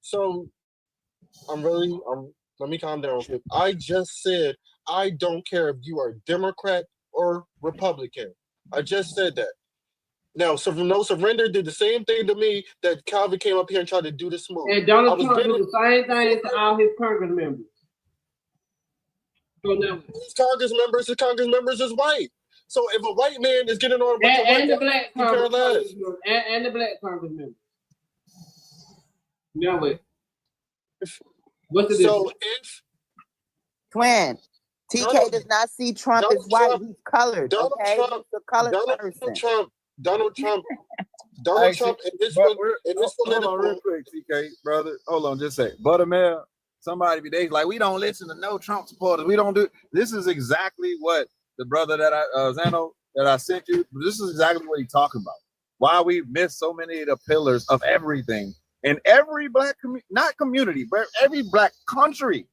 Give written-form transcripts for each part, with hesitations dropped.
So let me calm down real quick. I just said I don't care if you are Democrat or Republican. I just said that. Now, so No Surrender did the same thing to me that Calvin came up here and tried to do this move. And Donald Trump did the same thing to all his Congress members. So now, his Congress members is white. So if a white man is getting on a bunch and the of black Congress members, and the black Congress members. Now what? What's the difference? So if Twin, TK does not see Trump as white. He's colored. Donald okay, Trump, he's a colored person. Donald Trump, in this hold on real quick, TK, brother. Hold on, just a second. Buttermilk, somebody be like, we don't listen to no Trump supporters. We don't do. This is exactly what the brother that Zano that I sent you. This is exactly what he's talking about. Why we miss so many of the pillars of everything, and every black community, but every black country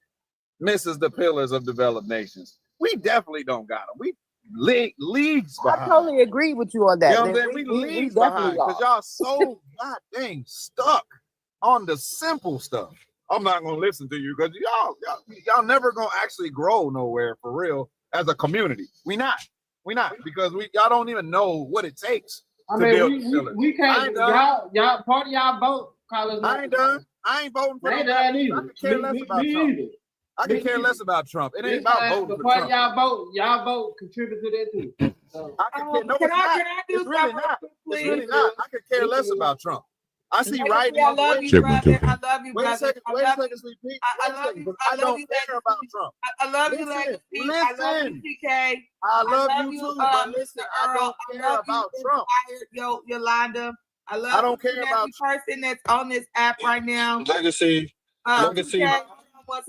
misses the pillars of developed nations. We definitely don't got them. We leagues behind. I totally agree with you on that. You know what I'm saying? We leagues behind because y'all so goddamn stuck on the simple stuff. I'm not gonna listen to you because y'all never gonna actually grow nowhere for real as a community. We not because y'all don't even know what it takes. I mean, we can't. Y'all part of y'all vote. I ain't done. I ain't voting for that. I could care less about Trump. I could care less about Trump. It ain't about voting for Trump. Y'all vote contribute to that too. It's really not. It's really not. I could care less about Trump. I see writing. I love you, brother. I love you, Wait a brother. second, sweet Pete. I don't care about Trump. I love you, Legacy. I love you, TK. I love you too, but listen, I don't care about Trump. Yolanda. I don't care about every person that's on this app right now. Legacy. One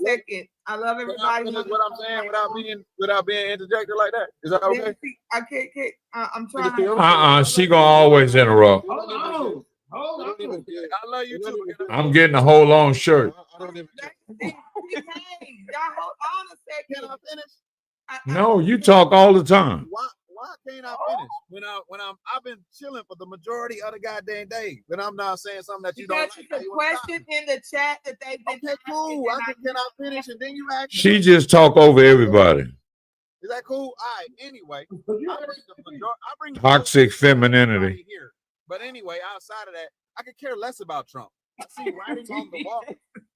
second. I love everybody. What I'm saying without being interjected like that. Is that okay? I can't. I'm trying. She gonna always interrupt. Hold on. I love you too. I'm getting a whole long shirt. Y'all hold on a second. Can I finish? No, you talk all the time. Why can't I finish when I've been chilling for the majority of the goddamn day, but I'm not saying something that you don't like. There's a question in the chat that they've been. Okay, cool. Can I finish and then you ask? She just talk over everybody. Is that cool? All right. Anyway, I bring toxic femininity here. But anyway, outside of that, I could care less about Trump. I see writing on the wall.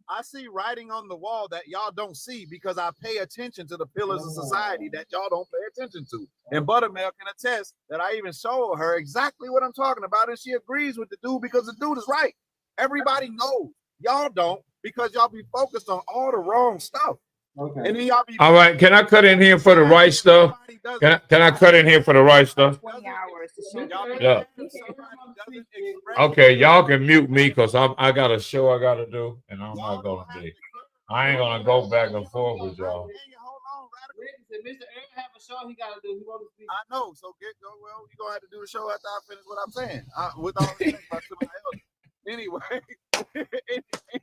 I see writing on the wall that y'all don't see because I pay attention to the pillars of society that y'all don't pay attention to. And Buttermilk can attest that I even show her exactly what I'm talking about, and she agrees with the dude because the dude is right. Everybody knows. Y'all don't because y'all be focused on all the wrong stuff. Okay. And then y'all be all right. Can I cut in here for the right stuff? Can I cut in here for the right stuff? 20 hours. Yeah. Okay, y'all can mute me because I got a show I got to do, and I'm not gonna be. I ain't gonna go back and forth with y'all. Mr. Aaron have a show he gotta do. He wants to speak. I know. So you're gonna have to do the show after I finish what I'm saying. With all the things about somebody else.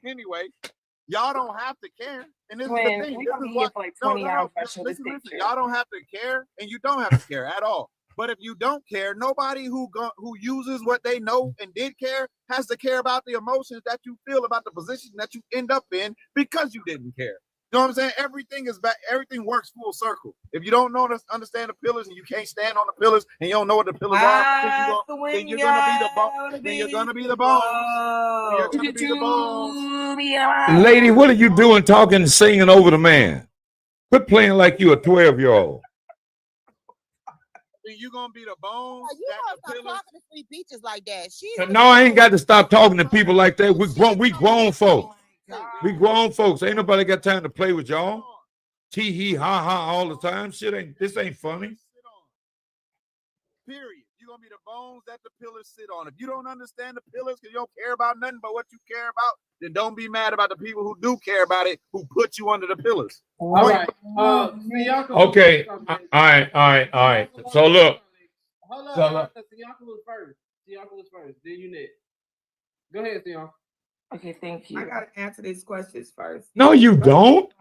Anyway, y'all don't have to care. And this is the thing. This is what, for like 20 hours. Listen. Y'all don't have to care, and you don't have to care at all. But if you don't care, nobody who uses what they know and did care has to care about the emotions that you feel about the position that you end up in because you didn't care. You know what I'm saying? Everything is back. Everything works full circle. If you don't understand the pillars and you can't stand on the pillars and you don't know what the pillars are, then you're gonna be the bone. Then you're gonna be the bone. You're gonna be the bone. Lady, what are you doing talking and singing over the man? Quit playing like you a 12-year-old. You're gonna be the bones. You don't stop talking to Sweet Peaches like that. No, I ain't got to stop talking to people like that. We grown folks. We grown folks. Ain't nobody got time to play with y'all. Tee hee ha ha all the time. This ain't funny. Period. You're gonna be the bones that the pillars sit on. If you don't understand the pillars because you don't care about nothing but what you care about, then don't be mad about the people who do care about it, who put you under the pillars. All right. Okay. All right. So look. Hold on. Siyanka was first. Then you next. Go ahead, Siyanka. Okay, thank you. I gotta answer these questions first. No, you don't.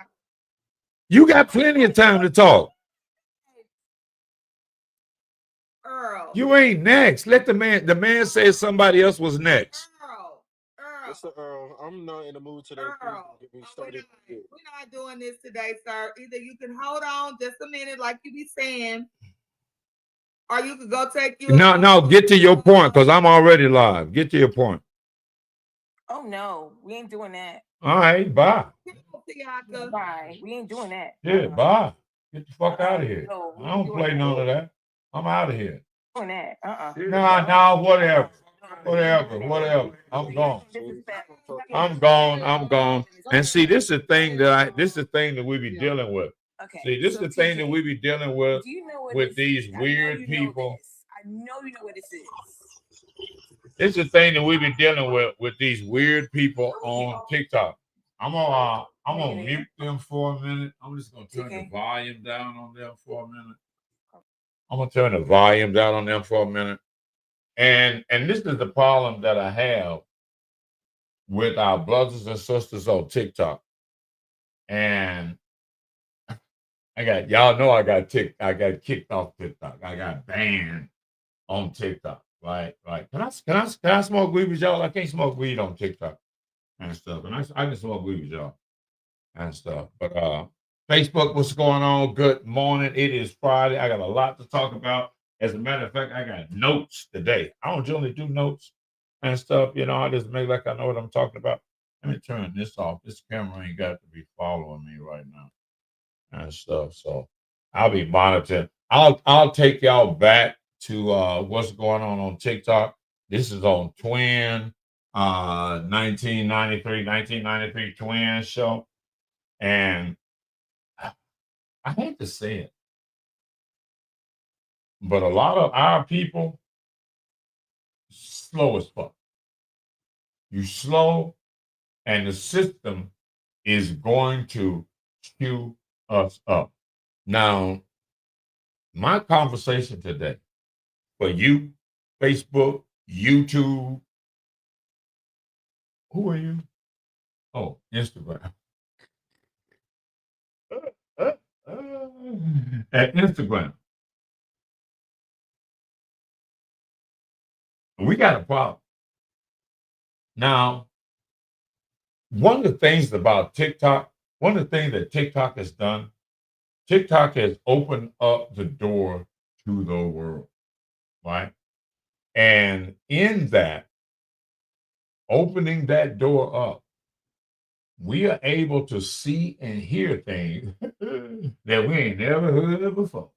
You got plenty of time to talk. Earl. You ain't next. Let the man say somebody else was next. Earl. Listen, I'm not in the mood today. Earl, Get me we're started. not doing this today, sir. Either you can hold on just a minute, like you be saying, or you could go take you. No, get to your point, because I'm already live. Get to your point. Oh no, we ain't doing that. All right, bye. Bye. We ain't doing that. Yeah, bye. Get the fuck out of here. No, I don't play none of that. I'm out of here. Doing that. No, whatever. Whatever. I'm gone. I'm gone. And see, this is the thing that we be dealing with. Okay. See, this is the thing that we be dealing with Do you know what with this these is? weird people. I know you know what this is. It's the thing that we be dealing with these weird people on TikTok. I'm gonna mute them for a minute. I'm just gonna turn the volume down on them for a minute. I'm gonna turn the volume down on them for a minute. And this is the problem that I have with our brothers and sisters on TikTok. And I got kicked off TikTok. I got banned on TikTok. Right. Can I smoke weed with y'all? I can't smoke weed on TikTok and stuff. And I can smoke weed with y'all and stuff. But Facebook, what's going on? Good morning. It is Friday. I got a lot to talk about. As a matter of fact, I got notes today. I don't generally do notes and stuff. You know, I just make like I know what I'm talking about. Let me turn this off. This camera ain't got to be following me right now and stuff. So I'll be monitoring. I'll take y'all back to what's going on TikTok. This is on Twin 1993 Twin show. And I hate to say it, but a lot of our people slow as fuck. You slow, and the system is going to chew us up. Now, my conversation today for you, Facebook, YouTube. Who are you? Oh, Instagram. At Instagram. We got a problem. Now, one of the things about TikTok, one of the things that TikTok has done, TikTok has opened up the door to the world, right? And in that, opening that door up, we are able to see and hear things that we ain't never heard of before.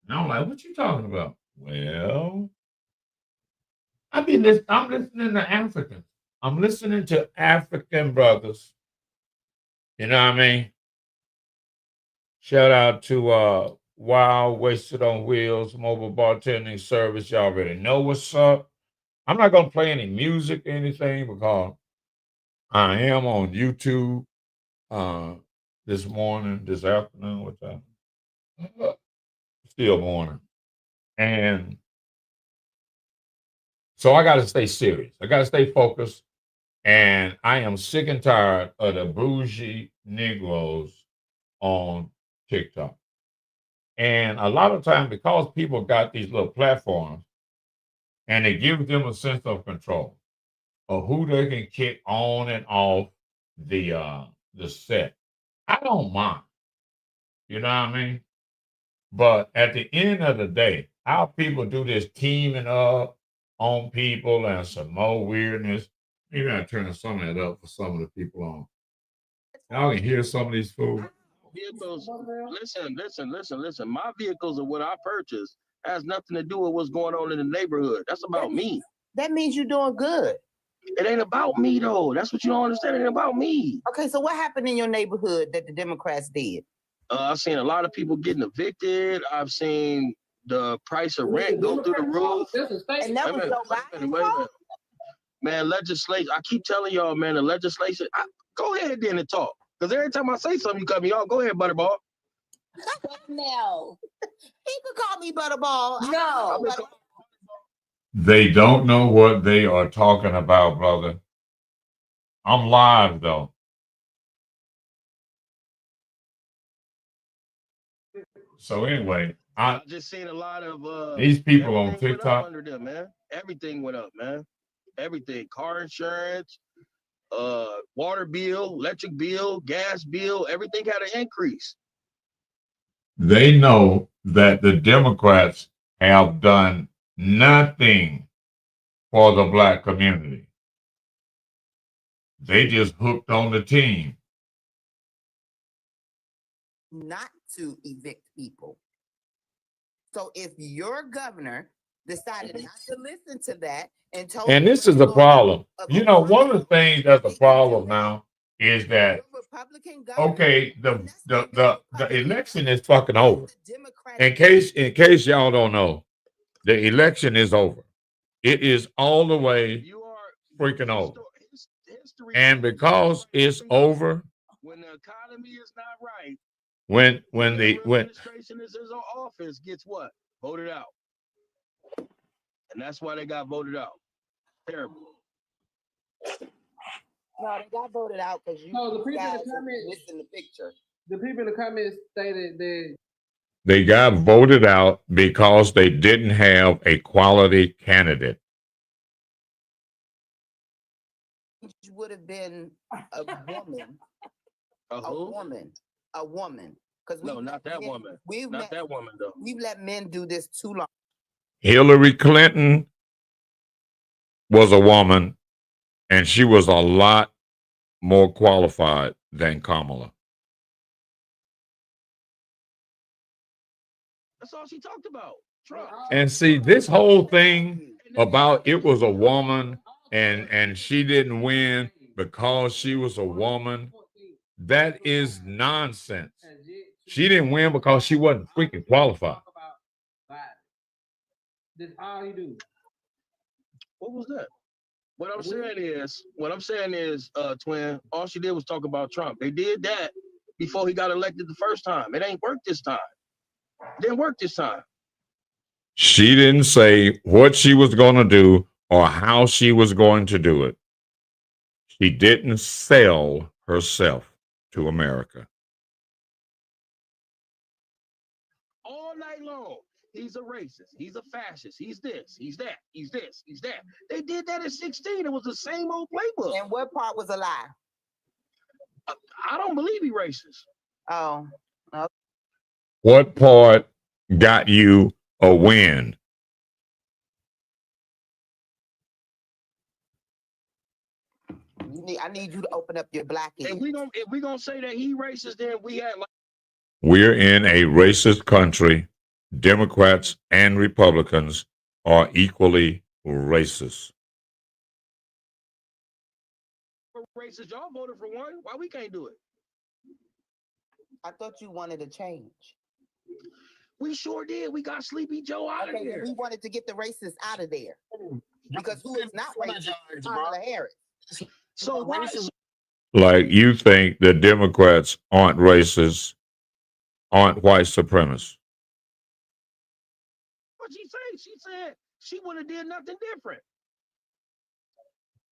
And I'm like, what you talking about? Well, I'm listening to Africans. I'm listening to African brothers. You know what I mean? Shout out to Wild Wasted on Wheels mobile bartending service. Y'all already know what's up. I'm not gonna play any music or anything because I am on YouTube this afternoon, what time? Still morning. And so I gotta stay serious. I gotta stay focused. And I am sick and tired of the bougie Negroes on TikTok. And a lot of times, because people got these little platforms and it gives them a sense of control of who they can kick on and off the set. I don't mind. You know what I mean? But at the end of the day, our people do this teaming up on people and some more weirdness. Maybe I turn some of that up for some of the people on. Y'all can hear some of these fools. Vehicles, listen. My vehicles are what I purchased. Has nothing to do with what's going on in the neighborhood. That's about me. That means you're doing good. It ain't about me though. That's what you don't understand. It ain't about me. Okay, so what happened in your neighborhood that the Democrats did? I've seen a lot of people getting evicted. I've seen the price of rent go through the roof. And that was wait a minute. Man, legislation. I keep telling y'all, man, the legislation. Go ahead then and talk. Because every time I say something, you cut me off. Go ahead, Butterball. No. He could call me Butterball. No. They don't know what they are talking about, brother. I'm live, though. So anyway, I just seen a lot of these people on TikTok. under them, man. Everything went up, man. Everything. Car insurance, water bill, electric bill, gas bill, everything had an increase. They know that the Democrats have done nothing for the black community. They just hooked on the team. Not to evict people. So if your governor decided not to listen to that and told, And this is the problem. You know, one of the things that's the problem now is that, okay, the election is fucking over. In case y'all don't know, the election is over. It is all the way freaking over. And because it's over, when the economy is not right, when administration is in office, gets what? Voted out. And that's why they got voted out. Terrible. No, they got voted out because you No, the people in guys the are comments, missing the picture. the people in the comments stated that they got voted out because they didn't have a quality candidate. Which would have been a woman. A woman. Because no, not that woman. Not that woman though. We've let men do this too long. Hillary Clinton was a woman, and she was a lot more qualified than Kamala. That's all she talked about. Trump. And see, this whole thing about it was a woman and she didn't win because she was a woman, that is nonsense. She didn't win because she wasn't freaking qualified. that's all you do. What was that? What I'm saying is, twin, all she did was talk about Trump. They did that before he got elected the first time. It ain't worked this time. It didn't work this time. She didn't say what she was going to do or how she was going to do it. She didn't sell herself to America. All night long. He's a racist. He's a fascist. He's this. He's that. He's this. He's that. They did that at 16. It was the same old playbook. And what part was a lie? I don't believe he racist. Oh. Okay. What part got you a win? I need you to open up your black ears. If we gonna say that he racist, then we had like. We're in a racist country. Democrats and Republicans are equally racist. Racist, y'all voted for one. Why we can't do it? I thought you wanted a change. We sure did. We got Sleepy Joe out of here. We wanted to get the racists out of there. Because who is not racist? Kamala Harris. So racist. Like you think the Democrats aren't racist, aren't white supremacists. What she say? She said she would have did nothing different.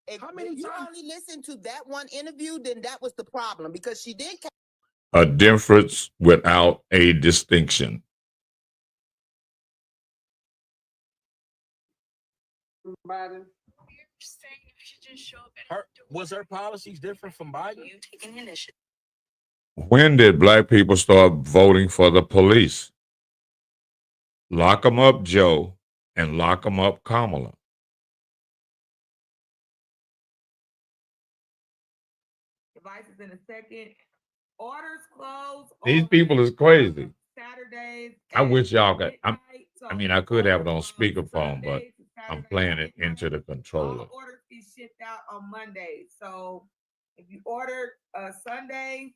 If you only listened to that one interview, then that was the problem because she did. A difference without a distinction. Biden. Was her policies different from Biden? When did black people start voting for the police? Lock them up, Joe, and lock them up, Kamala. Devices in a second. Orders closed. These people is crazy. Saturdays. I wish y'all could. I could have it on speakerphone, but I'm playing it into the controller. All orders be shipped out on Monday. So if you ordered Sunday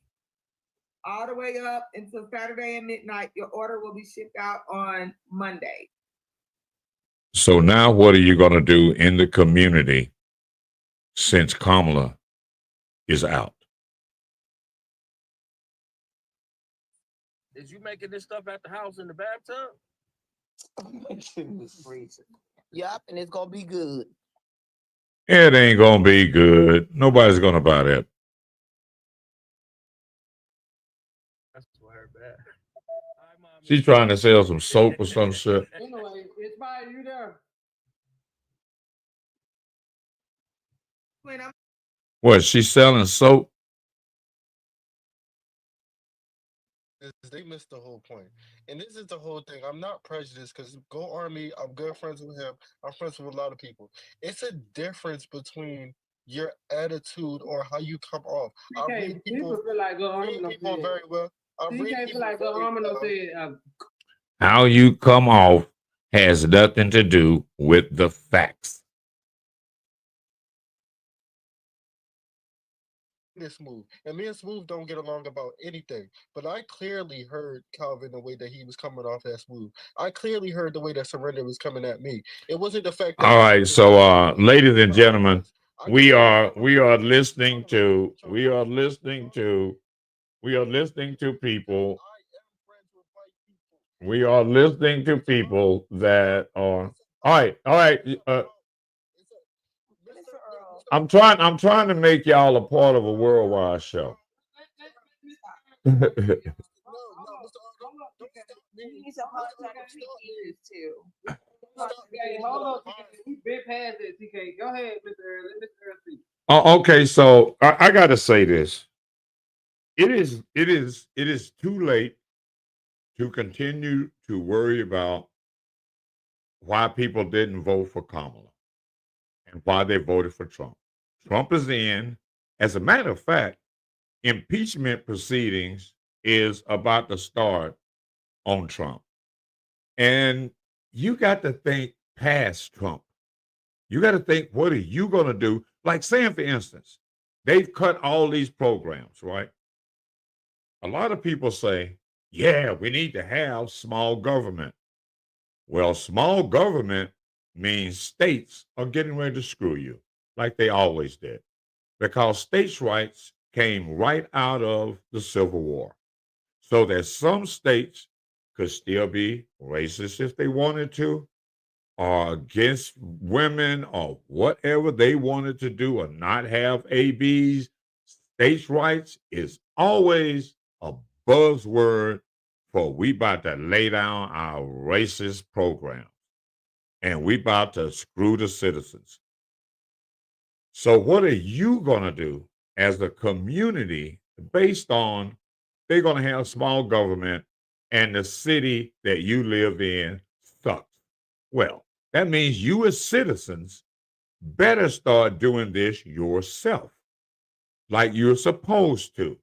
all the way up until Saturday at midnight, your order will be shipped out on Monday. So now what are you going to do in the community since Kamala is out? Is you making this stuff at the house in the bathtub? Yup, and it's gonna be good. It ain't gonna be good. Nobody's gonna buy that. That's her bad. She's trying to sell some soap or some shit. Anyway, it's by you there. When I'm What, she's selling soap? They missed the whole point. And this is the whole thing. I'm not prejudiced because Go Army, I'm good friends with him. I'm friends with a lot of people. It's a difference between your attitude or how you come off. I read people feel like Go Army people very well. I read feel like Go Army said. How you come off has nothing to do with the facts. This Smooth, and me and Smooth don't get along about anything, but I clearly heard Calvin the way that he was coming off as Smooth. I clearly heard the way that Surrender was coming at me. It wasn't the fact that all right, so ladies and gentlemen, we are listening to people. We are listening to people that are all right. I'm trying to make y'all a part of a worldwide show. Hold on, we've been past it, TK. Go ahead, Mr. Earl. Let Mr. Earl speak. Oh, okay, so I got to say this. It is too late to continue to worry about why people didn't vote for Kamala and why they voted for Trump. Trump is in. As a matter of fact, impeachment proceedings is about to start on Trump. And you got to think past Trump. You got to think, what are you going to do? Like saying, for instance, they've cut all these programs, right? A lot of people say, yeah, we need to have small government. Well, small government means states are getting ready to screw you, like they always did, because states' rights came right out of the Civil War. So that some states could still be racist if they wanted to, or against women, or whatever they wanted to do, or not have ABs. States' rights is always a buzzword for we about to lay down our racist program and we about to screw the citizens. So what are you going to do as a community based on they're going to have small government and the city that you live in sucks? Well, that means you as citizens better start doing this yourself, like you're supposed to.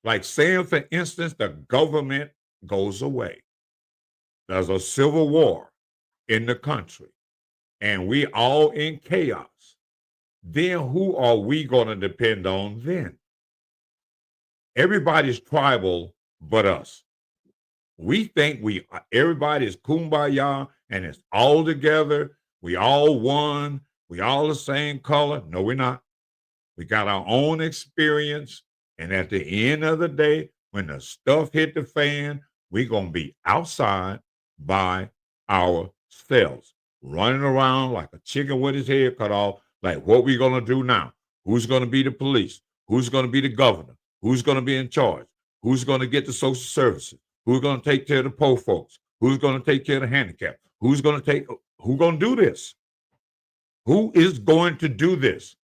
Like saying, for instance, the government goes away. There's a civil war in the country and we all in chaos. Then who are we going to depend on then? Everybody's tribal but us. We think everybody is kumbaya and it's all together. We all one. We all the same color. No, we're not. We got our own experience. And at the end of the day, when the stuff hit the fan, we're going to be outside by ourselves, running around like a chicken with his head cut off. Like, what we going to do now? Who's going to be the police? Who's going to be the governor? Who's going to be in charge? Who's going to get the social services? Who's going to take care of the poor folks? Who's going to take care of the handicapped? Who's going to do this? Who is going to do this?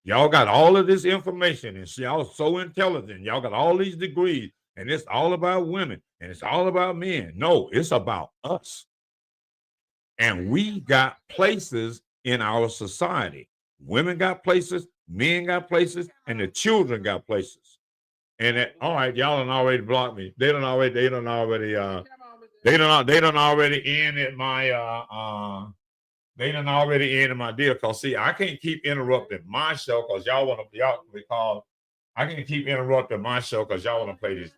Y'all got all of this information and y'all so intelligent. Y'all got all these degrees and it's all about women and it's all about men. No, it's about us. And we got places in our society. Women got places, men got places, and the children got places. And all right, y'all done already blocked me. They done already ended my They done already ended my deal. Cause see, I can't keep interrupting my show because I can't keep interrupting my show because y'all want to play this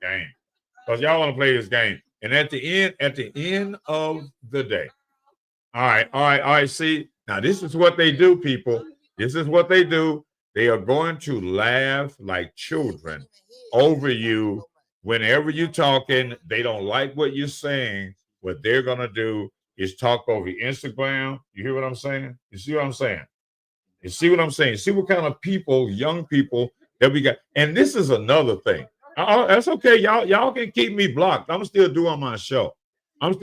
game. And at the end of the day. All right. See, now this is what they do, people. This is what they do. They are going to laugh like children over you whenever you're talking. They don't like what you're saying. What they're gonna do is talk over Instagram. You hear what I'm saying? You see what I'm saying? You see what I'm saying? See what kind of people, young people that we got. And this is another thing. That's okay. Y'all can keep me blocked. I'm still doing my show. And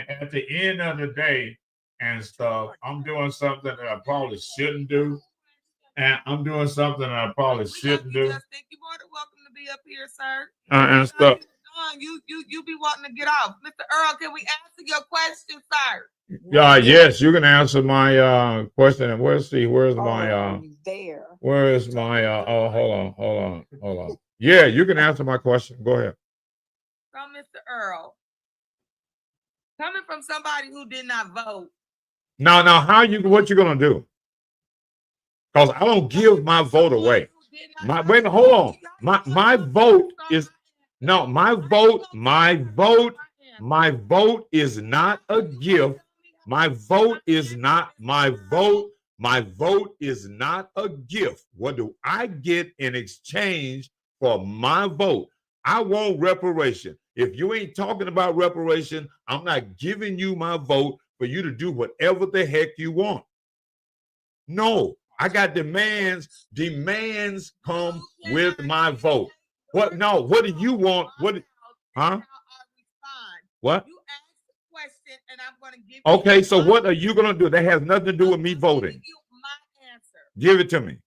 at the end of the day, and stuff. I'm doing something that I probably shouldn't do. And I'm doing something that I probably shouldn't do. Just think you're more than welcome to be up here, sir. And stuff. You be wanting to get off. Mr. Earl, can we answer your question, sir? Yes, you can answer my question. And where's my There. hold on. Yeah, you can answer my question. Go ahead. From Mr. Earl. Coming from somebody who did not vote. Now, what you gonna do? Because I don't give my vote away. Hold on. My vote is no, my vote is not a gift. My vote is not a gift. What do I get in exchange for my vote? I want reparation. If you ain't talking about reparation, I'm not giving you my vote for you to do whatever the heck you want. No, I got demands. Demands come with my vote. What? No, what do you want? What? Huh? What? You asked the question, and I'm going to give you. Okay, so what are you going to do? That has nothing to do with me voting. Give you my answer. Give it to me.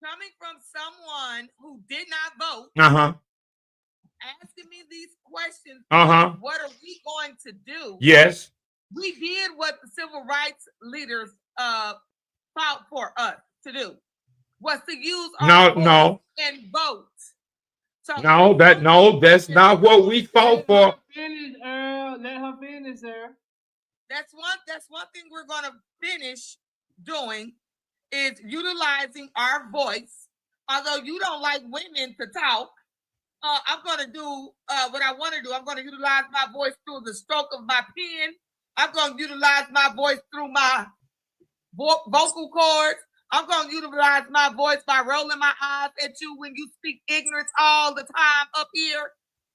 Coming from someone who did not vote. Asking me these questions. What are we going to do? Yes. We did what the civil rights leaders fought for us to do, was to use our voice and vote. So that's not what we fought for. Finish, Earl. Let her finish, sir. That's one thing we're gonna finish doing is utilizing our voice. Although you don't like women to talk, I'm gonna do what I want to do. I'm gonna utilize my voice through the stroke of my pen. I'm gonna utilize my voice through my vocal cords. I'm going to utilize my voice by rolling my eyes at you when you speak ignorance all the time up here.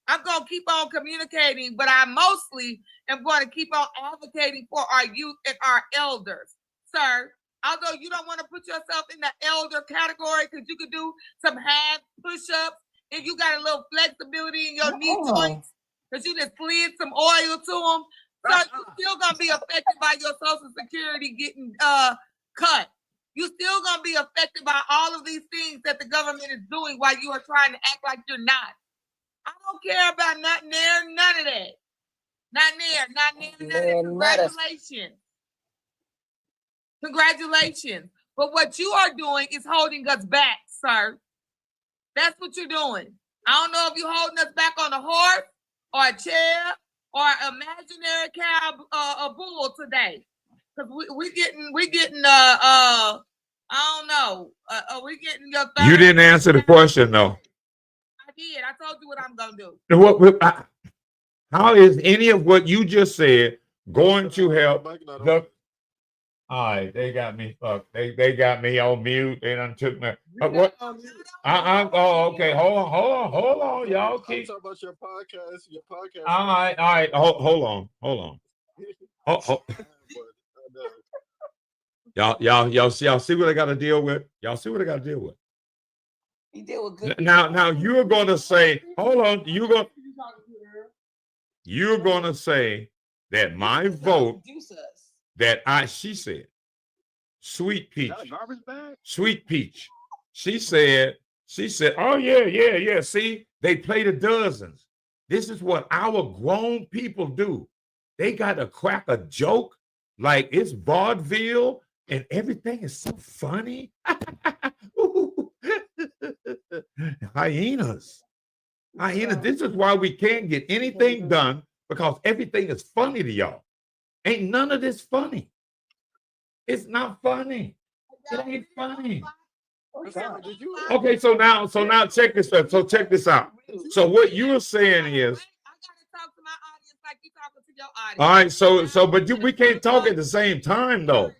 I'm going to keep on communicating, but I mostly am going to keep on advocating for our youth and our elders. Sir, although you don't want to put yourself in the elder category because you could do some hand push-ups and you got a little flexibility in your knee joints because you just slid some oil to them. So you're still going to be affected by your Social Security getting cut. You're still going to be affected by all of these things that the government is doing while you are trying to act like you're not. I don't care about nothing there, none of that. Not there. Congratulations. Congratulations. But what you are doing is holding us back, sir. That's what you're doing. I don't know if you're holding us back on a horse or a chair or an imaginary cow, a bull today. Because we're getting I don't know. We getting your third. You didn't answer the question, though. I did. I told you what I'm gonna do. How is any of what you just said going to help the? All right, they got me fucked. They got me on mute. They done took me. What? Oh, okay. Hold on. Y'all keep talking about your podcast. All right. Hold on. Y'all see what I got to deal with? Y'all see what I got to deal with? You deal with good. Now you're gonna say, hold on. You're gonna say that my vote she said, Sweet Peach. Sweet Peach. She said, oh yeah. See, they play the dozens. This is what our grown people do. They got to crack a joke like it's vaudeville and everything is so funny. Hyenas. This is why we can't get anything done, because everything is funny to y'all. Ain't none of this funny. It's not funny. It ain't funny. Okay, so now check this out. So check this out. So what you're saying is, Talk to my audience like you talking to your audience. all right, but we can't talk at the same time, though.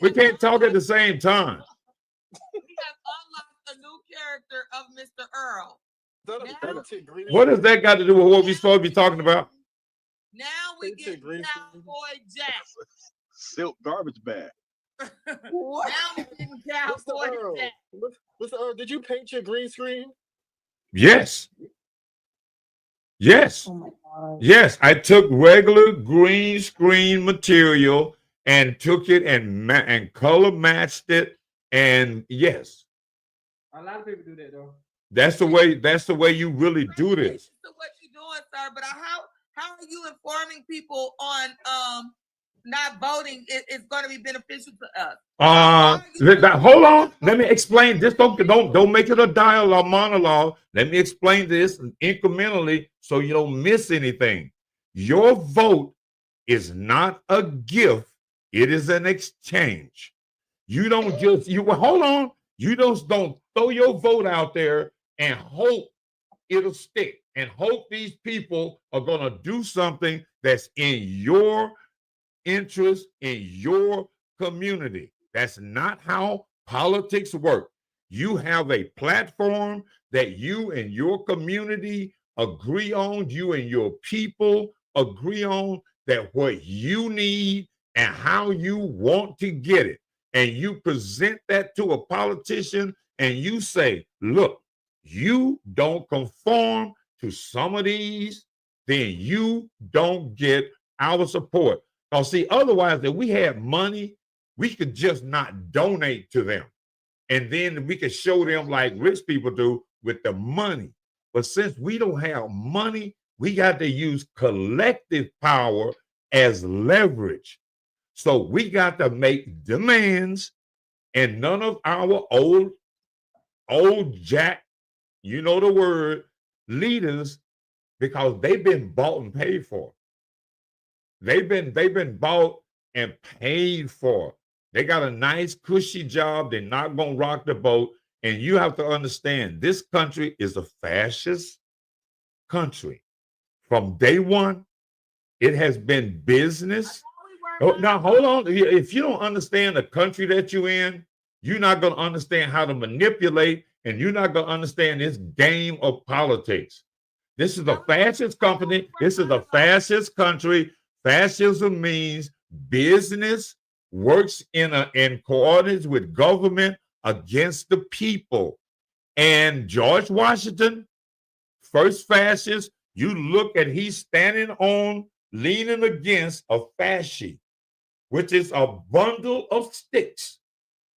We can't talk at the same time. We have unlocked a new character of Mr. Earl. What does that got to do with what we're supposed to be talking about? Now we get Cowboy Jack. Silk garbage bag. Now we getting Cowboy Jack. Mr. Earl, did you paint your green screen? Yes. Oh my God. Yes, I took regular green screen material and took it and color matched it. And yes, A lot of people do that though. that's the way you really do this. So what you doing, sir? But how are you informing people on not voting is going to be beneficial to us? Hold on. Let me explain this. Don't make it a dialogue monologue. Let me explain this incrementally so you don't miss anything. Your vote is not a gift, it is an exchange. You don't just hold on. You just don't throw your vote out there and hope it'll stick and hope these people are gonna do something that's in your interest, in your community. That's not how politics work. You have a platform that you and your community agree on, you and your people agree on, that what you need and how you want to get it. And you present that to a politician and you say, look, you don't conform to some of these, then you don't get our support. Because see, otherwise, if we had money, we could just not donate to them. And then we could show them like rich people do with the money. But since we don't have money, we got to use collective power as leverage. So we got to make demands, and none of our old jack, you know the word, leaders, because they've been bought and paid for. They've been bought and paid for. They got a nice cushy job. They're not gonna rock the boat. And you have to understand, this country is a fascist country. From day one, it has been business. Now, hold on. If you don't understand the country that you're in, you're not going to understand how to manipulate, and you're not going to understand this game of politics. This is a fascist company. This is a fascist country. Fascism means business works in coordinates with government against the people. And George Washington, first fascist, you look at he's standing on, leaning against a fascie, which is a bundle of sticks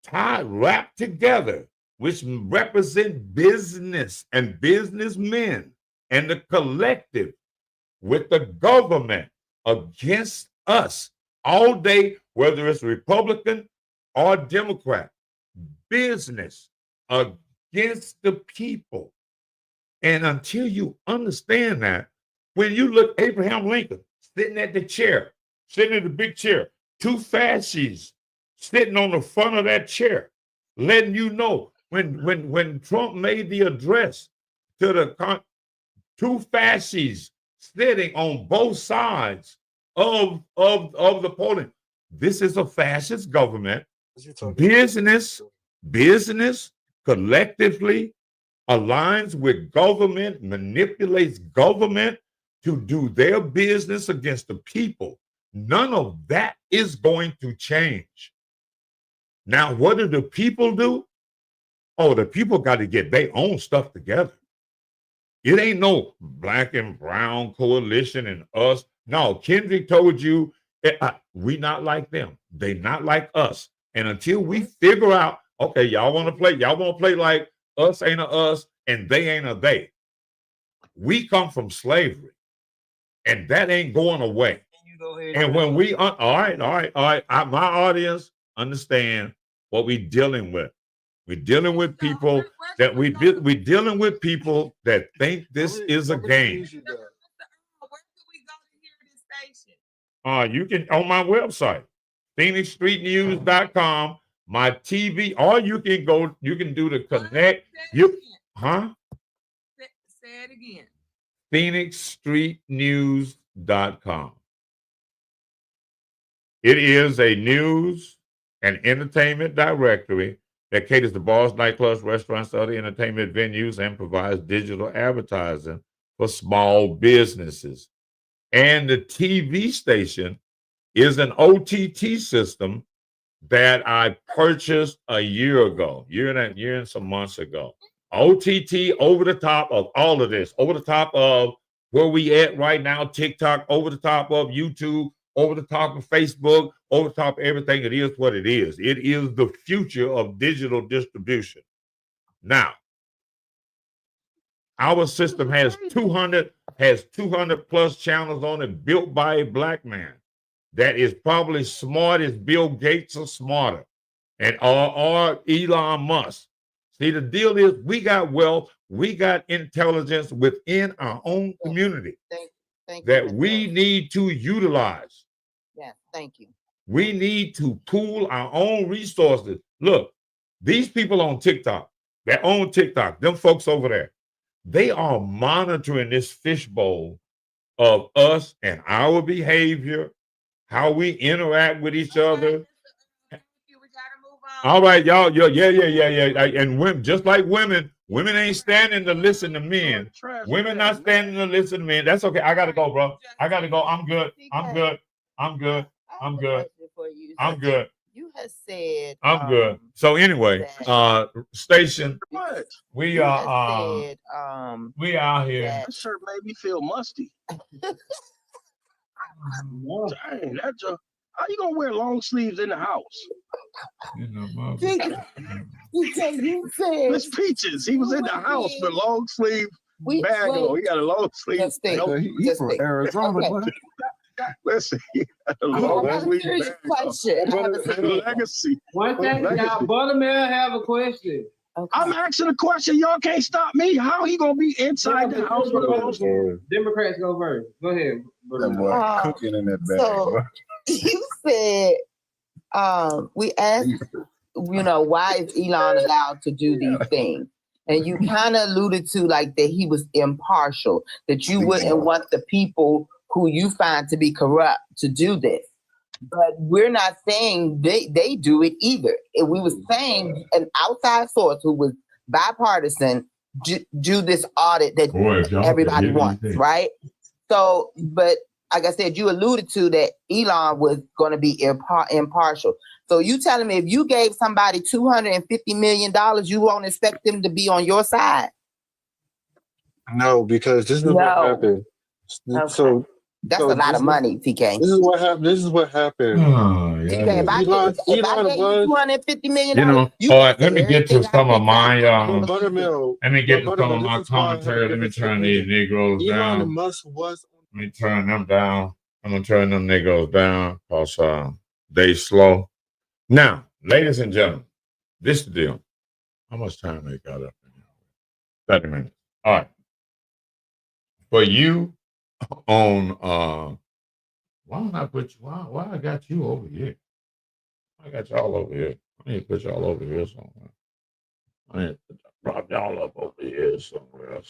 tied, wrapped together, which represent business and businessmen and the collective with the government against us all day, whether it's Republican or Democrat. Business against the people. And until you understand that, when you look Abraham Lincoln sitting at the chair, sitting in the big chair, two fascists sitting on the front of that chair, letting you know when Trump made the address to the two fascists sitting on both sides of the podium. This is a fascist government. Business collectively aligns with government, manipulates government to do their business against the people. None of that is going to change. Now, what do the people do? Oh, the people got to get their own stuff together. It ain't no black and brown coalition and us. No, Kendrick told you, we not like them. They not like us. And until we figure out, okay, y'all want to play like us ain't a us and they ain't a they. We come from slavery and that ain't going away. And when we, all right. My audience understand what we dealing with. We're dealing with people that we're dealing with people that think this is a game. Where can we go to hear this station? You can on my website, phoenixstreetnews.com, my TV, or you can do the connect. Say it again. phoenixstreetnews.com. It is a news and entertainment directory that caters to bars, nightclubs, restaurants, other entertainment venues, and provides digital advertising for small businesses. And the TV station is an OTT system that I purchased a year and some months ago. OTT over the top of all of this, over the top of where we at right now, TikTok, over the top of YouTube, over the top of Facebook, over the top of everything. It is what it is. It is the future of digital distribution. Now, our system has 200 plus channels on it, built by a black man that is probably smart as Bill Gates or smarter, and or Elon Musk. See, the deal is we got wealth, we got intelligence within our own community Thank that you, we need to utilize. Yeah, thank you. We need to pool our own resources. Look, these people on TikTok, that own TikTok, them folks over there, they are monitoring this fishbowl of us and our behavior, how we interact with each other. All right, y'all. Yeah. And women, just like women ain't standing to listen to men. Women not standing to listen to men. That's okay. I gotta go, bro. I gotta go. I'm good. I'm good. You have said I'm good. So anyway, station. What? We are we out here. That shirt made me feel musty. Dang, that's a. How you gonna wear long sleeves in the house? Miss Peaches, he was in the house with long sleeve bag on. He got a long sleeve. He from Arizona. Okay. Listen, he got a long sleeve bag on. Legacy. One thing, y'all, Buttermilk have a question. Okay. I'm asking a question. Y'all can't stop me. How he gonna be inside the house with a long sleeve? Democrats go first. Go ahead. That boy cooking in that bag. So you said we asked, why is Elon allowed to do these things? And you kind of alluded to like that he was impartial, that you wouldn't want the people who you find to be corrupt to do this. But we're not saying they do it either. And we was saying an outside source who was bipartisan do this audit that everybody wants, right? So, but like I said, you alluded to that Elon was going to be impartial. So you telling me if you gave somebody $250 million, you won't expect them to be on your side? No, because this is what happened. Okay. So that's a lot of money, TK. This is what happened. TK, if I gave you $250 million, all right, let me get to some of my Buttermilk. let me get to some of my commentary. Let me turn these Negroes down. Elon Musk was. Let me turn them down. I'm gonna turn them Negroes down because they slow. Now, ladies and gentlemen, this is the deal. How much time they got up in here? 30 minutes. All right. For you on why don't I put you why I got you over here? I got y'all over here. I need to put y'all over here somewhere. I need to drop y'all up over here somewhere.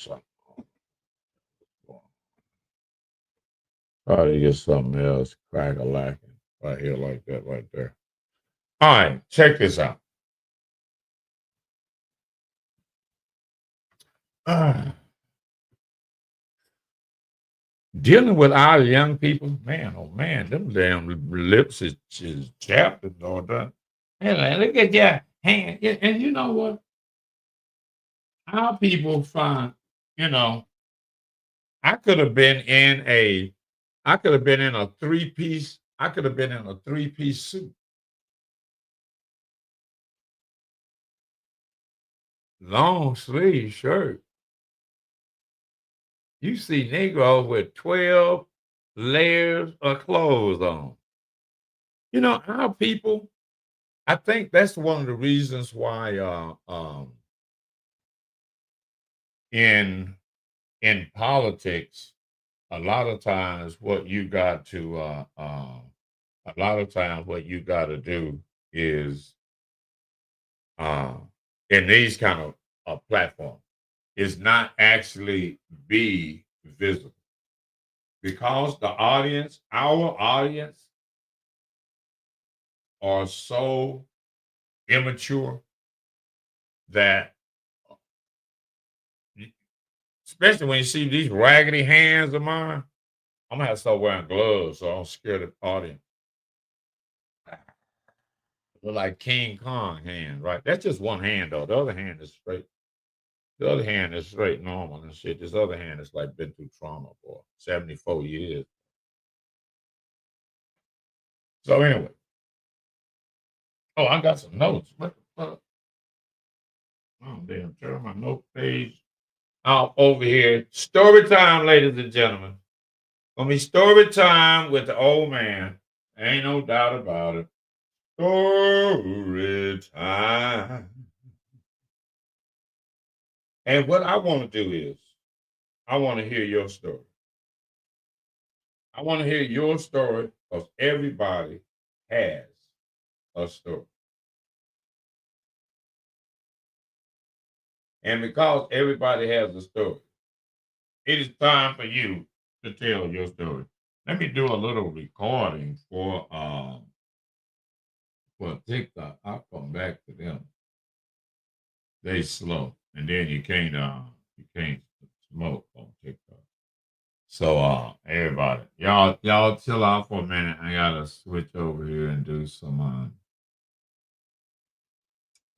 Try to get something else crack-a-lacking right here like that right there. All right, check this out. Dealing with our young people, man, oh man, them damn lips is chapped and all that. Hey, look at your hand. And you know what? Our people find, I could have been in a three-piece suit. Long sleeve shirt. You see Negroes with 12 layers of clothes on. Our people, I think that's one of the reasons why in politics, a lot of times what you got to do is in these kind of platforms is not actually be visible, because our audience are so immature that, especially when you see these raggedy hands of mine, I'm gonna have to start wearing gloves so I don't scare the audience. Look like King Kong hand, right? That's just one hand though. The other hand is straight. The other hand is straight normal and shit. This other hand is like been through trauma for 74 years. So anyway. Oh, I got some notes. What the fuck? Oh, damn. Turn my note page out over here. Story time, ladies and gentlemen. Gonna be story time with the old man. Ain't no doubt about it. Story time. And what I want to do is, I want to hear your story. I want to hear your story because everybody has a story. And because everybody has a story, it is time for you to tell your story. Let me do a little recording for TikTok. I'll come back to them. They slow. And then you can't smoke on TikTok. So everybody, y'all chill out for a minute. I gotta switch over here and do some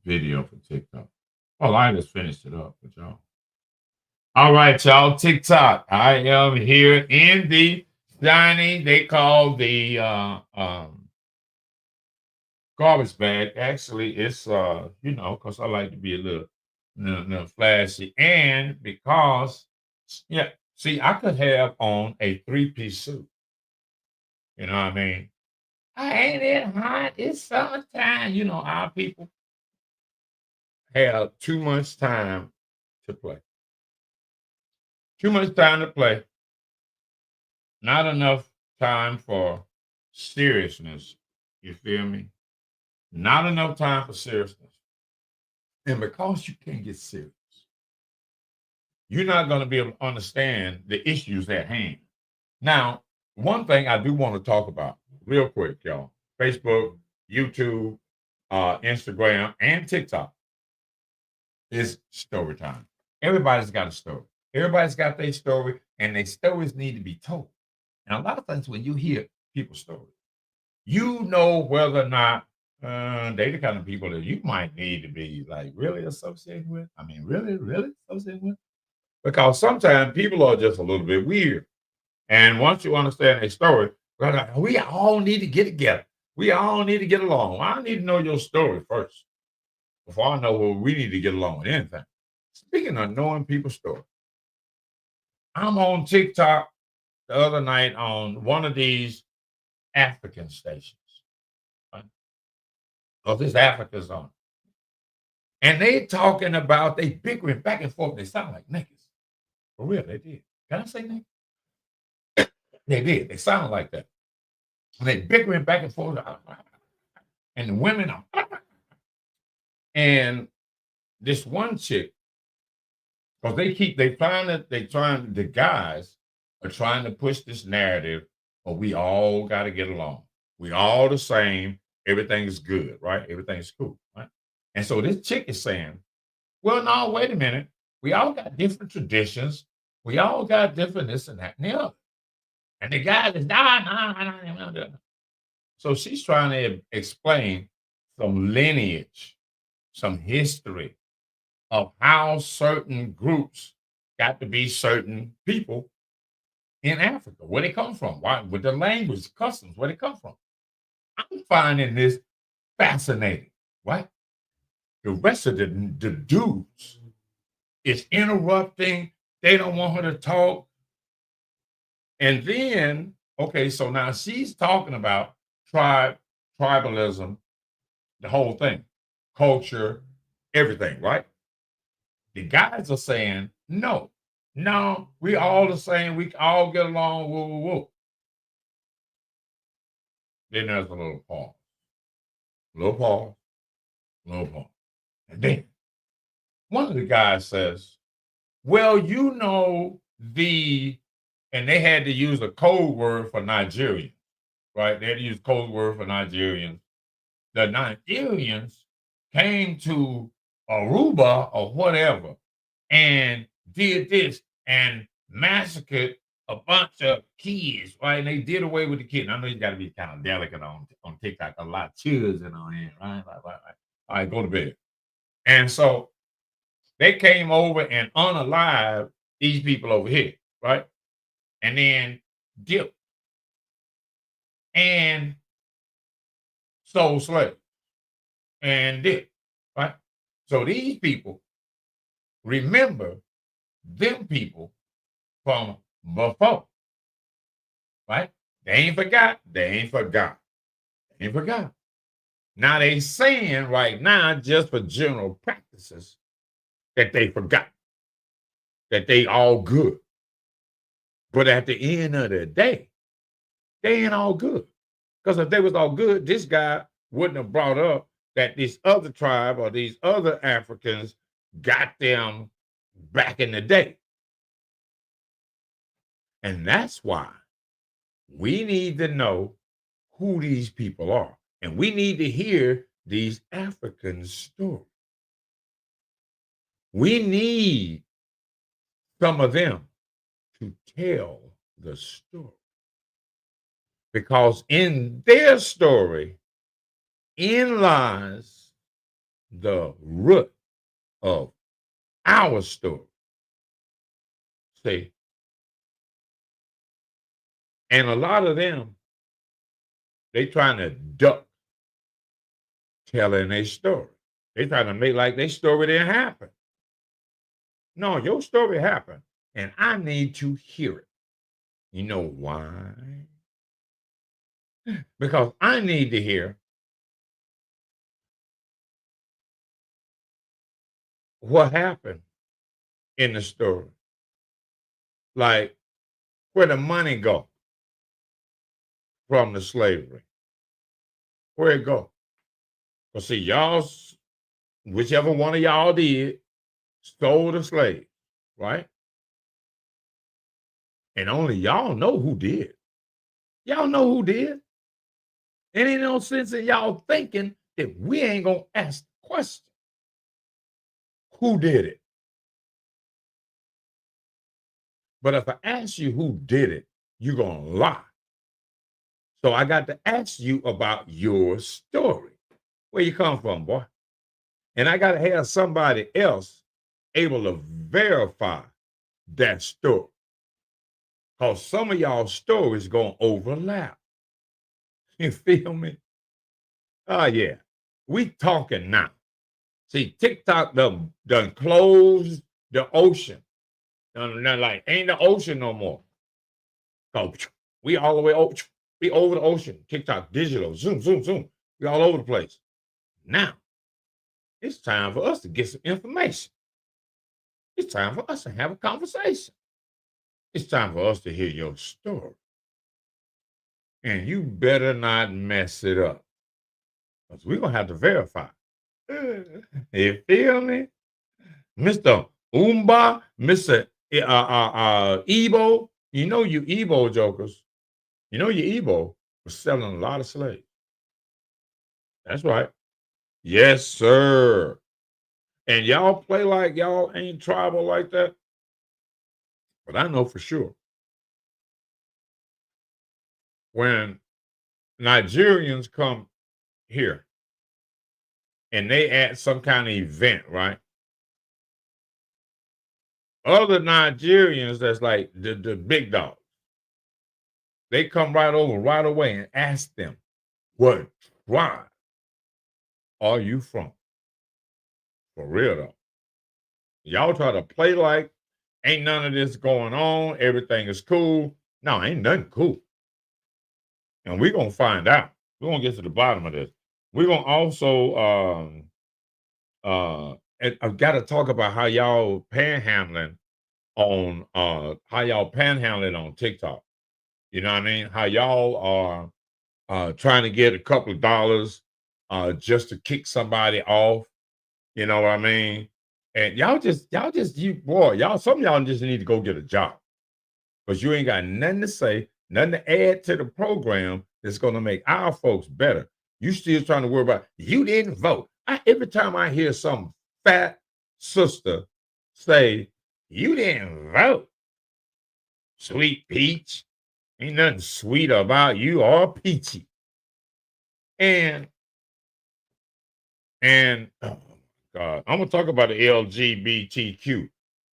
video for TikTok. Well, I just finished it up with y'all. All right, y'all. TikTok. I am here in the shiny, they call the garbage bag. Actually, it's because I like to be a little flashy. And because see, I could have on a 3-piece suit. You know what I mean? Ain't it hot? It's summertime. You know, our people have too much time to play. Too much time to play. Not enough time for seriousness. You feel me? Not enough time for seriousness. And because you can't get serious, you're not going to be able to understand the issues at hand. Now, one thing I do want to talk about real quick, y'all. Facebook, YouTube, Instagram, and TikTok is story time. Everybody's got a story. Everybody's got their story, and their stories need to be told. And a lot of times when you hear people's stories, you know whether or not they the kind of people that you might need to be like really associated with. I mean, really associated with. Because sometimes people are just a little bit weird. And once you understand their story, we all need to get together. We all need to get along. Well, I need to know your story first before I know where we need to get along with anything. Speaking of knowing people's story, I'm on TikTok the other night on one of these African stations. Right? Oh, this Africa's on. And they talking about, they bickering back and forth. They sound like niggas. For real, they did. Can I say niggas? They did. They sound like that. And they bickering back and forth. And the women are. And this one chick, because the guys are trying to push this narrative, but we all got to get along. We all the same. Everything is good, right? Everything's cool, right? And so this chick is saying, well, no, wait a minute. We all got different traditions. We all got different this and that and the other. And the guy is, nah. So she's trying to explain some lineage, some history of how certain groups got to be certain people in Africa, where they come from, why, with the language, customs, where they come from. I'm finding this fascinating, right? The rest of the dudes is interrupting. They don't want her to talk. And then, okay, so now she's talking about tribalism, the whole thing, culture, everything, right? The guys are saying, no, we all the same. We all get along, woo. Then there's a little pause. And then one of the guys says, well, you know, and they had to use a code word for Nigerians, right? They had to use code word for Nigerians. The Nigerians came to Aruba or whatever and did this and massacred a bunch of kids, right? And they did away with the kids. I know you got to be kind of delicate on TikTok. A lot of children on here, right? All right, go to bed. And so They came over and unalived these people over here, right? And then dipped and sold slaves and dipped, right? So these people remember them people from before, right? They ain't forgot. They ain't forgot. They ain't forgot. Now they saying right now, just for general practices, that they forgot, that they all good. But at the end of the day, they ain't all good. Because if they was all good, this guy wouldn't have brought up that this other tribe or these other Africans got them back in the day. And that's why we need to know who these people are. And we need to hear these African stories. We need some of them to tell the story. Because in their story, in lies the root of our story. See? And a lot of them, they trying to duck telling their story. They trying to make like their story didn't happen. No, your story happened, and I need to hear it. You know why? Because I need to hear what happened in the story. Like, where the money go from the slavery? Where it go? Because see, y'all, whichever one of y'all did, stole the slave, right? And only y'all know who did. Y'all know who did. It ain't no sense in y'all thinking that we ain't gonna ask the question. Who did it? But if I ask you who did it, you're gonna lie. So I got to ask you about your story. Where you come from, boy? And I got to have somebody else able to verify that story. Because some of y'all stories going to overlap. You feel me? Oh, yeah. We talking now. See, TikTok done closed the ocean. Done like, ain't the ocean no more. So we all the way over. We over the ocean. TikTok, digital, zoom, zoom, zoom. We all over the place. Now, it's time for us to get some information. It's time for us to have a conversation. It's time for us to hear your story. And you better not mess it up. Because we're going to have to verify. You feel me? Mr. Umba, Mr. Ebo. You know you Ebo jokers. You know you Ebo was selling a lot of slaves. That's right. Yes, sir. And y'all play like y'all ain't tribal like that. But I know for sure. When Nigerians come here and they at some kind of event, right? Other Nigerians that's like the big dogs, they come right over right away and ask them, what tribe are you from? For real though. Y'all try to play like ain't none of this going on. Everything is cool. No, ain't nothing cool. And we're going to find out. We're going to get to the bottom of this. We're going to also, I've got to talk about how y'all panhandling on, on TikTok. You know what I mean? How y'all are trying to get a couple of dollars just to kick somebody off. You know what I mean? And y'all some of y'all just need to go get a job. Because you ain't got nothing to say, nothing to add to the program that's going to make our folks better. You still trying to worry about, you didn't vote. Every time I hear some fat sister say, you didn't vote, sweet peach, ain't nothing sweet about you or peachy. And oh God. I'm gonna talk about the LGBTQ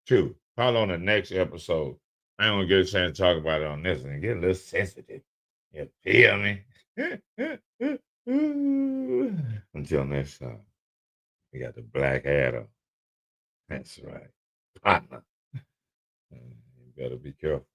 too. Probably on the next episode. I ain't gonna get a chance to talk about it on this one. Get a little sensitive. You feel me? Until next time, we got the Black Adam. That's right. Partner. You better be careful.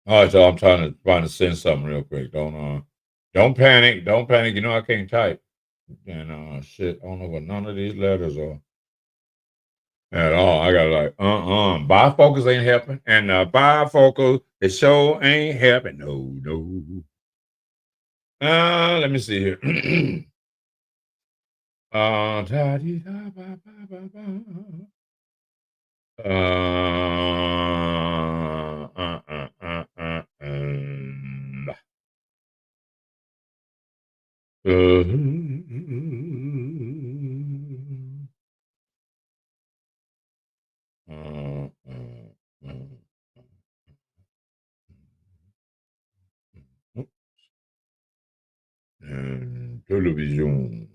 All right, so I'm trying to send something real quick. Don't panic. Don't panic. You know I can't type. And shit, I don't know what none of these letters are at all. I got like bifocals ain't helping, and bifocal the show ain't helping. No. Let me see here. Television.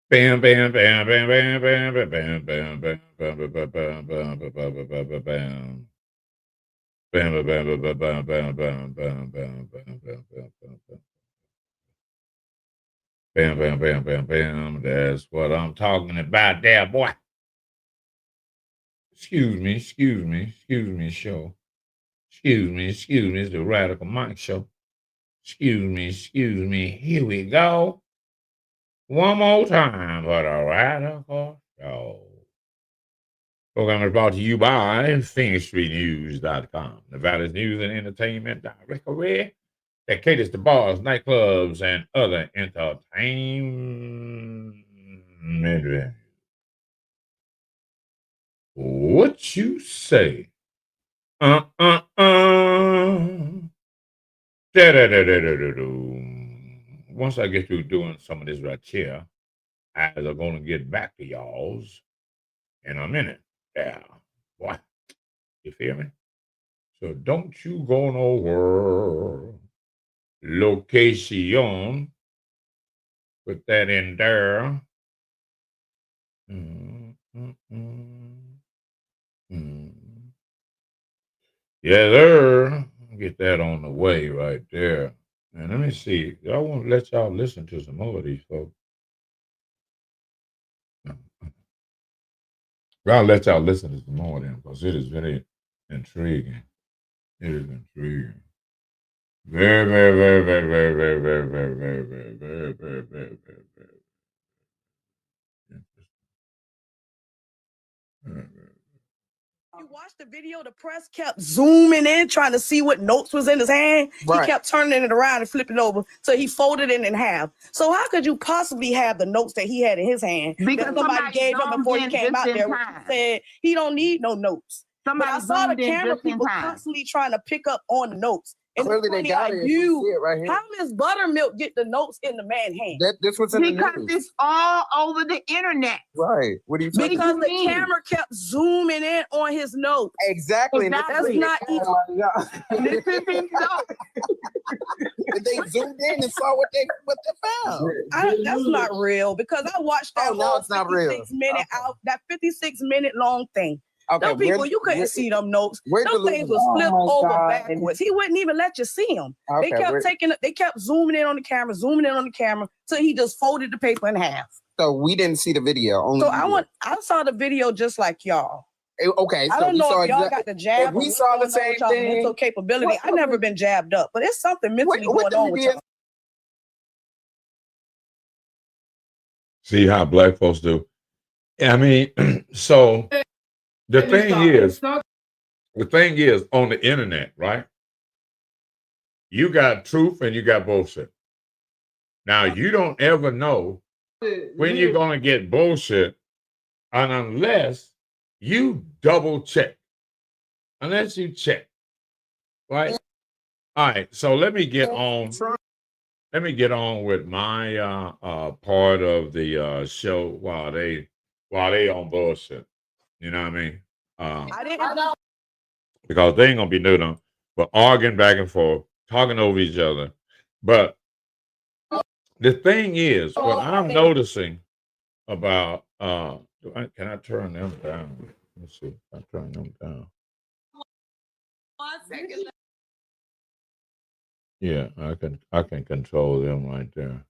Bam, bam, bam, bam, bam, bam, bam, bam, bam, bam, bam, bam, bam, bam, bam, bam, bam, bam, bam. Bam, bam, bam, bam, bam, bam, bam, bam, bam, bam, bam, bam, bam. Bam, bam, bam, bam, bam. That's what I'm talking about there, boy. Excuse me, show. Excuse me, it's the Radical Mike show. Excuse me. Here we go. One more time for the Radical Show. Program is brought to you by PhoenixStreetNews.com, Nevada's news and entertainment directory that caters to bars, nightclubs, and other entertainment. What you say? Once I get through doing some of this right here, I are going to get back to y'all's in a minute. Yeah, boy, you feel me? So don't you go nowhere. Location. Put that in there. Yeah, there. Get that on the way right there. And let me see. I want to let y'all listen to some more of these folks. I'll let y'all listen to some more of them because it is very intriguing. It is intriguing. Very, very, very, very, very, very, very, very, very, very, very, very, very, very, very interesting. You watched the video, the press kept zooming in, trying to see what notes was in his hand. Right. He kept turning it around and flipping it over. So he folded it in half. So how could you possibly have the notes that he had in his hand? Because somebody gave him before he came out there. Said he don't need no notes. But I saw the camera people constantly trying to pick up on the notes. And clearly they got it. You see it right here. How does Buttermilk get the notes in the man's hand? This was in the news. Because it's all over the internet. Right. What are you talking about? Because the camera kept zooming in on his notes. Exactly. That's not easy. This is his notes. They zoomed in and saw what they found. That's not real because I watched that whole 56-minute long thing. Okay, those people, you couldn't see them notes. Those things was flipped over backwards. He wouldn't even let you see them. Okay, they kept zooming in on the camera till he just folded the paper in half. So we didn't see the video. I saw the video just like y'all. Okay, I so don't we know saw if y'all exa- got the jab. if we or what's saw the going on same with y'all thing, mental capability. what- I've never been jabbed up, but it's something mentally what going on did with we y'all. See how black folks do. I mean, so the thing is on the internet, right? You got truth and you got bullshit. Now you don't ever know when you're gonna get bullshit, and unless you double check, unless you check, right? All right. So let me get on. Let me get on with my part of the show while they on bullshit. You know what I mean? I didn't. Because they ain't gonna be new to them, but arguing back and forth, talking over each other. But the thing is, what I'm noticing about can I turn them down? Let's see if I turn them down. 1 second. Yeah, I can control them right there.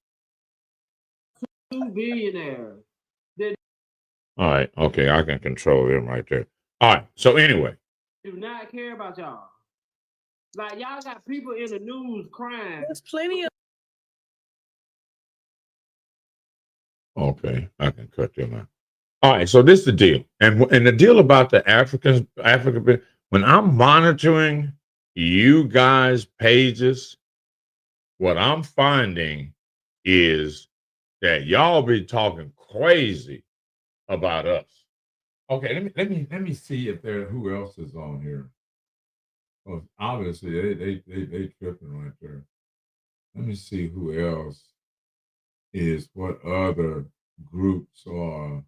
2 billionaires. All right, okay, I can control them right there. All right, so anyway. Do not care about y'all. Like y'all got people in the news crying. There's plenty of. Okay, I can cut them out. All right, so this is the deal, and the deal about the African, when I'm monitoring you guys' pages, what I'm finding is that y'all be talking crazy about us. Okay, let me see if who else is on here. Well, obviously they tripping right there. Let me see who else is, what other groups are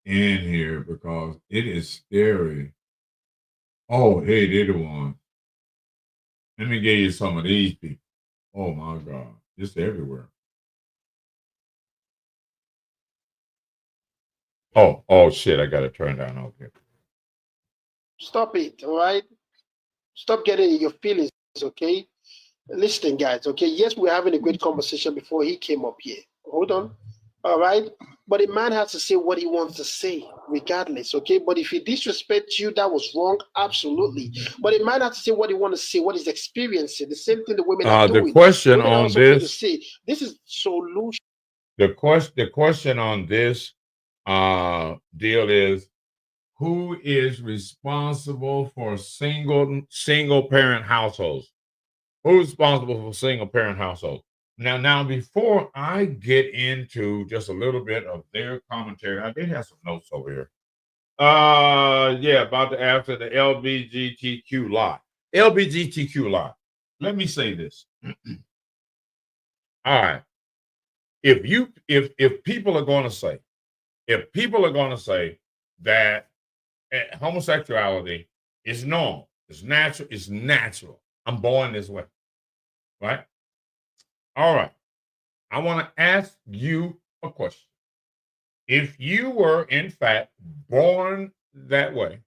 in here, because it is scary. Oh, hey, they're the one. Let me give you some of these people. Oh my God, it's everywhere. Oh shit, I gotta turn down. Okay. Stop it, all right? Stop getting in your feelings, okay? Listen, guys, okay? Yes, we're having a great conversation before he came up here. Hold on, all right? But a man has to say what he wants to say, regardless, okay? But if he disrespects you, that was wrong, absolutely. But a man has to say what he wants to say, what he's experiencing. The same thing the women are doing. The question Women are on also free to this. say, this is solution. The question on this deal is, who is responsible for single parent households? Who's responsible for single parent households? Now, before I get into just a little bit of their commentary, I did have some notes over here. Yeah, about to after the LGBTQ lie. LGBTQ lie. Let me say this. All right. If people are going to say, that homosexuality is normal, it's natural. I'm born this way, right? All right. I want to ask you a question. If you were in fact born that way,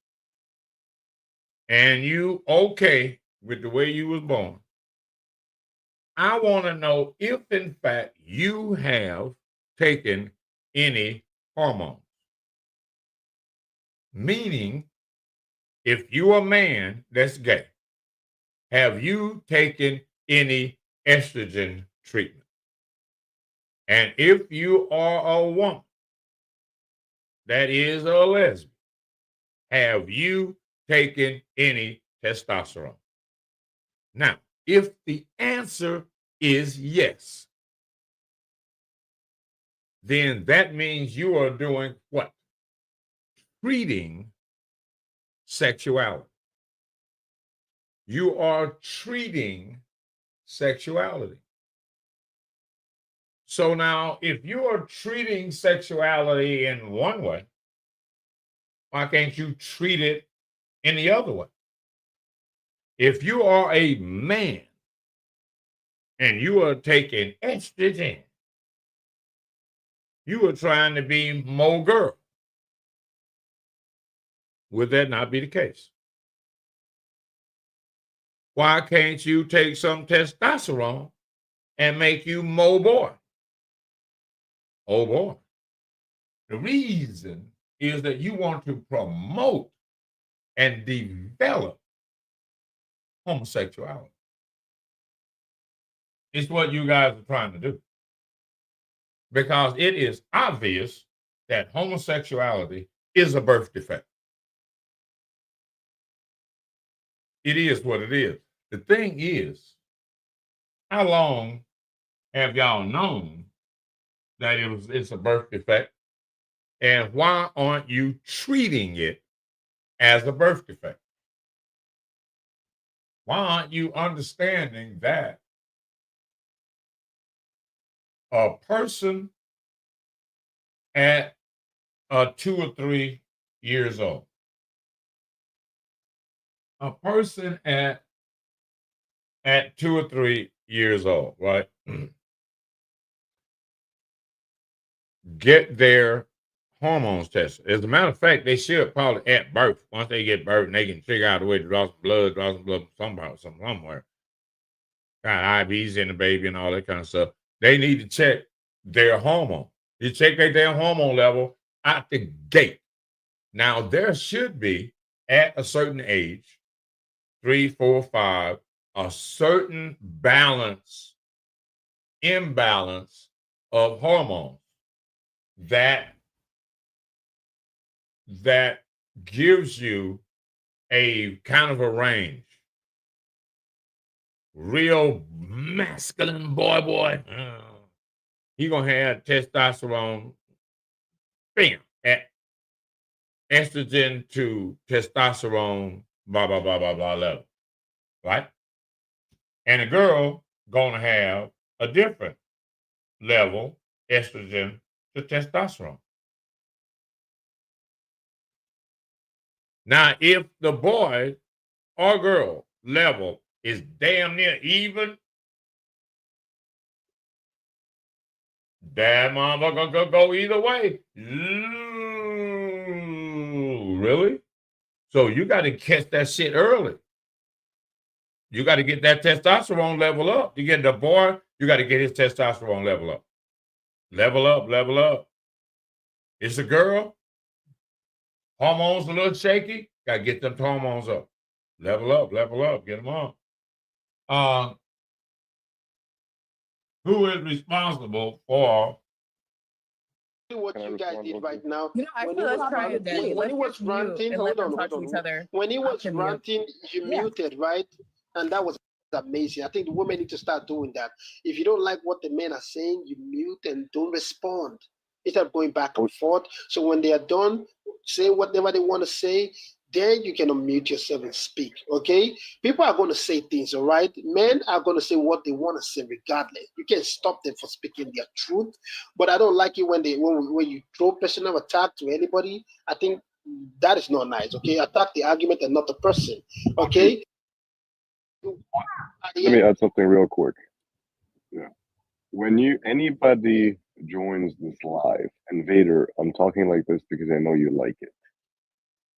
and you okay with the way you was born, I want to know if in fact you have taken any hormones. Meaning, if you're a man that's gay, have you taken any estrogen treatment? And if you are a woman that is a lesbian, have you taken any testosterone? Now, if the answer is yes, then that means you are doing what? Treating sexuality. You are treating sexuality. So now, if you are treating sexuality in one way, why can't you treat it in the other way? If you are a man and you are taking estrogen, you are trying to be more girl. Would that not be the case? Why can't you take some testosterone and make you more boy? Oh boy. The reason is that you want to promote and develop homosexuality. It's what you guys are trying to do. Because it is obvious that homosexuality is a birth defect. It is what it is. The thing is, how long have y'all known that it's a birth defect? And why aren't you treating it as a birth defect? Why aren't you understanding that a person at 2 or 3 years old, a person at 2 or 3 years old, right, get their hormones tested. As a matter of fact, they should probably at birth, once they get birth, and they can figure out a way to draw some blood somewhere. Got IVs in the baby and all that kind of stuff. They need to check their hormone. You check their damn hormone level out the gate. Now, there should be, at a certain age, 3, 4, 5, a certain imbalance of hormones that gives you a kind of a range. Real masculine boy. He gonna have testosterone, bam, at estrogen to testosterone, blah, blah, blah, blah, blah level, right? And a girl gonna have a different level, estrogen to testosterone. Now, if the boy or girl level is damn near even, that motherfucker could go either way. Really? So you got to catch that shit early. You got to get that testosterone level up. You get the boy, you got to get his testosterone level up. Level up, level up. It's a girl. Hormones a little shaky. Got to get them hormones up. Level up, get them up. Who is responsible for what you guys did right now? You know, I feel let's try it. When he was ranting, hold on. When he was ranting, you muted, right? And that was amazing. I think the women need to start doing that. If you don't like what the men are saying, you mute and don't respond. Instead of going back and forth. So when they are done, say whatever they want to say, then you can unmute yourself and speak, okay? People are going to say things, all right? Men are going to say what they want to say regardless. You can't stop them from speaking their truth. But I don't like it when you throw personal attack to anybody. I think that is not nice, okay? Attack the argument and not the person, okay? Let me add something real quick. Yeah. When anybody joins this live, and Vader, I'm talking like this because I know you like it.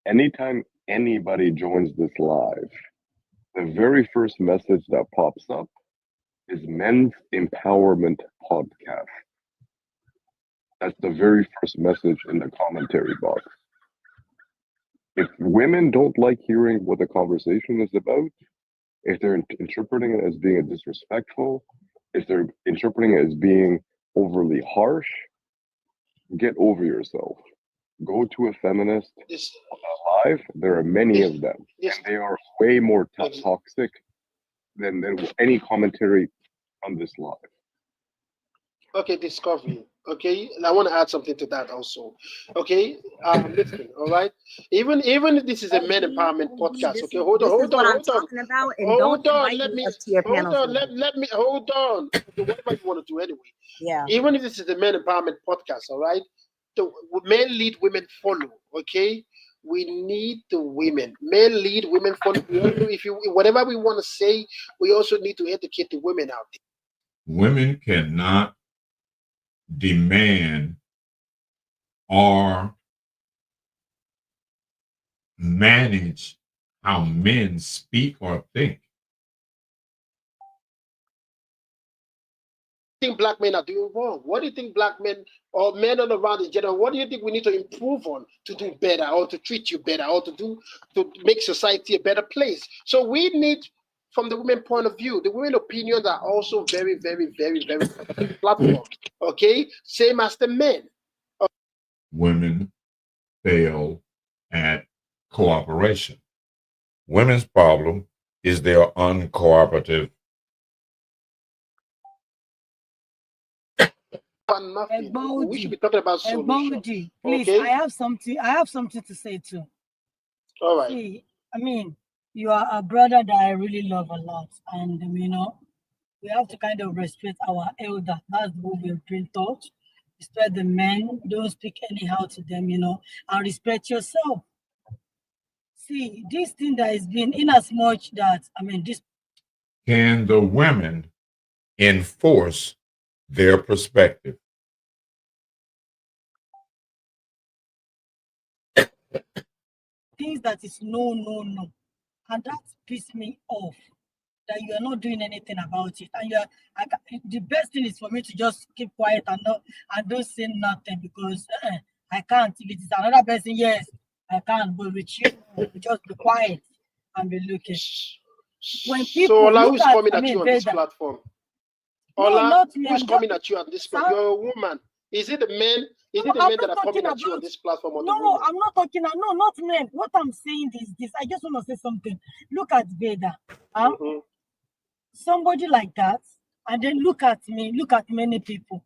Anytime anybody joins this live, the very first message that pops up is Men's Empowerment Podcast. That's the very first message in the commentary box. If women don't like hearing what the conversation is about, if they're interpreting it as being disrespectful, if they're interpreting it as being overly harsh, get over yourself. Go to a feminist live. There are many of them. And they are way more toxic than any commentary on this live. Okay, Discovery. Okay, and I want to add something to that also. Okay, listen, all right. Even if this is a men empowerment podcast. Okay, hold on. Let me hold on. Whatever you want to do anyway. Yeah. Even if this is a men empowerment podcast, all right. The men lead, women follow. Okay, we need the women. Men lead, women follow. Whatever we want to say, we also need to educate the women out there. Women cannot demand or manage how men speak or think. think black men are doing wrong? What do you think black men or men all around in general, what do you think we need to improve on to do better, or to treat you better, or to make society a better place? So we need, from the women point of view, the women opinions are also very, very, very, very platform. Okay, same as the men. Women fail at cooperation. Women's problem is they're uncooperative. We should be talking about solutions. Please, okay? I have something to say too. All right. See, I mean, you are a brother that I really love a lot, and you know, we have to kind of respect our elder. That's what we've been taught. Respect the men. Don't speak anyhow to them, you know, and respect yourself. See, this thing that has been in as much that, I mean, this. Can the women enforce their perspective? Things that is no, and that pisses me off. That you are not doing anything about it, and the best thing is for me to just keep quiet and don't say nothing, because I can't. If it is another person, yes, I can, but with you, just be quiet and be looking. When people so Ola, who's coming at you on this platform? Ola, no, not me. Who's coming at you on this platform? You're a woman. Is it the men? Is it the men that are coming at you on this platform? Or no, I'm not talking. No, not men. What I'm saying is this. I just want to say something. Look at Veda. Somebody like that, and then look at me. Look at many people.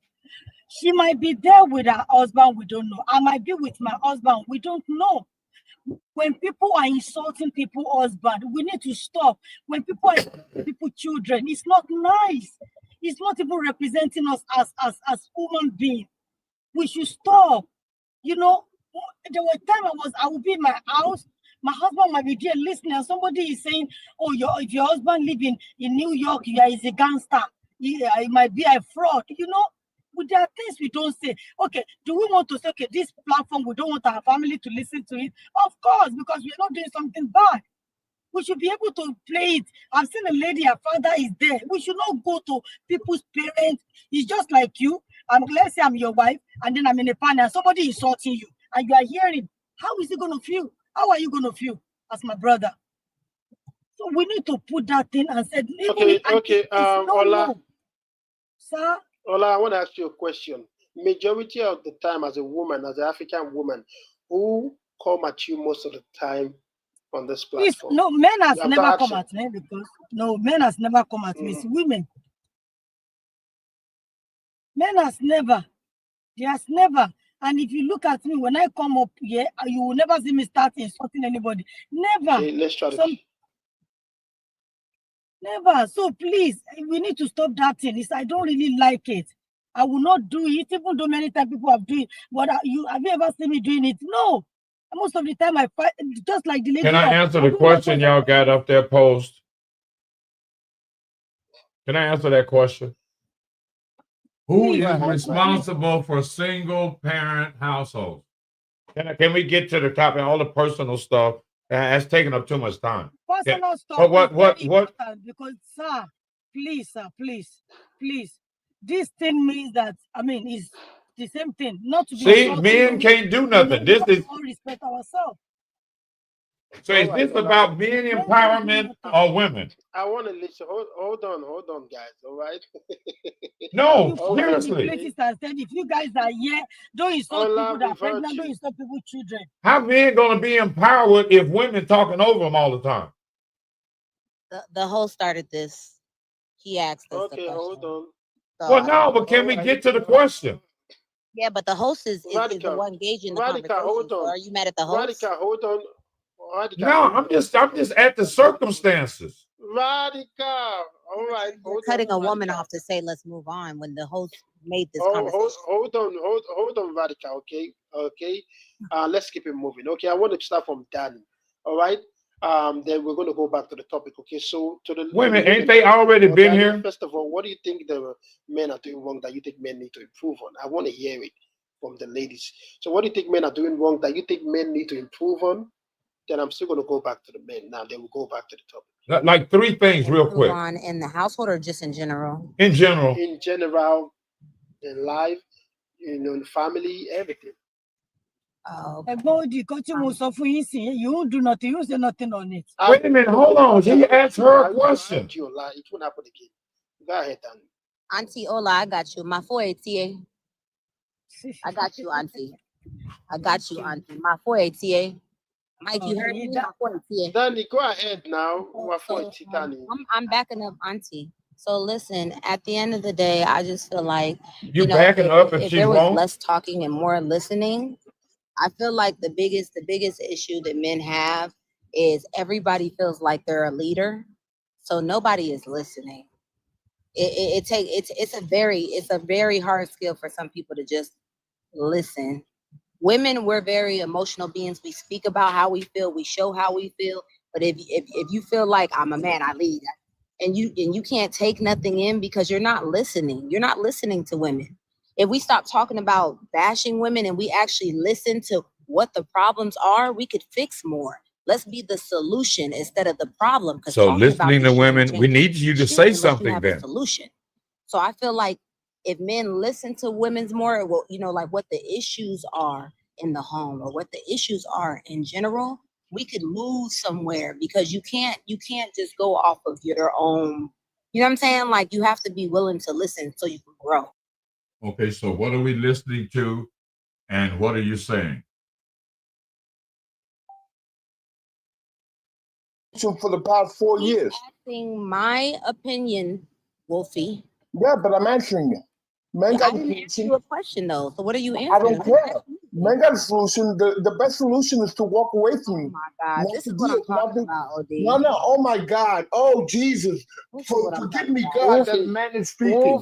She might be there with her husband. We don't know. I might be with my husband. We don't know. When people are insulting people's husband, we need to stop. When people are insulting people's children, it's not nice. It's not even representing us as human beings. We should stop. You know, there was time I would be in my house. My husband might be there listening, and somebody is saying, "Oh, if your husband live in New York, is a gangster. He might be a fraud." You know, but there are things we don't say. Okay, do we want to say, okay, this platform, we don't want our family to listen to it? Of course, because we're not doing something bad. We should be able to play it. I've seen a lady, her father is there. We should not go to people's parents. It's just like you. Let's say I'm your wife, and then I'm in a panel, and somebody insulting you, and you are hearing. How is he going to feel? How are you going to feel as my brother? So we need to put that thing and say, okay. Ola, sir. Ola, I want to ask you a question. Majority of the time, as a woman, as an African woman, who come at you most of the time on this platform? No, men has never come at me, because men has never come at me. It's women. Men has never. He has never. And if you look at me, when I come up here, you will never see me start insulting anybody. Never. Okay, let's try Never. So please, we need to stop that thing. I don't really like it. I will not do it, even though many times people have done it. But have you ever seen me doing it? No. Most of the time I fight, just like the lady. Can I answer the question y'all got up there post? Can I answer that question? Who is responsible for single parent households? Can we get to the topic? All the personal stuff that's taking up too much time. Personal stuff. What? Because, sir, please, this thing means that, I mean, it's the same thing. Not to be. See, men can't do nothing. This is. All respect ourselves. So is this about men empowerment or women? I want to listen. Hold on, guys. All right. No, seriously. If you guys are here, don't insult people that are pregnant. Don't insult people's children. How men gonna be empowered if women talking over them all the time? The host started this. He asked us. Okay, hold on. So well, no, but can we get to the question? Yeah, but the host is the one engaging the conversation. Hold on. So are you mad at the host? Radical, hold on. Radical, no, I'm just at the circumstances. Radical. All right. You're cutting a woman off to say let's move on when the host made this conversation. Hold on, Radical. Okay. Let's keep it moving. Okay, I want to start from Danny. All right. Then we're going to go back to the topic. Okay, so to the women, ain't they already been here? First of all, what do you think the men are doing wrong that you think men need to improve on? I want to hear it from the ladies. So what do you think men are doing wrong that you think men need to improve on? Then I'm still going to go back to the men now. Then we'll go back to the topic. Like 3 things real quick. On in the household or just in general? In general. In general, in life, you know, in family, everything. Oh, Everybody, you won't do nothing. You won't say nothing on it. Wait a minute, hold on. She asked her a question. It won't happen again. Go ahead, Danny. Auntie Ola, I got you. My 4ATA. I got you, Auntie. I got you, Auntie. My 4ATA. Mike, you heard me? My 4ATA. Danny, go ahead now. I'm backing up Auntie. So listen, at the end of the day, I just feel like you know, backing up if there was won't? less talking and more listening. I feel like the biggest issue that men have is everybody feels like they're a leader, so nobody is listening. It's a very hard skill for some people to just listen. Women, we're very emotional beings. We speak about how we feel, we show how we feel. But if you feel like I'm a man, I lead, and you can't take nothing in because you're not listening. You're not listening to women. If we stop talking about bashing women and we actually listen to what the problems are, we could fix more. Let's be the solution instead of the problem. So listening to women, we need you to say something then. Solution. So I feel like if men listen to women's more, well, you know, like what the issues are in the home or what the issues are in general, we could move somewhere because you can't just go off of your own, you know what I'm saying? Like you have to be willing to listen so you can grow. Okay, so what are we listening to and what are you saying? So for the past 4 years. Asking my opinion, Wolfie. Yeah, but I'm answering you. Men got I didn't a ask you a question though. So what are you answering? I don't care. Men got a solution. The best solution is to walk away from you. Oh my God, this is what I'm talking about, OD. No. Oh my God. Oh Jesus. Forgive me, God, that man is speaking.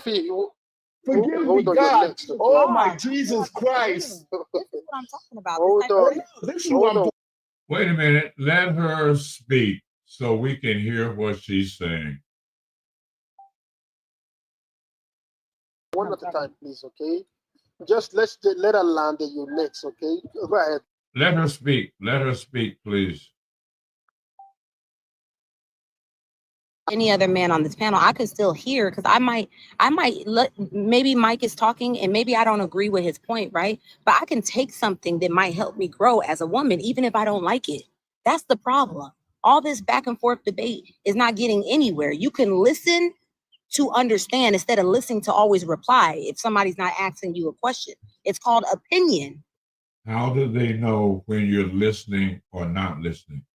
Forgive me, God. Oh my Jesus Christ. This is what I'm talking about. Hold on. This is what I'm doing. Wait a minute. Let her speak so we can hear what she's saying. One at a time, please, okay? Just let her land and you next, okay? Go ahead. Let her speak. Let her speak, please. Any other man on this panel, I could still hear because maybe Mike is talking and maybe I don't agree with his point, right? But I can take something that might help me grow as a woman, even if I don't like it. That's the problem. All this back and forth debate is not getting anywhere. You can listen to understand instead of listening to always reply if somebody's not asking you a question. It's called opinion. How do they know when you're listening or not listening?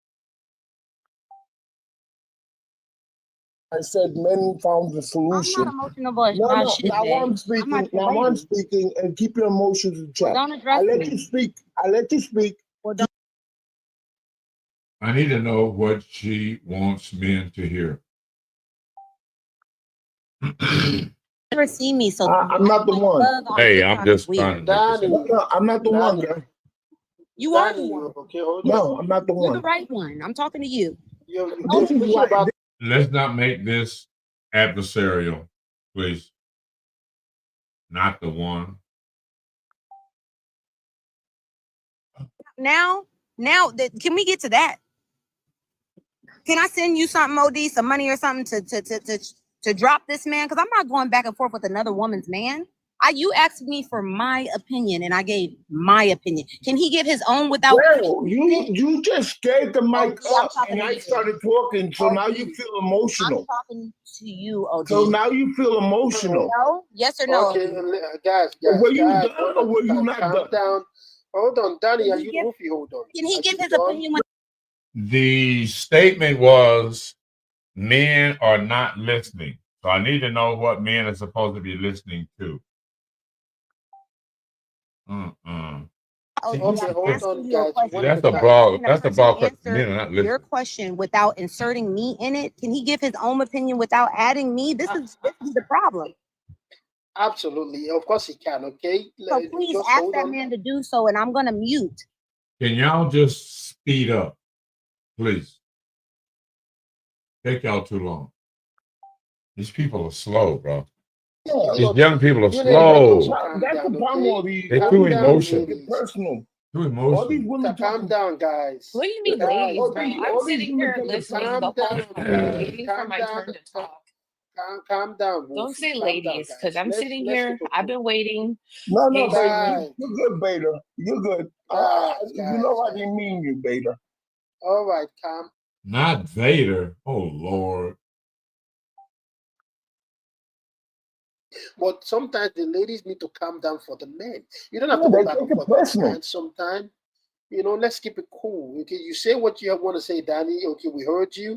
I said men found the solution. I'm not emotional, but now I'm speaking and keep your emotions in check. Well, don't address I let me. you speak. I let you speak. Well, don't. I need to know what she wants men to hear. Never see me, so I'm not the one. Hey, I'm just trying to. No, I'm not the one, guy. You are the one. Okay, hold on. No, I'm not the You're one. the right one. I'm talking to you. This is why. Let's not make this adversarial, please. Not the one. Now, can we get to that? Can I send you something, OD, some money or something to drop this man? Because I'm not going back and forth with another woman's man. You asked me for my opinion, and I gave my opinion. Can he give his own without? Well, you just gave the mic up, and I started talking, so now you feel emotional. I'm talking to you, OD. So now you feel emotional. No? Yes or no? Okay, guys. Were you done or were you not done? Down. Hold on, Danny, are you Goofy? Hold on. Can he give his opinion? The statement was men are not listening. So I need to know what men are supposed to be listening to. Okay, hold on, guys. That's the blog. That's the blog. Men are not listening. Your question without inserting me in it. Can he give his own opinion without adding me? This is the problem. Absolutely, of course he can. Okay. So please ask that man to do so, and I'm gonna mute. Can y'all just speed up, please? Take y'all too long. These people are slow, bro. These young people are slow. That's the problem with these. They're too emotional. Personal. Too All these emotional. women Calm down, guys. What do you mean, Guys, ladies, all bro? these, I'm all these sitting women here take a listening the calm whole down. time, waiting for Calm my down. turn to talk. Calm down, Don't Wolfie. say Calm down, ladies, because guys. I'm sitting Let's here. keep it I've cool. been waiting. No, Beta. Guys, You're good, Beta. You're good. You know I didn't mean you, Beta. All right, calm. Not Vader. Oh Lord. But sometimes the ladies need to calm down for the men. You don't have Yeah, to go they back take and it forth with the personal. man sometimes. Let's keep it cool. Okay, you say what you want to say, Danny. Okay, we heard you.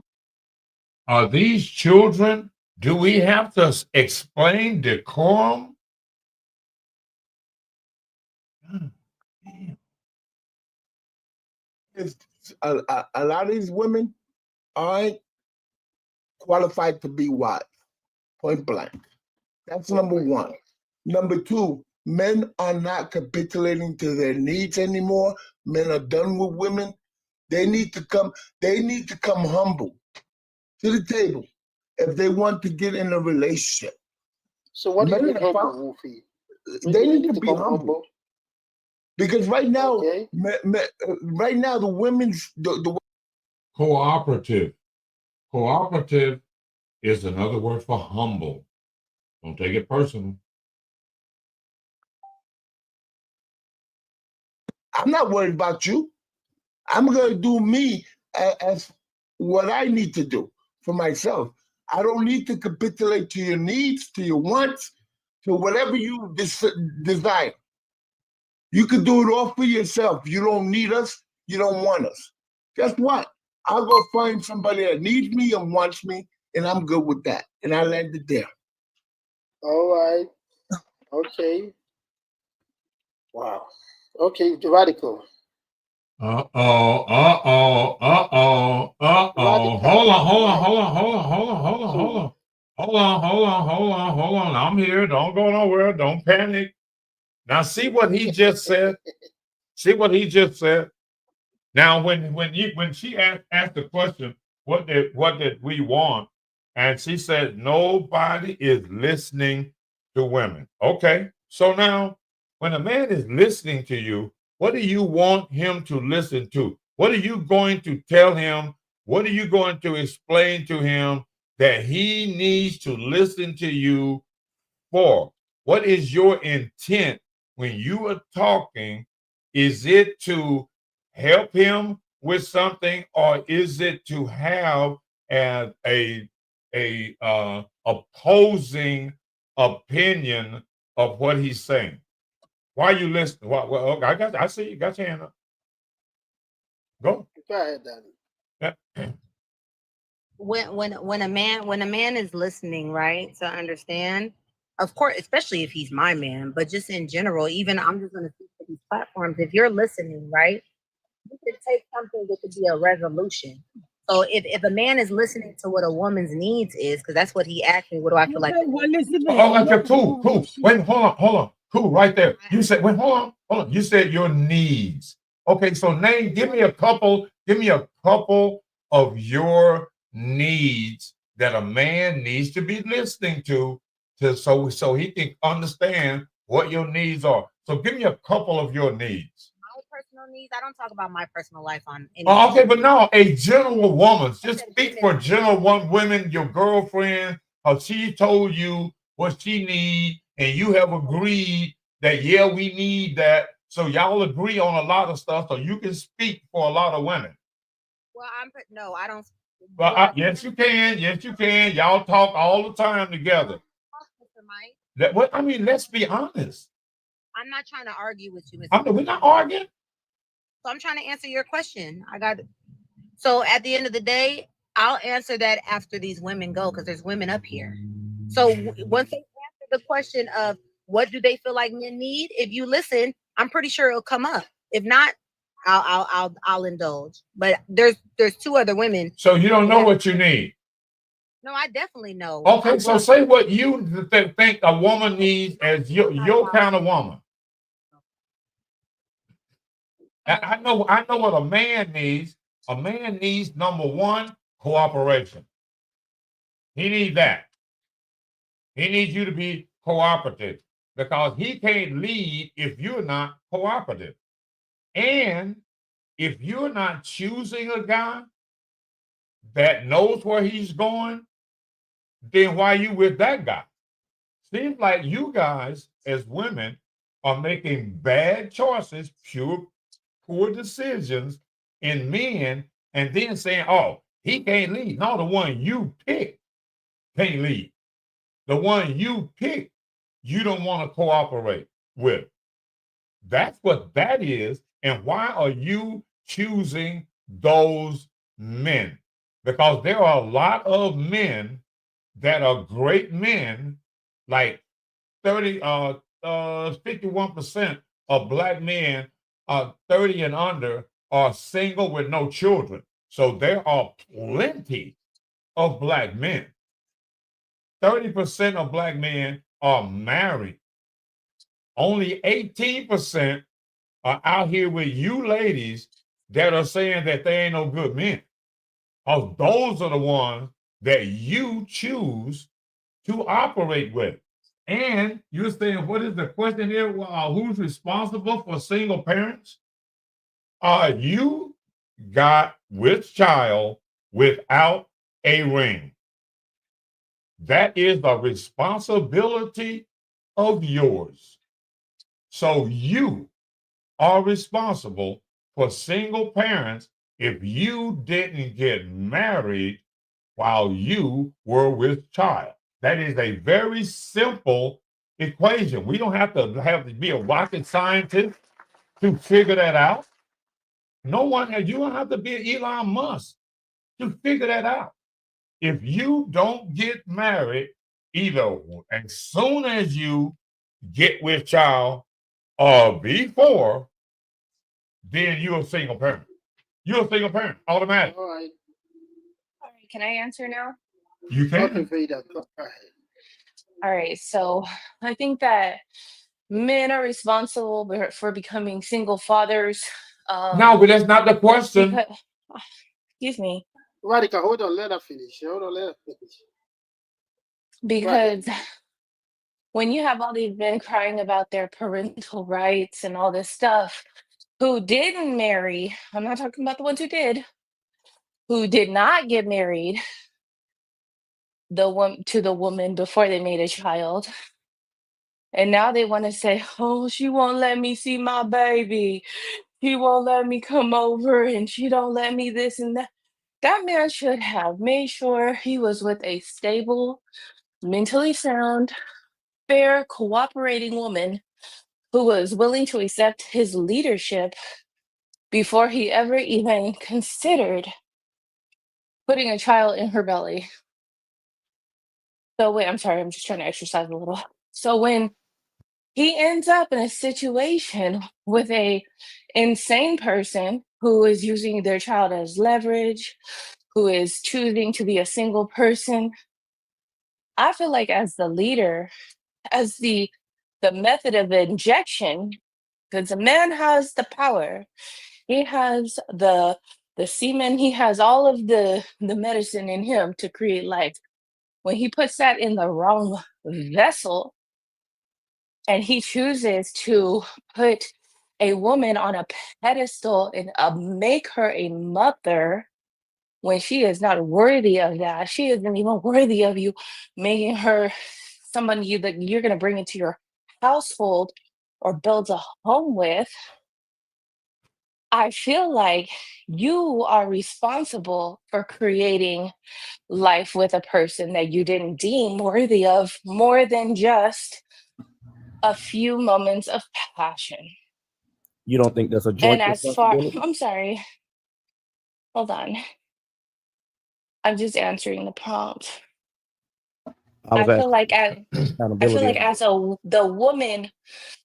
Are these children? Do we have to explain decorum? It's a lot of these women aren't qualified to be wives, point blank. That's number one. Number two, men are not capitulating to their needs anymore. Men are done with women. They need to come humble to the table if they want to get in a relationship. So what do you Men mean are humble, Wolfie? They need to be come humble. Because right now, right now the women's the Cooperative. Cooperative is another word for humble. Don't take it personal. I'm not worried about you. I'm going to do me as what I need to do for myself. I don't need to capitulate to your needs, to your wants, to whatever you desire. You can do it all for yourself. You don't need us. You don't want us. Guess what? I'll go find somebody that needs me and wants me, and I'm good with that. And I landed there. All right. Okay. Wow. Okay, Radical. Uh-oh. Hold on. I'm here. Don't go nowhere. Don't panic. Now see what he just said. Now, when she asked the question, what did we want? And she said, nobody is listening to women. Okay. So now when a man is listening to you, what do you want him to listen to? What are you going to tell him? What are you going to explain to him that he needs to listen to you for? What is your intent when you are talking? Is it to help him with something, or is it to have a opposing opinion of what he's saying? Why are you listening? Well, I see you got your hand up. Go. Go ahead, Danny. Yeah. When a man is listening, right, to understand, of course, especially if he's my man, but just in general, even I'm just gonna speak to these platforms. If you're listening, right, you could take something that could be a resolution. So if a man is listening to what a woman's needs is, because that's what he asked me, what do I feel like? Okay, cool. Wait, hold on. Cool, right there. You said, wait, hold on. You said your needs. Okay, so give me a couple of your needs that a man needs to be listening to so he can understand what your needs are. So give me a couple of your needs. My personal needs. I don't talk about my personal life on any. Okay, but no, a general woman. Just speak for general women, your girlfriend, how she told you what she need, and you have agreed that, yeah, we need that. So y'all agree on a lot of stuff, so you can speak for a lot of women. Well, no, I don't. Well, yes, you can. Yes, you can. Y'all talk all the time together. I mean, let's be honest. I'm not trying to argue with you, Mr. We're not arguing. So I'm trying to answer your question. So at the end of the day, I'll answer that after these women go, because there's women up here. So once they answer the question of what do they feel like men need, if you listen, I'm pretty sure it'll come up. If not, I'll indulge. But there's two other women. So you don't know what you need. No, I definitely know. Okay, so say what you think a woman needs as your kind of woman. I know what a man needs. A man needs, number one, cooperation. He needs that. He needs you to be cooperative because he can't lead if you're not cooperative. And if you're not choosing a guy that knows where he's going, then why are you with that guy? Seems like you guys, as women, are making bad choices, poor decisions in men, and then saying, oh, he can't lead. No, the one you pick can't lead. The one you pick, you don't want to cooperate with. That's what that is. And why are you choosing those men? Because there are a lot of men that are great men, like 51% of black men 30 and under are single with no children. So there are plenty of black men. 30% of black men are married. Only 18% are out here with you ladies that are saying that they ain't no good men. Because those are the ones that you choose to operate with. And you're saying, what is the question here? Who's responsible for single parents? You got with child without a ring. That is the responsibility of yours. So you are responsible for single parents if you didn't get married while you were with child. That is a very simple equation. We don't have to be a rocket scientist to figure that out. You don't have to be Elon Musk to figure that out. If you don't get married, either as soon as you get with child or before, then you're a single parent. You're a single parent, automatic. All right. All right, can I answer now? You can. Okay, Veda, go ahead. All right, so I think that men are responsible for becoming single fathers. No, but that's not the question. Because, excuse me. Radical, hold on, let her finish. Because when you have all these men crying about their parental rights and all this stuff, who didn't marry, I'm not talking about the ones who did not get married to the woman before they made a child. And now they want to say, oh, she won't let me see my baby. He won't let me come over and she don't let me this and that. That man should have made sure he was with a stable, mentally sound, fair, cooperating woman who was willing to accept his leadership before he ever even considered putting a child in her belly. So wait, I'm sorry, I'm just trying to exercise a little. So when he ends up in a situation with a insane person who is using their child as leverage, who is choosing to be a single person, I feel like as the leader, as the method of injection, because the man has the power, he has the semen, he has all of the medicine in him to create life. When he puts that in the wrong vessel and he chooses to put a woman on a pedestal and make her a mother when she is not worthy of that, she isn't even worthy of you making her somebody that you're going to bring into your household or build a home with. I feel like you are responsible for creating life with a person that you didn't deem worthy of more than just a few moments of passion. You don't think that's a joint And responsibility? I'm sorry, hold on. I'm just answering the prompt. I feel like as the woman,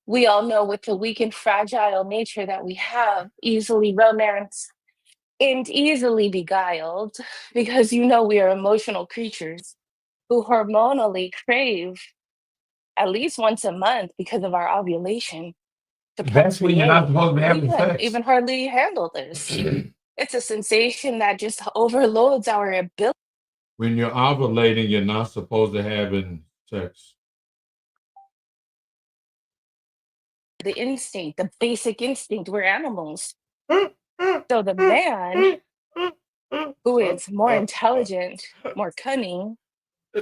we all know with the weak and fragile nature that we have, easily romanced and easily beguiled, because we are emotional creatures who hormonally crave at least once a month because of our ovulation to That's when you're not supposed to be having we couldn't sex. even hardly handle this. It's a sensation that just overloads our ability. When you're ovulating, you're not supposed to have sex. the instinct, the basic instinct. We're animals. So the man who is more intelligent, more cunning,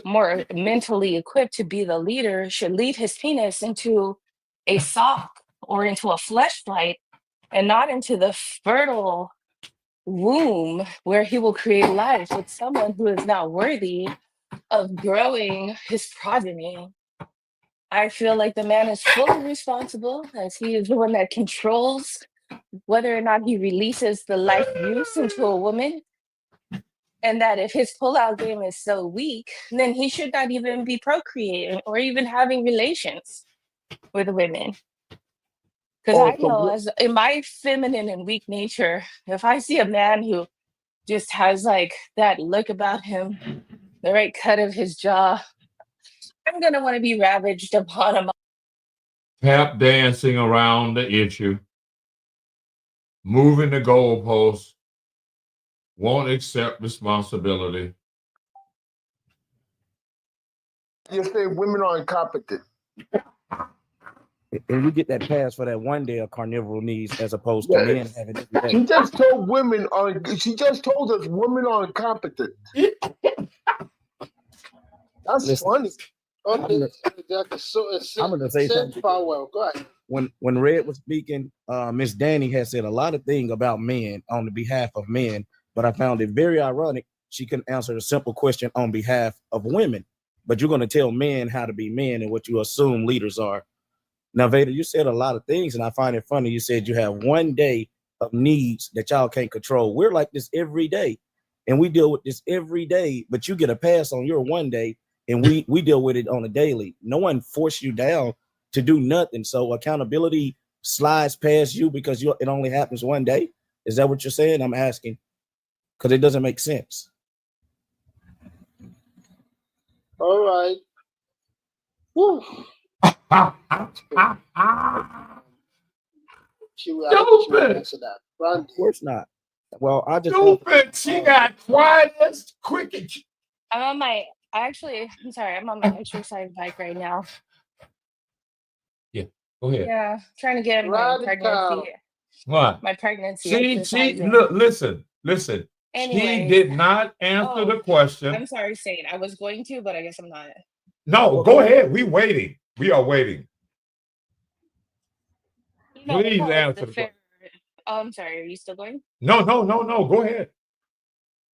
more mentally equipped to be the leader should lead his penis into a sock or into a fleshlight and not into the fertile womb where he will create life with someone who is not worthy of growing his progeny. I feel like the man is fully responsible as he is the one that controls whether or not he releases the life juice into a woman. And that if his pullout game is so weak, then he should not even be procreating or even having relations with women. Because I know, as in my feminine and weak nature, if I see a man who just has like that look about him, the right cut of his jaw, I'm gonna want to be ravaged upon him. Tap dancing around the issue, moving the goalposts, won't accept responsibility. You say women are incompetent. And you get that pass for that one day of carnivoral needs as opposed to men having it every day. She just told women are. She just told us women are incompetent. That's funny. Okay, so I'm gonna say something. Powell, go ahead. When Red was speaking, Miss Danny has said a lot of things about men on the behalf of men, but I found it very ironic she couldn't answer a simple question on behalf of women. But you're going to tell men how to be men and what you assume leaders are. Now, Vader, you said a lot of things, and I find it funny. You said you have one day of needs that y'all can't control. We're like this every day, and we deal with this every day, but you get a pass on your one day, and we deal with it on a daily. No one forced you down to do nothing. So accountability slides past you because it only happens one day. Is that what you're saying? I'm asking because it doesn't make sense. All right. Woo. Stupid. Of course not. Well, I just stupid. She got quiet as cricket. I'm sorry, I'm on my exercise bike right now. Yeah, go ahead. Yeah, trying to get my pregnancy. What? My pregnancy. She look, listen. Anyways, she did not answer the question. I'm sorry, Saint. I was going to, but I guess I'm not. No, go ahead. We waiting. We are waiting. Please answer the question. Oh, I'm sorry. Are you still going? No. Go ahead.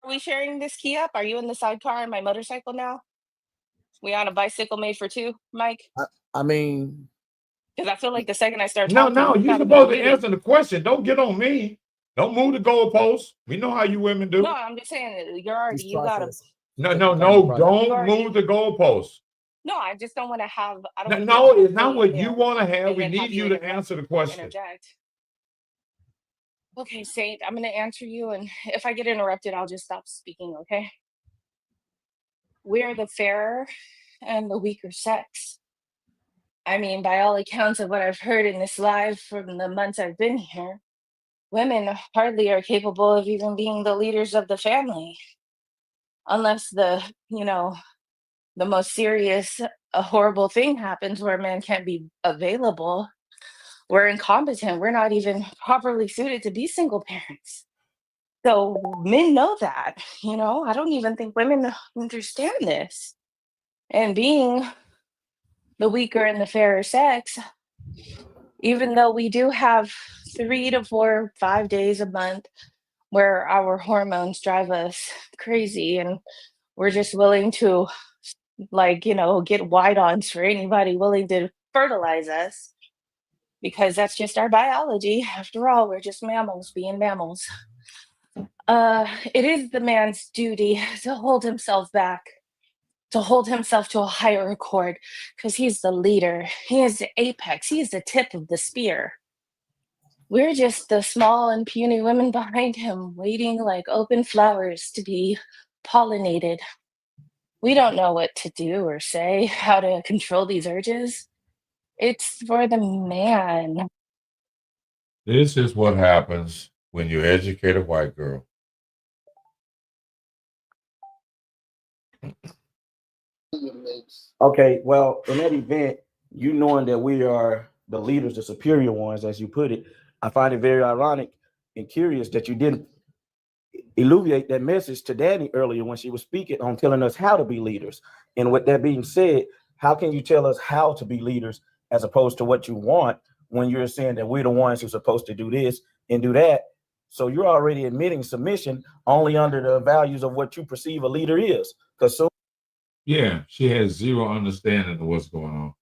Are we sharing this key up? Are you in the sidecar on my motorcycle now? We on a bicycle made for two, Mike? I mean, because I feel like the second I start talking, no, you're supposed to answer the question. Don't get on me. Don't move the goalposts. We know how you women do. No, I'm just saying you gotta. No, don't move the goalposts. No, I just don't want to have. No, it's not what you want to have. We need you to answer the question. Interject. Okay, Saint, I'm gonna answer you, and if I get interrupted, I'll just stop speaking. Okay. We're the fairer and the weaker sex. I mean, by all accounts of what I've heard in this live from the months I've been here, women hardly are capable of even being the leaders of the family. Unless the most serious, horrible thing happens where men can't be available. We're incompetent. We're not even properly suited to be single parents. So men know that, I don't even think women understand this. And being the weaker and the fairer sex, even though we do have 3 to 4, 5 days a month where our hormones drive us crazy and we're just willing to get wide-ons for anybody willing to fertilize us because that's just our biology. After all, we're just mammals being mammals. It is the man's duty to hold himself back, to hold himself to a higher accord, because he's the leader. He is the apex. He is the tip of the spear. We're just the small and puny women behind him, waiting like open flowers to be pollinated. We don't know what to do or say, how to control these urges. It's for the man. This is what happens when you educate a white girl. Okay, well, in that event, you knowing that we are the leaders, the superior ones, as you put it. I find it very ironic and curious that you didn't alleviate that message to Danny earlier when she was speaking on telling us how to be leaders. And with that being said, how can you tell us how to be leaders as opposed to what you want when you're saying that we're the ones who're supposed to do this and do that? So you're already admitting submission only under the values of what you perceive a leader is. Because so Yeah, she has zero understanding of what's going on.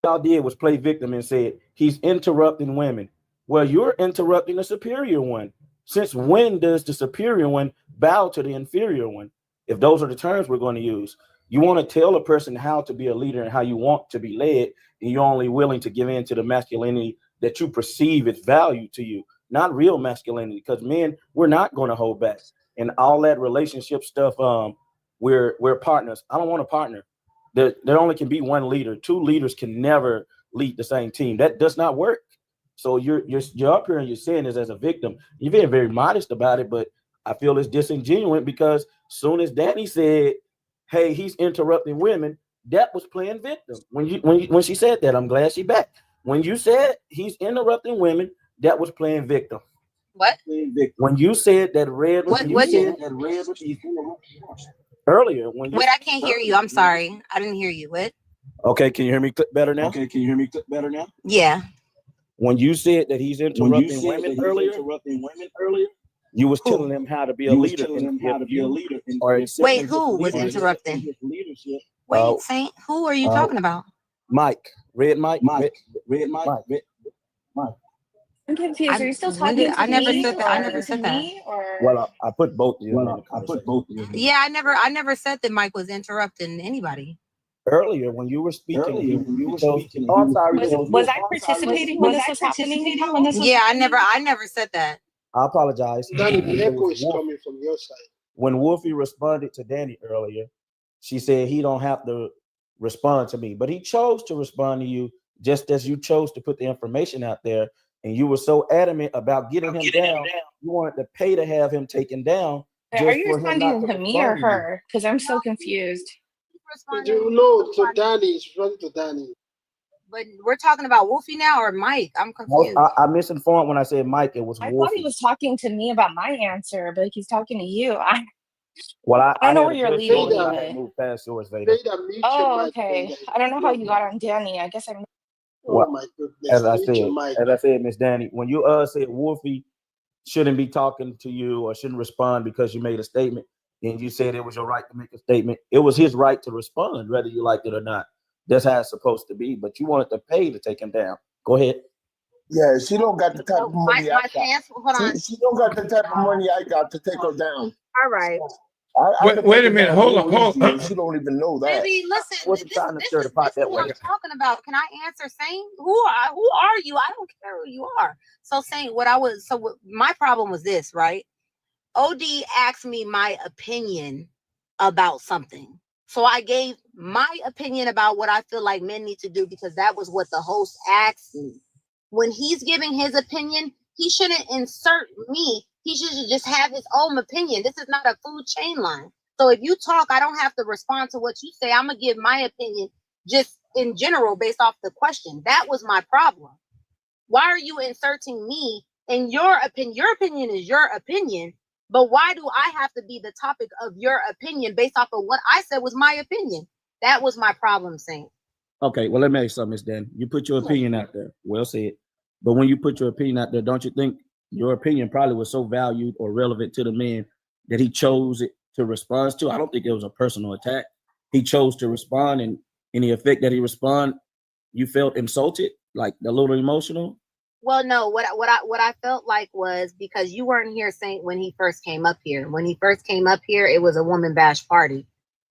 y'all did was play victim and said he's interrupting women. Well, you're interrupting the superior one. Since when does the superior one bow to the inferior one? If those are the terms we're going to use, you want to tell a person how to be a leader and how you want to be led, and you're only willing to give in to the masculinity that you perceive is value to you, not real masculinity. Because men, we're not going to hold back, and all that relationship stuff. We're partners. I don't want a partner. There only can be one leader. Two leaders can never lead the same team. That does not work. So you're up here and you're saying this as a victim. You're being very modest about it, but I feel it's disingenuous because soon as Danny said, "Hey, he's interrupting women," that was playing victim. When she said that, I'm glad she back. When you said he's interrupting women, that was playing victim. What? When you said that red, earlier when you Wait, I can't hear you. I'm sorry. I didn't hear you. What? Okay, can you hear me better now? Yeah. When you said that he's interrupting women earlier, you was telling him how to be a leader. Wait, who was interrupting? Wait, Saint, who are you talking about? Mike, Red Mike. I'm confused. Are you still talking to me? I never said that. Well, I put both of you in the conversation. Yeah, I never said that Mike was interrupting anybody. Earlier, when you were speaking, was I participating when this was happening? Yeah, I never said that. I apologize. Danny, the echo is coming from your side. When Wolfie responded to Danny earlier, she said he don't have to respond to me, but he chose to respond to you just as you chose to put the information out there. And you were so adamant about getting him down, you wanted to pay to have him taken down. Are you responding to me or her? Because I'm so confused. No, to Danny. It's responding to Danny. But we're talking about Wolfie now or Mike? I'm confused. I misinformed when I said Mike. It was I Wolfie. thought he was talking to me about my answer, but he's talking to you. I I know where you're leading me. Move past yours, Vader. Oh, okay. I don't know how you got on Danny. I guess I'm. Well, my goodness. As I said, Miss Danny, when you said Wolfie shouldn't be talking to you or shouldn't respond because you made a statement, and you said it was your right to make a statement, it was his right to respond, whether you liked it or not. That's how it's supposed to be. But you wanted to pay to take him down. Go ahead. Yeah, she don't got the type of money I got. Hold on. She don't got the type of money I got to take her down. All right. Wait a minute. Hold on. She don't even know that. Baby, listen. This is what I'm talking about. Can I answer, Saint? Who are you? I don't care who you are. So, Saint, my problem was this, right? OD asked me my opinion about something. So I gave my opinion about what I feel like men need to do because that was what the host asked me. When he's giving his opinion, he shouldn't insert me. He should just have his own opinion. This is not a food chain line. So if you talk, I don't have to respond to what you say. I'm going to give my opinion just in general based off the question. That was my problem. Why are you inserting me in your opinion? Your opinion is your opinion. But why do I have to be the topic of your opinion based off of what I said was my opinion? That was my problem, Saint. Okay, well, let me ask you something, Miss Dan. You put your opinion out there. Well said. But when you put your opinion out there, don't you think your opinion probably was so valued or relevant to the man that he chose it to respond to? I don't think it was a personal attack. He chose to respond, and in the effect that he responded, you felt insulted, like a little emotional? Well, no, what I felt like was because you weren't here, Saint, when he first came up here. When he first came up here, it was a woman bash party.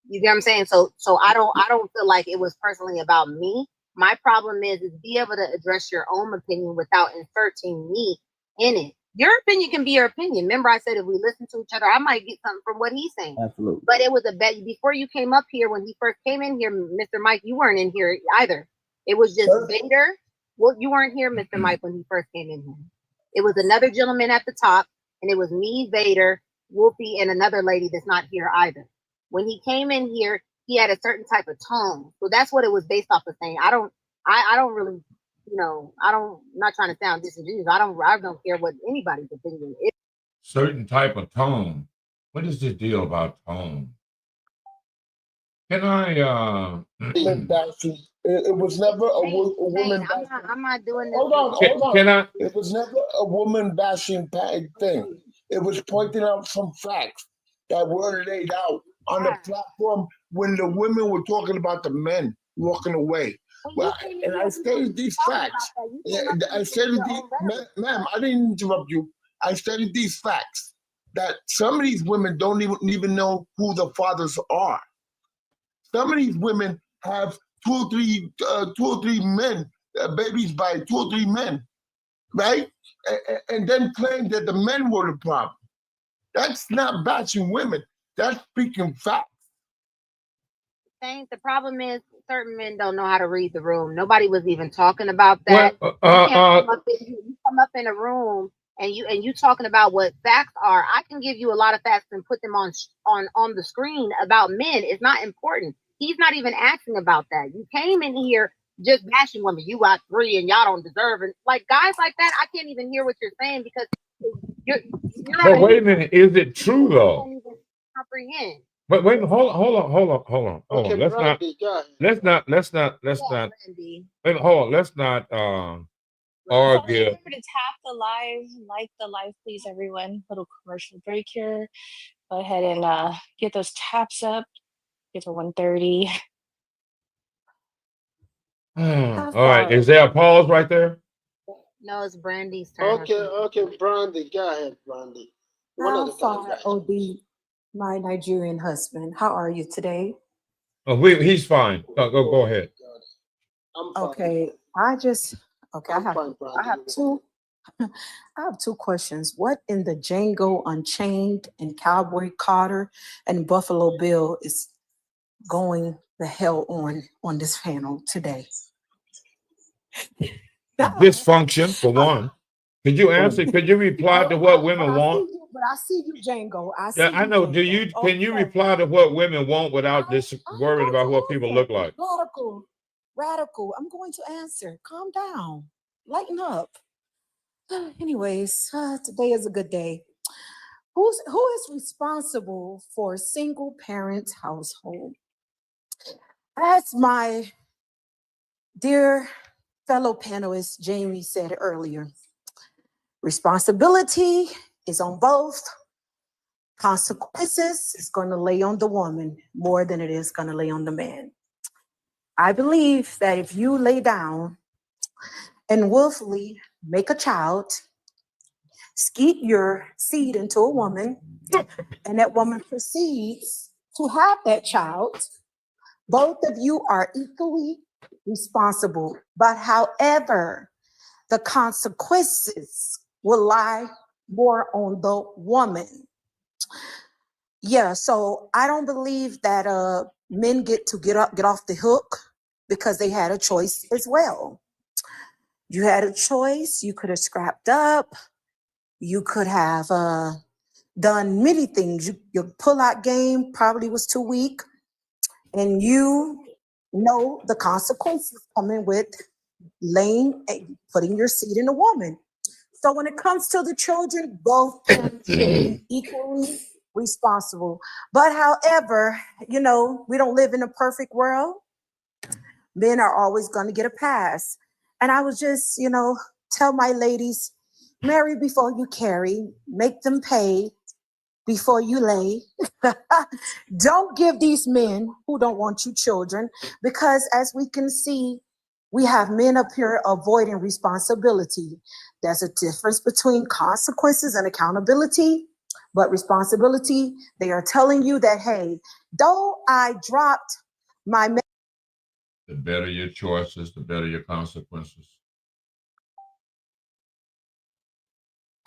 You get what I'm saying? So I don't feel like it was personally about me. My problem is be able to address your own opinion without inserting me in it. Your opinion can be your opinion. Remember, I said if we listen to each other, I might get something from what he's saying. Absolutely. But it was a bet before you came up here. When he first came in here, Mr. Mike, you weren't in here either. It was just Vader. Well, you weren't here, Mr. Mike, when he first came in here. It was another gentleman at the top, and it was me, Vader, Wolfie, and another lady that's not here either. When he came in here, he had a certain type of tone. So that's what it was based off of saying. I don't really, I'm not trying to sound disingenuous. I don't care what anybody's opinion is. Certain type of tone. What is this deal about tone? Can I It was never a woman. I'm not doing this. Hold on. Can I? It was never a woman bashing thing. It was pointing out some facts that were laid out on the platform when the women were talking about the men walking away. Well, and I stated these facts. I stated ma'am, I didn't interrupt you. I stated these facts that some of these women don't even know who the fathers are. Some of these women have two or three men, babies by 2 or 3 men, right? And then claim that the men were the problem. That's not bashing women. That's speaking facts. The problem is certain men don't know how to read the room. Nobody was even talking about that. You come up in a room and you talking about what facts are. I can give you a lot of facts and put them on the screen about men. It's not important. He's not even asking about that. You came in here just bashing women. You got 3 and y'all don't deserve it. Like guys like that, I can't even hear what you're saying because you're But wait a minute, is it true though? can't even comprehend. But wait, hold on. Okay, Brandy, go ahead. Let's not. Wait, hold on. Let's not argue. Remember to tap the live, like the live, please, everyone. Little commercial break here. Go ahead and get those taps up. Get to 130. All right. Is there a pause right there? No, it's Brandy's turn. Okay, Brandy, go ahead, Brandy. How far, OD, my Nigerian husband? How are you today? Oh, he's fine. Go ahead. Okay, I have two questions. What in the Django Unchained and Cowboy Carter and Buffalo Bill is going the hell on this panel today? Dysfunction for one. Could you answer? Could you reply to what women want? But I see you, Django. I know. Can you reply to what women want without this worrying about what people look like? Radical. I'm going to answer. Calm down. Lighten up. Anyways, today is a good day. Who is responsible for a single parent household? As my dear fellow panelist Jamie said earlier, responsibility is on both. Consequences is going to lay on the woman more than it is going to lay on the man. I believe that if you lay down and willfully make a child, skeet your seed into a woman, and that woman proceeds to have that child, both of you are equally responsible. But however, the consequences will lie more on the woman. Yeah, so I don't believe that men get off the hook because they had a choice as well. You had a choice. You could have scrapped up. You could have done many things. Your pull-out game probably was too weak, and you know the consequences coming with putting your seed in a woman. So when it comes to the children, both parents should be equally responsible. But however, we don't live in a perfect world. Men are always going to get a pass. And I was just, tell my ladies, marry before you carry, make them pay before you lay. Don't give these men who don't want you children, because as we can see, we have men up here avoiding responsibility. There's a difference between consequences and accountability, but responsibility, they are telling you that, hey, though I dropped my... The better your choices, the better your consequences.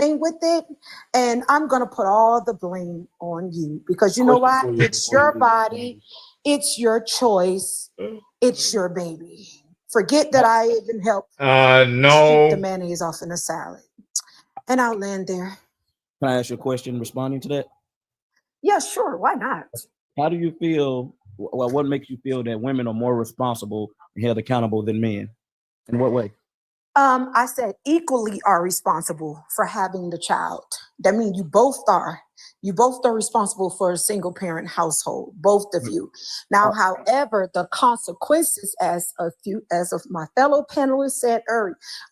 With it, and I'm going to put all the blame on you, because you know why? It's your body, it's your choice, it's your baby. Forget that I even helped keep the mayonnaise off in the salad. And I'll land there. Can I ask you a question responding to that? Yeah, sure. Why not? How do you feel Well, what makes you feel that women are more responsible and held accountable than men? In what way? I said equally are responsible for having the child. That means you both are. You both are responsible for a single parent household, both of you. Now, however, the consequences, as of my fellow panelists said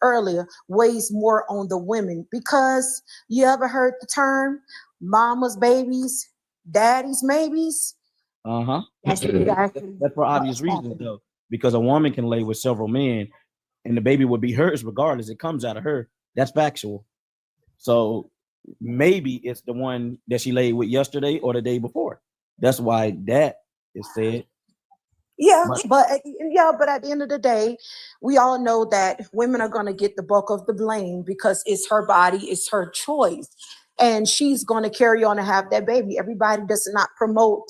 earlier, weighs more on the women, because you ever heard the term mama's babies, daddy's maybes? Uh-huh. That's exactly That's for obvious reasons, though, because a woman can lay with several men and the baby would be hers regardless. It comes out of her. That's factual. So maybe it's the one that she laid with yesterday or the day before. That's why that is said. Yeah, but at the end of the day, we all know that women are going to get the bulk of the blame because it's her body, it's her choice. And she's going to carry on and have that baby. Everybody does not promote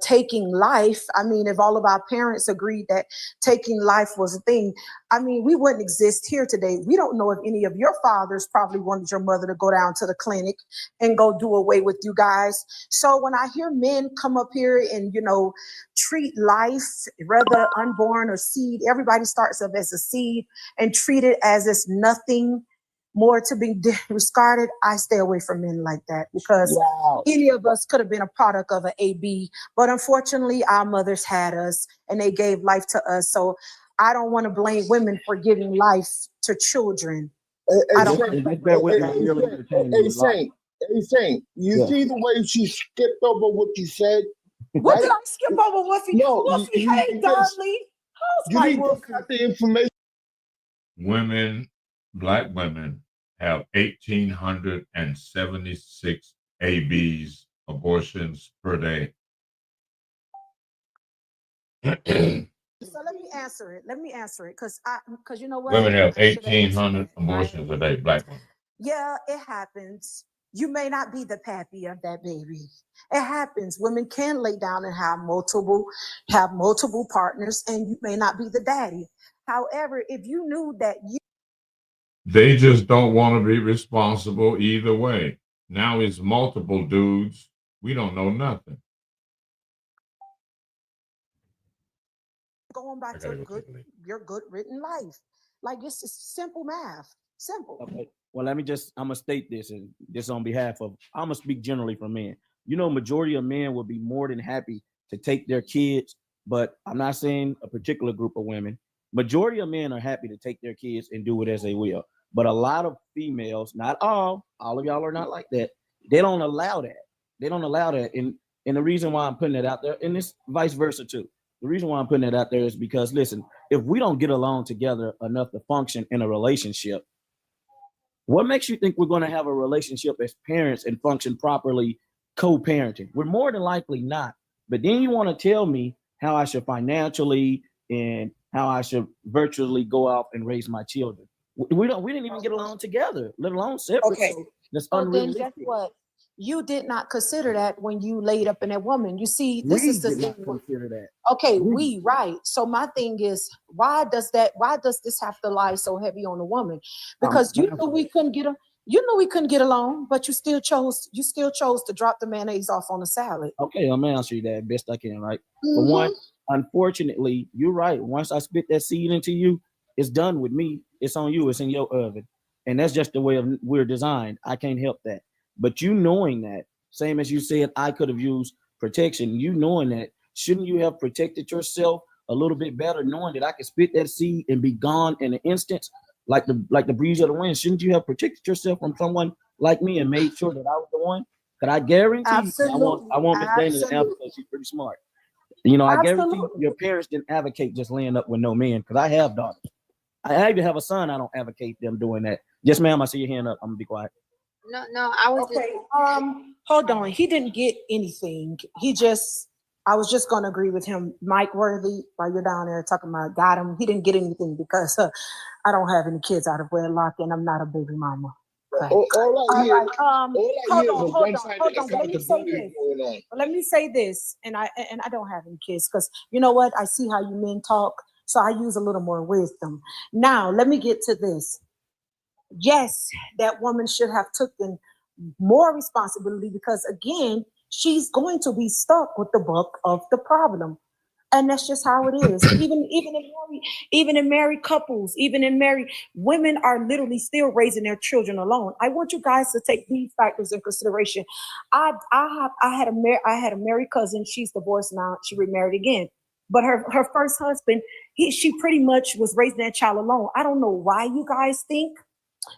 taking life. I mean, if all of our parents agreed that taking life was a thing, I mean, we wouldn't exist here today. We don't know if any of your fathers probably wanted your mother to go down to the clinic and go do away with you guys. So when I hear men come up here and, treat life, whether unborn or seed, everybody starts up as a seed and treat it as it's nothing more to be discarded. I stay away from men like that, because any of us could have been a product of an AB, but unfortunately our mothers had us and they gave life to us. So I don't want to blame women for giving life to children. I don't. Hey, Saint, you see the way she skipped over what you said? What right? did I skip over, Wolfie? No, Wolfie, hey, darling. How's you my didn't Wolfie? got the information. Women, black women, have 1,876 ABs, abortions per day. So let me answer it. Because you know what? Women have 1,800 abortions a day, black women. Yeah, it happens. You may not be the pappy of that baby. It happens. Women can lay down and have multiple partners, and you may not be the daddy. However, if you knew that They just don't want to be responsible either way. Now it's multiple dudes. We don't know nothing. going back to your good written life, like it's just simple math. Simple. Okay. Well, I'm gonna state this, and this on behalf of, I'm gonna speak generally for men. Majority of men will be more than happy to take their kids, but I'm not saying a particular group of women. Majority of men are happy to take their kids and do it as they will. But a lot of females, not all of y'all are not like that. They don't allow that. And the reason why I'm putting it out there, and it's vice versa too. The reason why I'm putting it out there is because, listen, if we don't get along together enough to function in a relationship, what makes you think we're going to have a relationship as parents and function properly co-parenting? We're more than likely not. But then you want to tell me how I should financially and how I should virtually go out and raise my children. We didn't even get along together, let alone separate. Okay. So that's So then unrealistic. guess what? You did not consider that when you laid up in that woman. You see, We this is the did not thing. consider that. Okay, right. So my thing is, why does this have to lie so heavy on the woman? Because you knew we couldn't get along, but you still chose to drop the mayonnaise off on the salad. Okay, I'm gonna answer you that best I can, right? But one, unfortunately, you're right. Once I spit that seed into you, it's done with me. It's on you. It's in your oven, and that's just the way we're designed. I can't help that. But you knowing that, same as you said, I could have used protection. You knowing that, shouldn't you have protected yourself a little bit better, knowing that I could spit that seed and be gone in an instant, like the breeze of the wind? Shouldn't you have protected yourself from someone like me and made sure that I was the one? Could I guarantee? Absolutely. I want Miss Dana to answer because she's pretty smart. I guarantee your parents didn't advocate just laying up with no men, because I have daughters. I even have a son. I don't advocate them doing that. Yes, ma'am. I see your hand up. I'm gonna be quiet. No, I was okay. Hold on. He didn't get anything. I was just gonna agree with him, Mike Worthy, while you're down there talking about got him. He didn't get anything because I don't have any kids out of wedlock and I'm not a baby mama. Okay. All I hear is a hold one-sided on. accountability going on. Let me say this, and I don't have any kids because you know what? I see how you men talk, so I use a little more wisdom. Now, let me get to this. Yes, that woman should have taken more responsibility because, again, she's going to be stuck with the buck of the problem. And that's just how it is. Even in married couples, even in married women are literally still raising their children alone. I want you guys to take these factors in consideration. I had a married cousin. She's divorced now. She remarried again. But her first husband, she pretty much was raising that child alone. I don't know why you guys think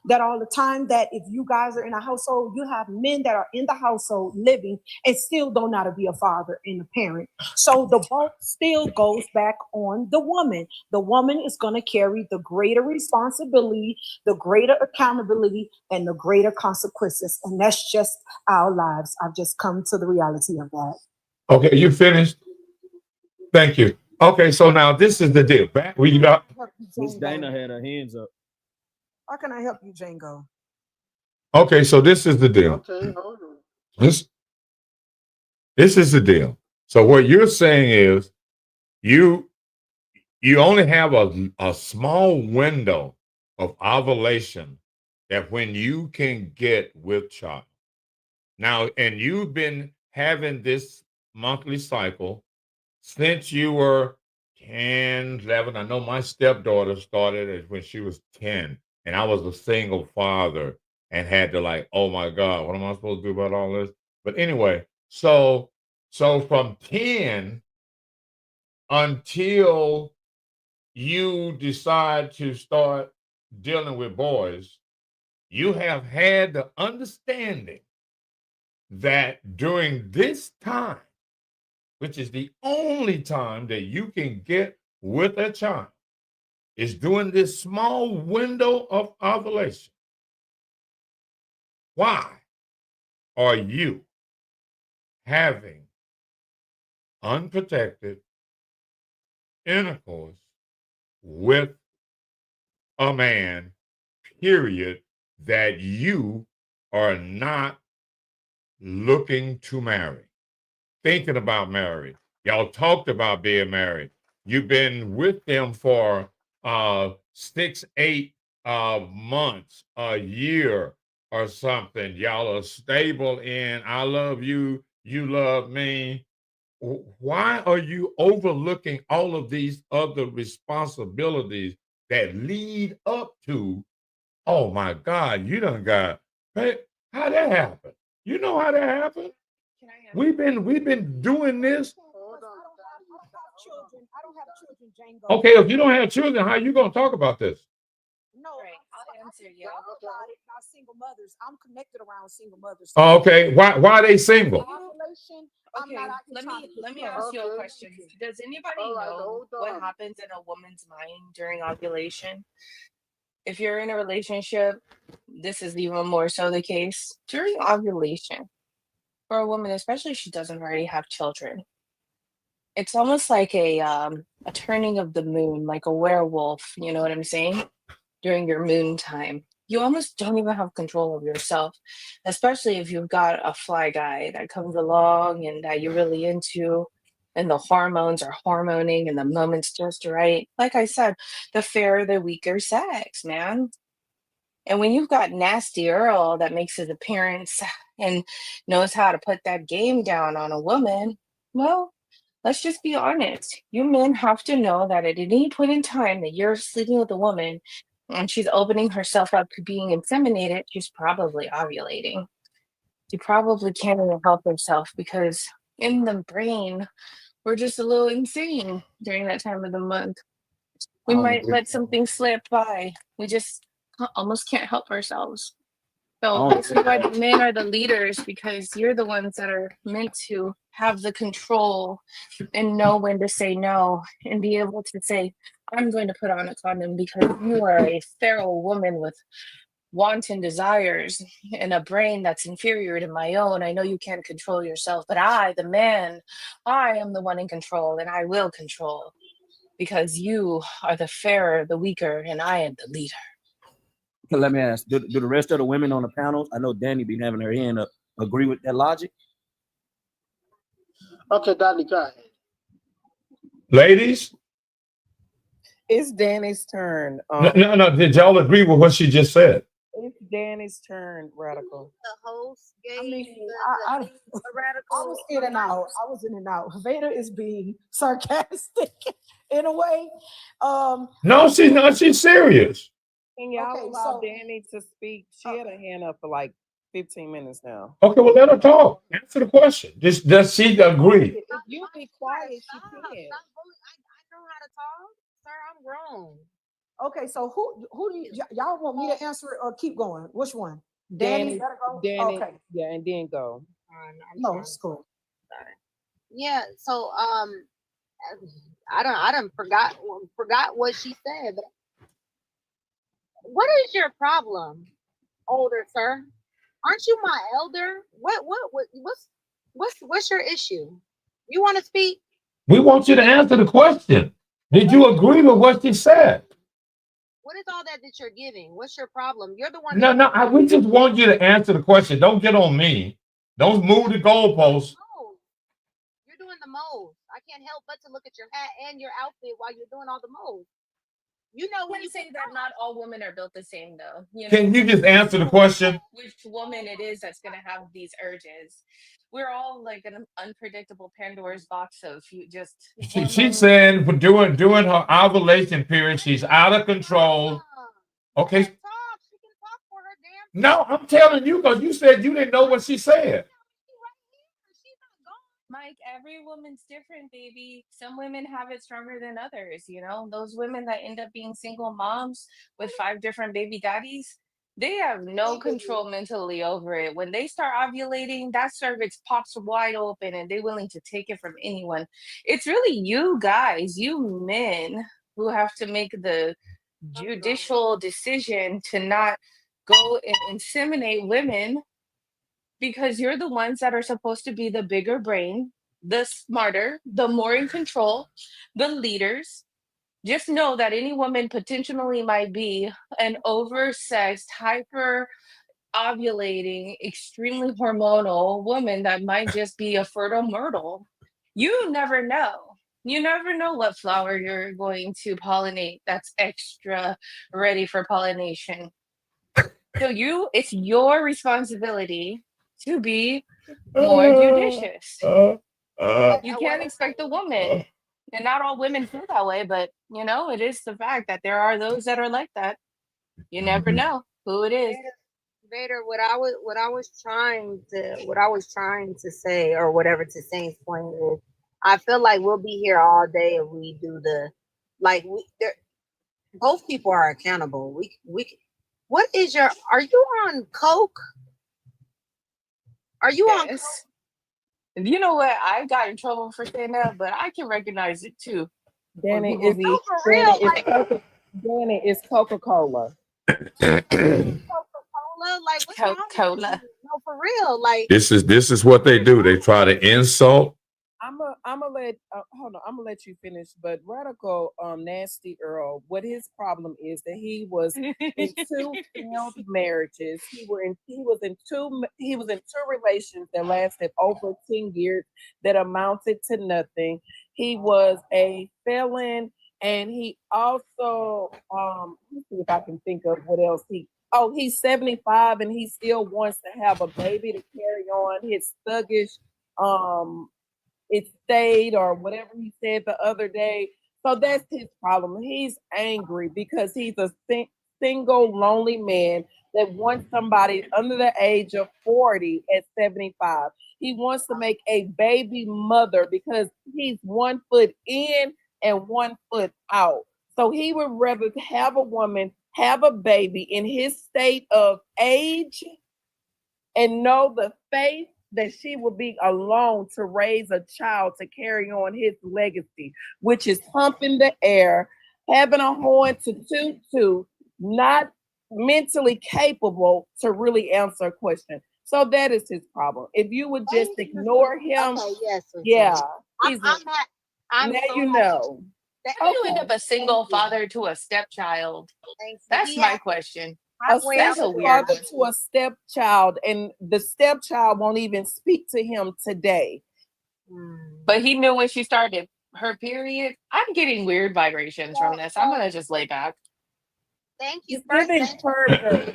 that all the time that if you guys are in a household, you have men that are in the household living and still don't know how to be a father and a parent. So the bulk still goes back on the woman. The woman is going to carry the greater responsibility, the greater accountability, and the greater consequences. And that's just our lives. I've just come to the reality of that. Okay, you finished? Thank you. Okay, so now this is the deal. Back we got Miss Dana had her hands up. How can I help you, Django? Okay, so this is the deal. Okay, hold on. This is the deal. So what you're saying is you only have a small window of ovulation that when you can get with child. Now, and you've been having this monthly cycle since you were 10, 11. I know my stepdaughter started it when she was 10, and I was a single father and had to like, oh my God, what am I supposed to do about all this? But anyway, so from 10 until you decide to start dealing with boys, you have had the understanding that during this time, which is the only time that you can get with a child, is during this small window of ovulation. Why are you having unprotected intercourse with a man, period, that you are not looking to marry, thinking about marriage? Y'all talked about being married. You've been with them for 6, 8 months, a year or something. Y'all are stable in I love you, you love me. Why are you overlooking all of these other responsibilities that lead up to, oh my God, you done got, hey, how'd that happen? You know how that happened? We've been doing this. I don't have children, Django. Okay, if you don't have children, how are you gonna talk about this? No, I'll answer you. About single mothers. I'm connected around single mothers. Oh, okay, why are they single? Okay, let me ask you a question. Does anybody know what happens in a woman's mind during ovulation? If you're in a relationship, this is even more so the case. During ovulation, for a woman, especially if she doesn't already have children, it's almost like a turning of the moon, like a werewolf, you know what I'm saying? During your moon time. You almost don't even have control of yourself, especially if you've got a fly guy that comes along and that you're really into, and the hormones are hormoning and the moment's just right. Like I said, the fairer the weaker sex, man. And when you've got Nasty Earl that makes his appearance and knows how to put that game down on a woman, well, let's just be honest. You men have to know that at any point in time that you're sleeping with a woman and she's opening herself up to being inseminated, she's probably ovulating. She probably can't even help herself because in the brain, we're just a little insane during that time of the month. We might let something slip by. We just almost can't help ourselves. So this is why the men are the leaders, because you're the ones that are meant to have the control and know when to say no and be able to say, I'm going to put on a condom because you are a feral woman with wanton desires and a brain that's inferior to my own. I know you can't control yourself, but I, the man, I am the one in control and I will control because you are the fairer, the weaker, and I am the leader. Let me ask, do the rest of the women on the panel, I know Danny been having her hand up, agree with that logic? Okay, Danny, go ahead. Ladies? It's Danny's turn. No. Did y'all agree with what she just said? It's Danny's turn, Radical. The host gave I mean, the Radical. I was in and out. I was in and out. Vader is being sarcastic in a way. No, she's not. She's serious. Can y'all Okay, allow so- Danny to speak? She had a hand up for like 15 minutes now. Okay, well, let her talk. Answer the question. Does she agree? If you be quiet, she can. I know how to talk, sir. I'm grown. Okay, so who do y'all want me to answer it or keep going? Which one? Danny, Gotta go? Danny, Okay. yeah, and then go. No, it's cool. Yeah. So I don't forgot what she said. But what is your problem, older sir? Aren't you my elder? What's your issue? You want to speak? We want you to answer the question. Did you agree with what she said? What is all that you're giving? What's your problem? You're the one. No, we just want you to answer the question. Don't get on me. Don't move the goalposts. You're doing the most. I can't help but to look at your hat and your outfit while you're doing all the most. You know, when you say that not all women are built the same, though. Can you just answer the question? Which woman it is that's going to have these urges? We're all like an unpredictable Pandora's box of you just. She's saying during her ovulation period, she's out of control. Okay. No, I'm telling you because you said you didn't know what she said. Mike, every woman's different, baby. Some women have it stronger than others, Those women that end up being single moms with 5 different baby daddies, they have no control mentally over it. When they start ovulating, that cervix pops wide open and they're willing to take it from anyone. It's really you guys, you men, who have to make the judicial decision to not go and inseminate women, because you're the ones that are supposed to be the bigger brain, the smarter, the more in control, the leaders. Just know that any woman potentially might be an oversexed, hyper ovulating, extremely hormonal woman that might just be a fertile myrtle. You never know. You never know what flower you're going to pollinate that's extra ready for pollination. So it's your responsibility to be more judicious. You can't expect a woman, and not all women feel that way, but it is the fact that there are those that are like that. You never know who it is. Vader, what I was trying to say, or whatever, to Saint's point is, I feel like we'll be here all day if we do both people are accountable. What is are you on coke? Are you on coke? You know what? I got in trouble for saying that, but I can recognize it too. Danny is Coca-Cola. Coca-Cola, like what's wrong with you? No, for real. Like this is what they do. They try to insult. I'm gonna let hold on. I'm gonna let you finish. But Radical Nasty Earl, what his problem is that he was in 2 failed marriages. He was in two relations that lasted over 10 years that amounted to nothing. He was a felon, and he also let's see if I can think of what else he's 75 and he still wants to have a baby to carry on his thuggish estate or whatever he said the other day. So that's his problem. He's angry because he's a single lonely man that wants somebody under the age of 40 at 75. He wants to make a baby mother because he's 1 foot in and 1 foot out. So he would rather have a woman have a baby in his state of age and know the faith that she will be alone to raise a child to carry on his legacy, which is humping the air, having a horn to toot, not mentally capable to really answer a question. So that is his problem. If you would just ignore him, I'm now so you know. How do you end up a single father to a stepchild? That's my question. A That's a weird father to a stepchild, and the stepchild won't even speak to him today. But he knew when she started her period. I'm getting weird vibrations from this. I'm gonna just lay back. Thank you. Giving pervert.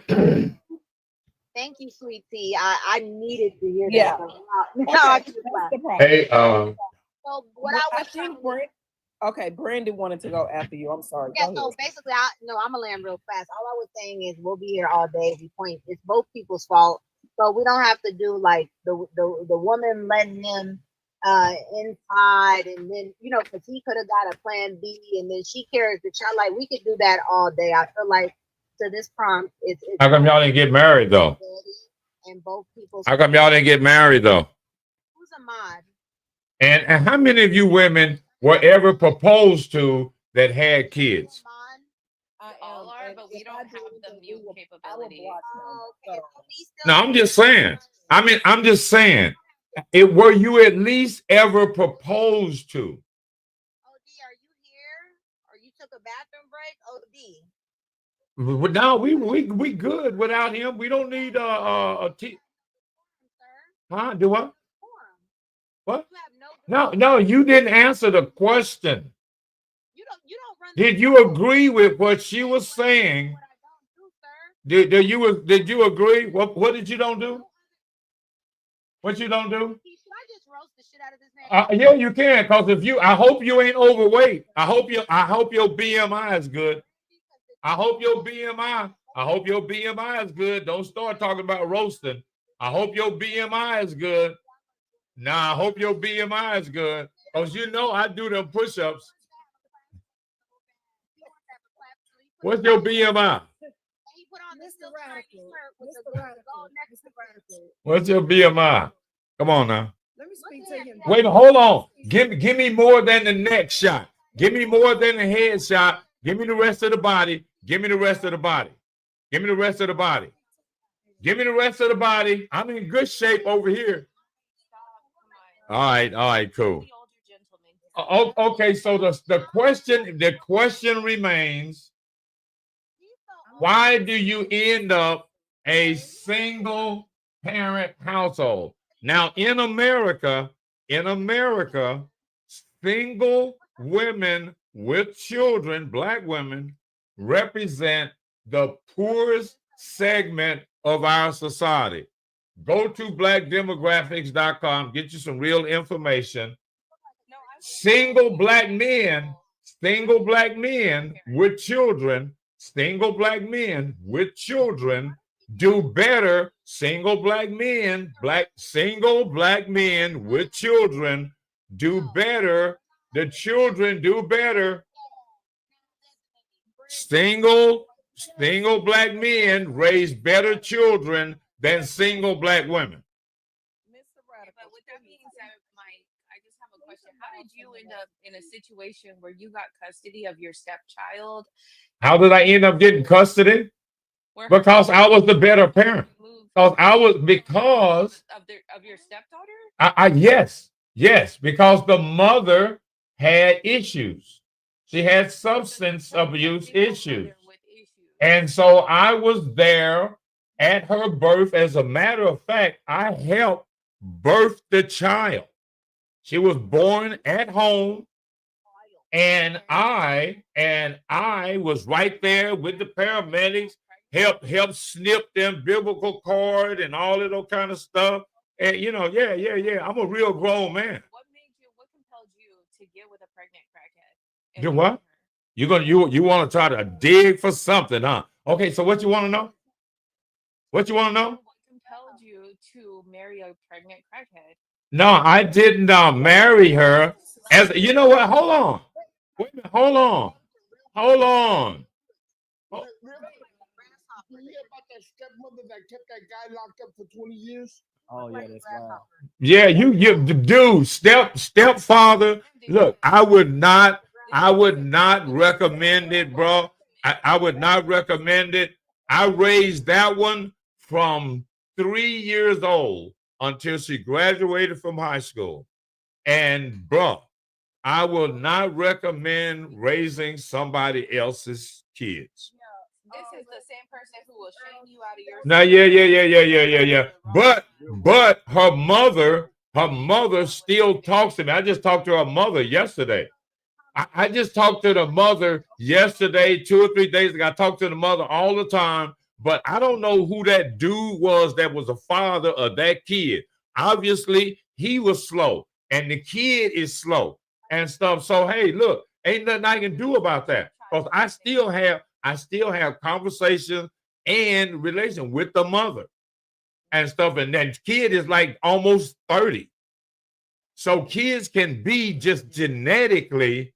Thank you, sweet tea. I needed to hear Yeah. that. Now Okay, I that's can laugh. the problem. Hey, So what Well, I I was think okay, Brandon wanted to go after you. I'm sorry. yeah, Go so ahead. basically, I'm gonna land real fast. All I was saying is we'll be here all day. We point it's both people's fault, so we don't have to do like the woman letting him inside, and then because he could have got a plan B, and then she carries the child. Like we could do that all day. I feel like to this prompt, it's how come y'all didn't get married though? and both people's. How come y'all didn't get married though? Who's a mod? And how many of you women were ever proposed to that had kids? All are, but we don't have the mute capability. No, I'm just saying. I mean, I'm just saying. Were you at least ever proposed to? OD, are you here? Or you took a bathroom break? OD. No, we good without him. We don't need a huh? Do what? What? No, you didn't answer the question. Did you agree with what she was saying? Did you agree? What did you don't do? What you don't do? Yeah, you can. Because I hope you ain't overweight. I hope your BMI is good. I hope your BMI is good. Don't start talking about roasting. I hope your BMI is good. Nah, I hope your BMI is good. Because I do them push-ups. What's your BMI? What's your BMI? Come on now. Let me speak to him. Wait, hold on. Give me more than the neck shot. Give me more than the head shot. Give me the rest of the body. Give me the rest of the body. Give me the rest of the body. Give me the rest of the body. I'm in good shape over here. All right, cool. Okay, so the question remains, why do you end up a single parent household? Now, in America, single women with children, black women, represent the poorest segment of our society. Go to blackdemographics.com, get you some real information. Single black men with children, do better. Single black men with children do better. The children do better. Single black men raise better children than single black women. But with that being said, Mike, I just have a question. How did you end up in a situation where you got custody of your stepchild? How did I end up getting custody? Because I was the better parent. Because of your stepdaughter? Yes, because the mother had issues. She had substance abuse issues. And so I was there at her birth. As a matter of fact, I helped birth the child. She was born at home, and I was right there with the paramedics, help snip them biblical cord and all of that kind of stuff. And yeah. I'm a real grown man. What compelled you to get with a pregnant crackhead? Do what? You want to try to dig for something, huh? Okay, so what you want to know? What you want to know? What compelled you to marry a pregnant crackhead? No, I didn't marry her. As you know what? Hold on. Wait a minute. Hold on. You hear about that stepmother that kept that guy locked up for 20 years? Oh yeah, that's wild. Yeah, you dude, stepfather. Look, I would not recommend it, bro. I would not recommend it. I raised that one from 3 years old until she graduated from high school. And bro, I will not recommend raising somebody else's kids. This is the same person who will shame you out of your. Now, yeah. But her mother still talks to me. I just talked to her mother yesterday. I just talked to the mother yesterday, 2 or 3 days ago. I talked to the mother all the time. but I don't know who that dude was that was the father of that kid. Obviously, he was slow, and the kid is slow and stuff. So hey, look, ain't nothing I can do about that because I still have conversation and relation with the mother and stuff. And that kid is like almost 30. So kids can be just genetically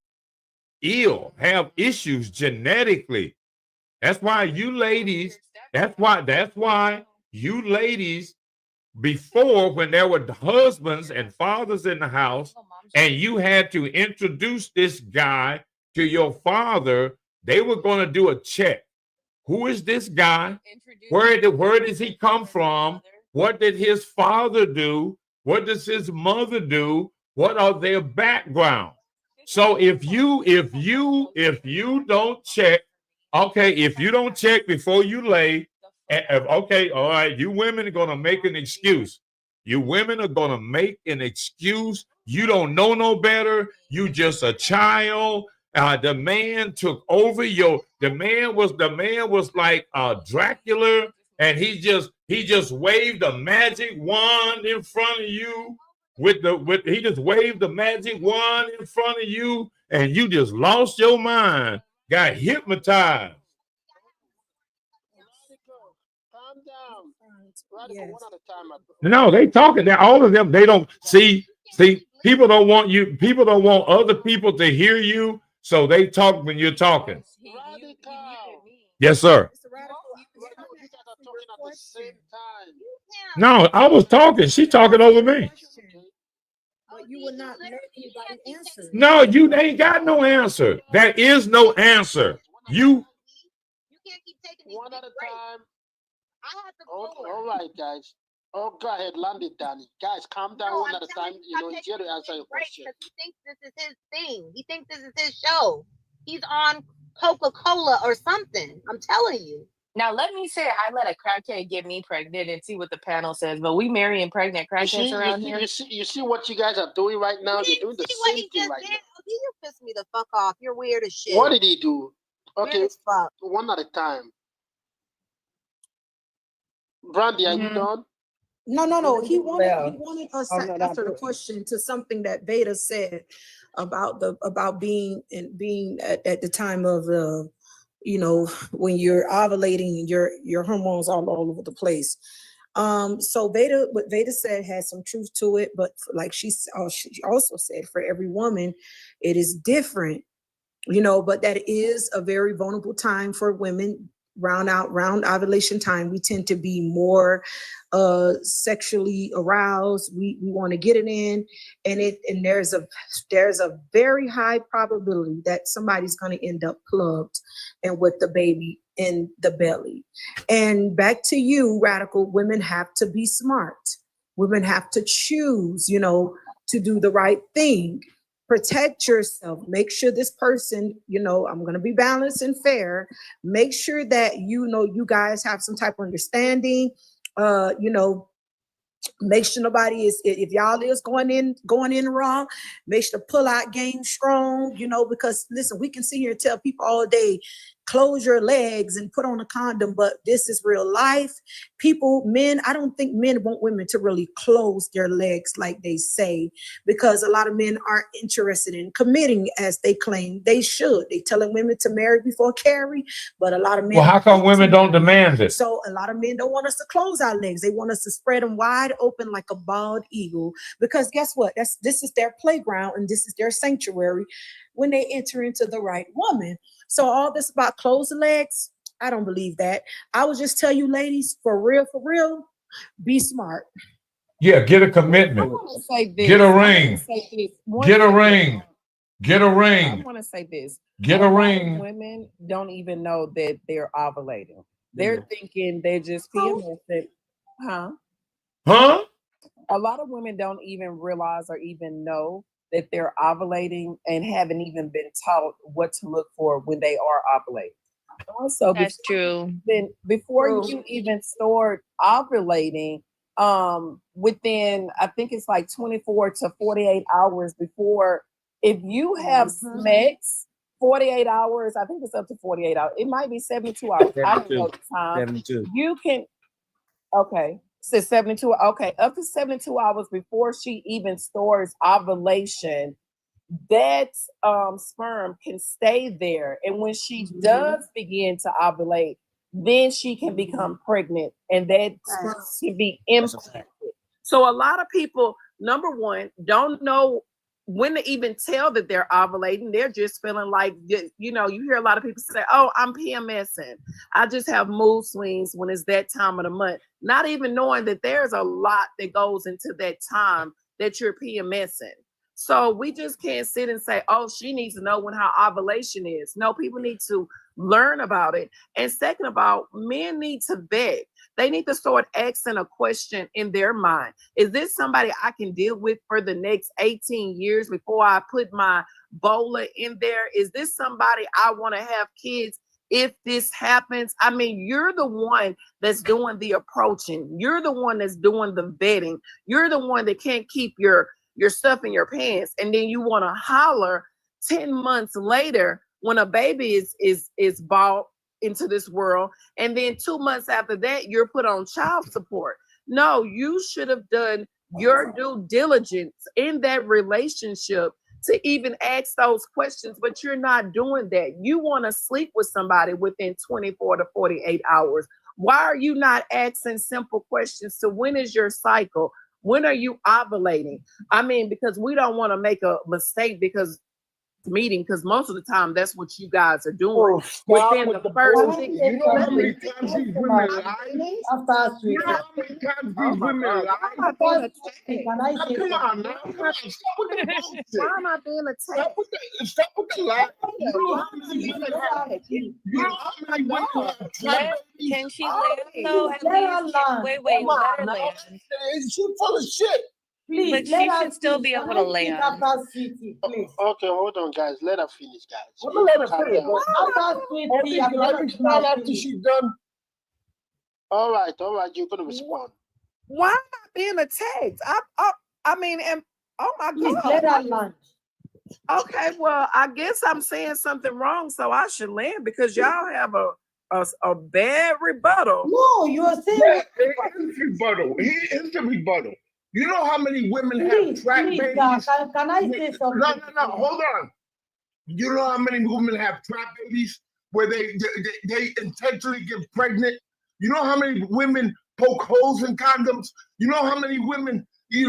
ill, have issues genetically. That's why you ladies, that's why you ladies, before, when there were husbands and fathers in the house, and you had to introduce this guy to your father, they were going to do a check. Who is this guy? Where does he come from? What did his father do? What does his mother do? What are their background? So if you don't check, okay, if you don't check before you lay, okay, all right, you women are gonna make an excuse. You women are gonna make an excuse. You don't know no better. You just a child. The man took over the man was like Dracula, and he just waved a magic wand in front of you. He just waved the magic wand in front of you, and you just lost your mind, got hypnotized. Calm down. Radical, one at a time. No, they talking. That all of them. They don't see. People don't want you. People don't want other people to hear you, so they talk when you're talking. Yes, sir. No, I was talking. She talking over me. But you would not let anybody answer. No, you ain't got no answer. There is no answer. You can't keep taking one at a time. All right, guys. Oh, go ahead, land it, Danny. Guys, calm down one at a time. You know, he's here to answer your question. He thinks this is his thing. He thinks this is his show. He's on Coca-Cola or something. I'm telling you. Now, let me say I let a crackhead get me pregnant and see what the panel says. But we marrying pregnant crackheads around here. You see what you guys are doing right now? You're doing the same thing right now. You pissed me the fuck off. You're weird as shit. What did he do? Okay, Weird as fuck. One at a time. Brandy, are you done? No. He wanted us to answer the question to something that Veda said about being at the time of when you're ovulating, your hormones all over the place. So what Veda said has some truth to it, but like she also said, for every woman, it is different, but that is a very vulnerable time for women. Round ovulation time, we tend to be more sexually aroused. We want to get it in, and there's a very high probability that somebody's going to end up plugged and with the baby in the belly. And back to you, Radical, women have to be smart. Women have to choose, to do the right thing. Protect yourself. Make sure this person, I'm going to be balanced and fair. Make sure that, you guys have some type of understanding. Make sure nobody is, if y'all is going in wrong, make sure the pull-out game strong, because listen, we can sit here and tell people all day, close your legs and put on a condom, but this is real life. Men, I don't think men want women to really close their legs like they say, because a lot of men aren't interested in committing as they claim they should. They telling women to marry before carry, but a lot of men. Well, how come women don't demand it? So a lot of men don't want us to close our legs. They want us to spread them wide open like a bald eagle, because guess what? This is their playground and this is their sanctuary when they enter into the right woman. So all this about closed legs, I don't believe that. I would just tell you, ladies, for real, be smart. Yeah, get a commitment. Get a ring. Get a ring. Get a ring. I want to say this. Get a ring. Women don't even know that they're ovulating. They're thinking they're just PMSing. Huh? A lot of women don't even realize or even know that they're ovulating and haven't even been taught what to look for when they are ovulating. Also, that's true. Then before you even start ovulating, within, I think it's like 24 to 48 hours before, if you have sex 48 hours. I think it's up to 48 hours. It might be 72 hours. I don't know the time. 72. You can, okay, says 72. Okay, up to 72 hours before she even stores ovulation, that sperm can stay there. And when she does begin to ovulate, then she can become pregnant, and that sperm can be implanted. So a lot of people, number one, don't know when to even tell that they're ovulating. They're just feeling like, you know, you hear a lot of people say, oh, I'm PMSing. I just have mood swings when it's that time of the month. Not even knowing that there's a lot that goes into that time that you're PMSing. So we just can't sit and say, oh, she needs to know when her ovulation is. No, people need to learn about it. And second of all, men need to vet. They need to start asking a question in their mind. Is this somebody I can deal with for the next 18 years before I put my bowler in there? Is this somebody I want to have kids if this happens? I mean, you're the one that's doing the approaching. You're the one that's doing the vetting. You're the one that can't keep your stuff in your pants. And then you want to holler 10 months later when a baby is brought into this world, and then 2 months after that you're put on child support. No, you should have done your due diligence in that relationship to even ask those questions, but you're not doing that. You want to sleep with somebody within 24 to 48 hours. Why are you not asking simple questions? So when is your cycle? When are you ovulating? I mean, because we don't want to make a mistake because meeting, because most of the time that's what you guys are doing. Within the first 6 you know how many times these women lie? You know how many times these women lie? Come on, now. Come on, stop with the bullshit. Why am I being attacked? Stop with the lie. You know how many women have? You know how many women have tried? Can she land though? At least? Wait, let her land. She's full of shit. Please, but she should still be able to land. Okay, hold on, guys. Let her finish, guys. Let her finish. After she's done. All right, you're gonna respond. Why am I being attacked? I mean, and oh my God. Let her land. Okay, well, I guess I'm saying something wrong, so I should land because y'all have a bad rebuttal. No, you are saying It's rebuttal. He is the rebuttal. You know how many women have track babies? Can I say something? No. Hold on. You know how many women have trap babies where they intentionally get pregnant? You know how many women poke holes in condoms? You know how many women, say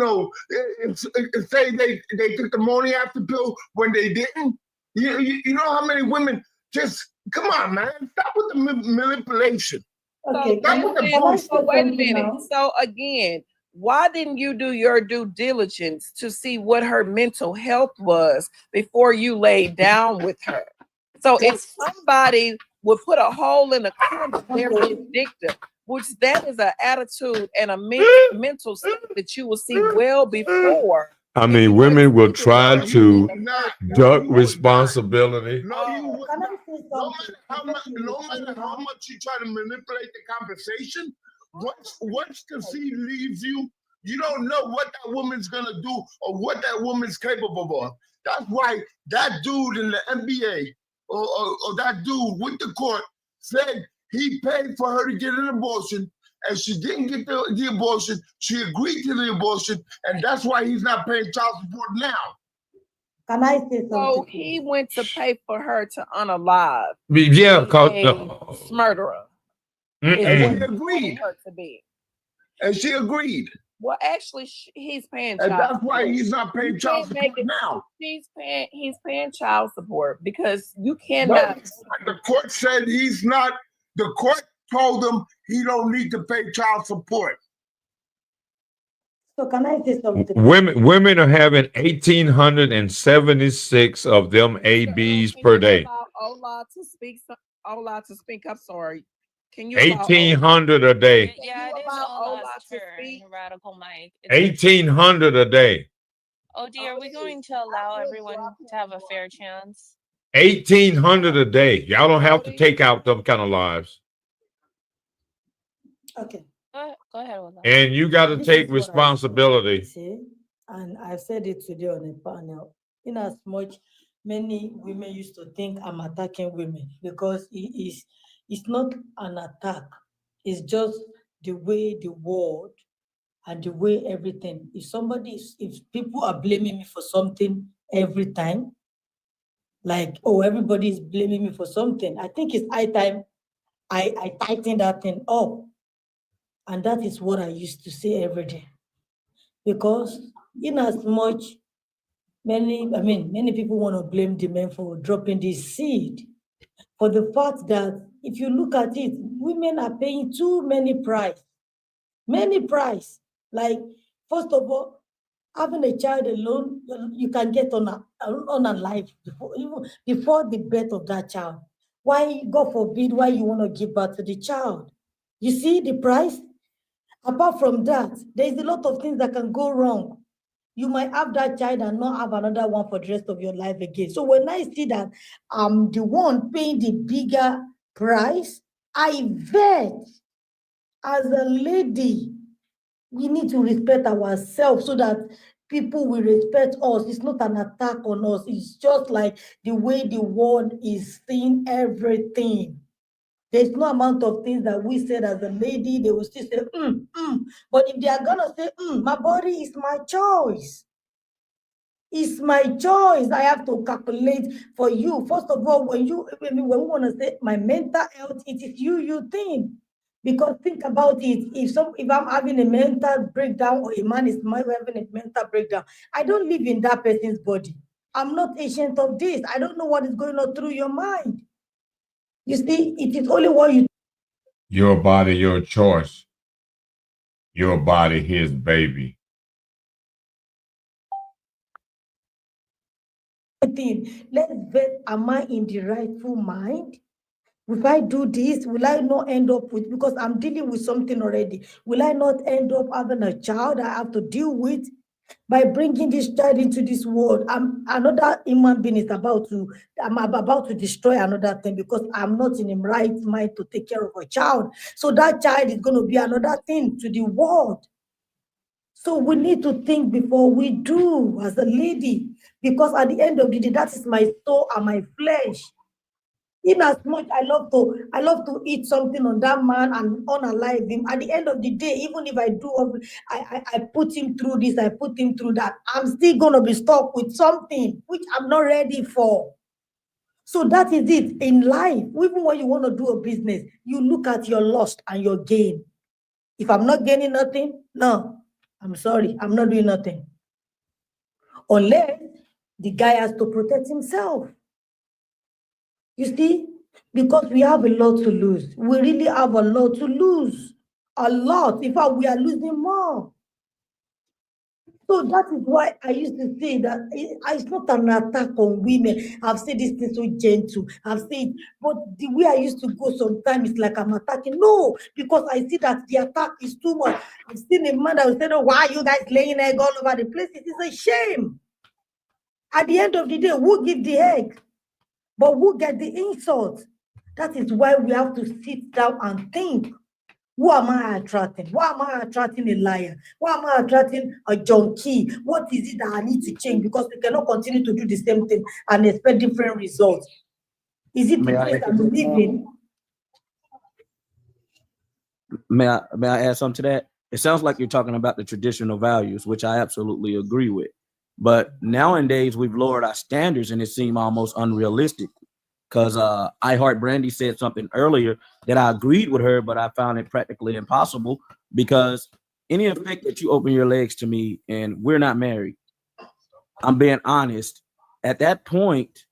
they took the morning after pill when they didn't? You know how many women just, come on, man. Stop with the manipulation. Okay. So wait a minute. So again, why didn't you do your due diligence to see what her mental health was before you laid down with her? So if somebody would put a hole in a condom, they're vindictive, which that is an attitude and a mental state that you will see well before. I mean, women will try to duck responsibility. No matter how much you try to manipulate the conversation, once the seed leaves you, you don't know what that woman's gonna do or what that woman's capable of. That's why that dude in the NBA or that dude with the court said he paid for her to get an abortion, and she didn't get the abortion. She agreed to the abortion, and that's why he's not paying child support now. Can I say something? So he went to pay for her to unalive. Yeah, because murderer. And she agreed. Her to be. And she agreed. Well, actually, he's paying and child that's support. why he's not paying child support now. He's paying child support because you cannot. No, the court said he's not. The court told him he don't need to pay child support. So can I say something? Women are having 1,876 of them ABs per day. Ola to speak. Ola to speak. I'm sorry. Can you 1,800 a day. Yeah, it is Ola's turn. Radical Mike. 1,800 a day. OD, are we going to allow everyone to have a fair chance? 1,800 a day. Y'all don't have to take out them kind of lives. Okay. Go ahead, Ola. And you got to take responsibility. And I've said it today on a panel. In as much many women used to think I'm attacking women because it's not an attack. It's just the way the world and the way everything. If people are blaming me for something every time, like, oh, everybody is blaming me for something, I think it's high time I tighten that thing up. And that is what I used to say every day. Because in as much many people want to blame the men for dropping this seed, for the fact that if you look at it, women are paying too many price. Many price. Like, first of all, having a child alone, you can get on a life before the birth of that child. Why, God forbid, why you want to give birth to the child? You see the price? Apart from that, there's a lot of things that can go wrong. You might have that child and not have another one for the rest of your life again. So when I see that I'm the one paying the bigger price, I vet. As a lady, we need to respect ourselves so that people will respect us. It's not an attack on us. It's just like the way the world is seeing everything. There's no amount of things that we said as a lady, they will still say, But if they are gonna say, my body is my choice. It's my choice. I have to calculate for you. First of all, when we want to say my mental health, it is you think. Because think about it, if I'm having a mental breakdown or a man is having a mental breakdown, I don't live in that person's body. I'm not patient of this. I don't know what is going on through your mind. You see, it is only what you. Your body, your choice. Your body, his baby. Let's vet, am I in the rightful mind? If I do this, will I not end up with, because I'm dealing with something already, will I not end up having a child I have to deal with? By bringing this child into this world, another human being is I'm about to destroy another thing because I'm not in the right mind to take care of a child. So that child is going to be another thing to the world. So we need to think before we do as a lady, because at the end of the day, that is my soul and my flesh. In as much I love to eat something on that man and unalive him. At the end of the day, even if I put him through this, I put him through that, I'm still gonna be stuck with something which I'm not ready for. So that is it in life. Even when you want to do a business, you look at your loss and your gain. If I'm not gaining nothing, no, I'm sorry, I'm not doing nothing. Unless the guy has to protect himself. You see, because we have a lot to lose. We really have a lot to lose. A lot. In fact, we are losing more. So that is why I used to say that it's not an attack on women. I've said this thing so gentle. I've said, but the way I used to go sometimes, it's like I'm attacking. No, because I see that the attack is too much. I've seen a man that will say, oh, why are you guys laying egg all over the place? It is a shame. At the end of the day, who give the egg? But who get the insult? That is why we have to sit down and think. Who am I attracting? Why am I attracting a liar? Why am I attracting a junkie? What is it that I need to change? Because we cannot continue to do the same thing and expect different results. Is it the place I'm living? May I add something to that? It sounds like you're talking about the traditional values, which I absolutely agree with. But nowadays we've lowered our standards and it seems almost unrealistic. Because I Heart Brandy said something earlier that I agreed with her, but I found it practically impossible because any effect that you open your legs to me and we're not married, I'm being honest, at that point,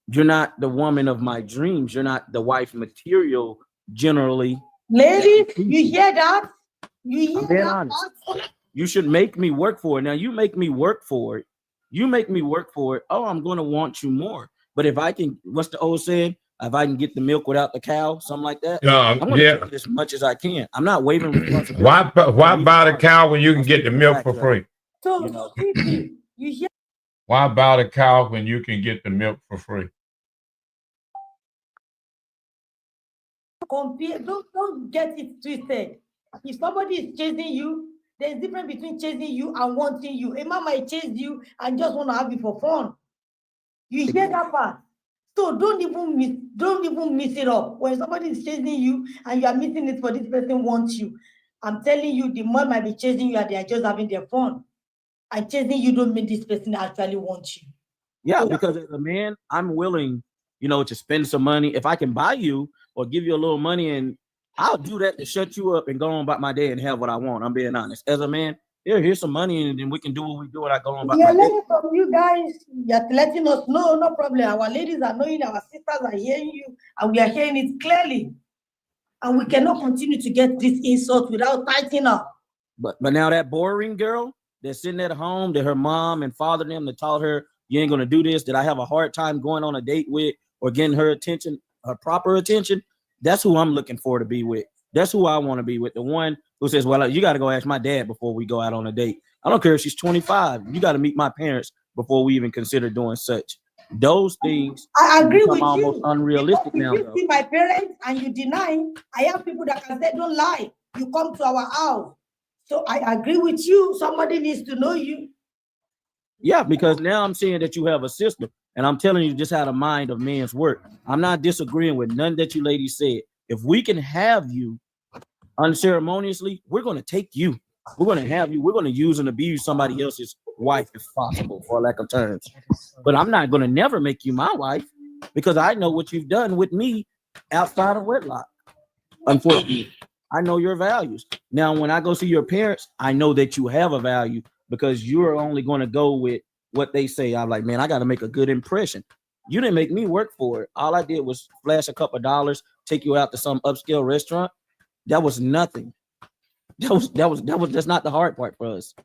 you're not the woman of my dreams. You're not the wife material generally. Ladies, you hear that? You I'm hear being that? honest. You should make me work for it. Now you make me work for it. You make me work for it. Oh, I'm going to want you more. But if I can, what's the old saying? If I can get the milk without the cow, something like that. I'm going to take it as much as I can. I'm not waving responsibility. Why buy the cow when you can get the milk for free? So, you hear? Why buy the cow when you can get the milk for free? Compare, don't get it twisted. If somebody is chasing you, there's a difference between chasing you and wanting you. A man might chase you and just want to have you for fun. You hear that part? So don't even mix it up. When somebody is chasing you and you are missing it for this person wants you, I'm telling you, the man might be chasing you and they are just having their fun. And chasing you don't mean this person actually wants you. Yeah, because as a man, I'm willing, to spend some money. If I can buy you or give you a little money, and I'll do that to shut you up and go on about my day and have what I want. I'm being honest. As a man, here's some money, and then we can do what we do, and I go on about We are my day. learning from you guys. You're letting us know, no problem. Our ladies are knowing, our sisters are hearing you, and we are hearing it clearly. And we cannot continue to get this insult without tightening up. But now that boring girl that's sitting at home, that her mom and father them that taught her you ain't gonna do this, that I have a hard time going on a date with or getting her attention, her proper attention, that's who I'm looking for to be with. That's who I want to be with. The one who says, well, you got to go ask my dad before we go out on a date. I don't care if she's 25. You got to meet my parents before we even consider doing such. Those things I agree with almost you. unrealistic now. If you see my parents and you deny, I have people that can say, don't lie. You come to our house. So I agree with you. Somebody needs to know you. Yeah, because now I'm seeing that you have a sister, and I'm telling you just how the mind of men's work. I'm not disagreeing with none that you ladies said. If we can have you unceremoniously, we're going to take you. We're going to have you. We're going to use and abuse somebody else's wife if possible, for lack of terms. But I'm not going to never make you my wife because I know what you've done with me outside of wedlock. Unfortunately, I know your values. Now, when I go see your parents, I know that you have a value because you're only going to go with what they say. I'm like, man, I got to make a good impression. You didn't make me work for it. All I did was flash a couple of dollars, take you out to some upscale restaurant. That was nothing. That's not the hard part for us.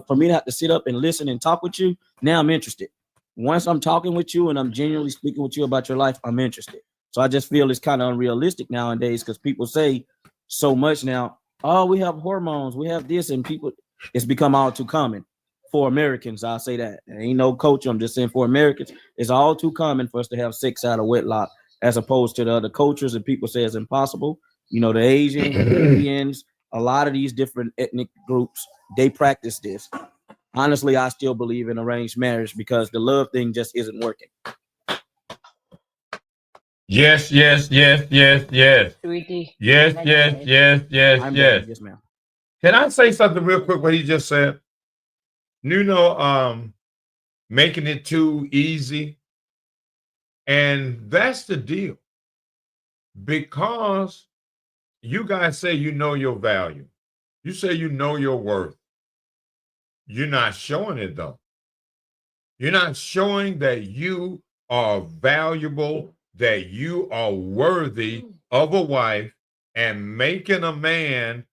For me to have to sit up and listen and talk with you, now I'm interested. Once I'm talking with you and I'm genuinely speaking with you about your life, I'm interested. So I just feel it's kind of unrealistic nowadays because people say so much now, oh, we have hormones, we have this, and people, it's become all too common. For Americans, I'll say that. There ain't no culture, I'm just saying for Americans, it's all too common for us to have sex out of wedlock as opposed to the other cultures, and people say it's impossible. The Asians, the Indians, a lot of these different ethnic groups, they practice this. Honestly, I still believe in arranged marriage because the love thing just isn't working. Yes. Yes. 3D. Yes, ma'am. Can I say something real quick? What he just said. Making it too easy, and that's the deal. Because you guys say you know your value, you say you know your worth. You're not showing it though. You're not showing that you are valuable, that you are worthy of a wife, and making a man,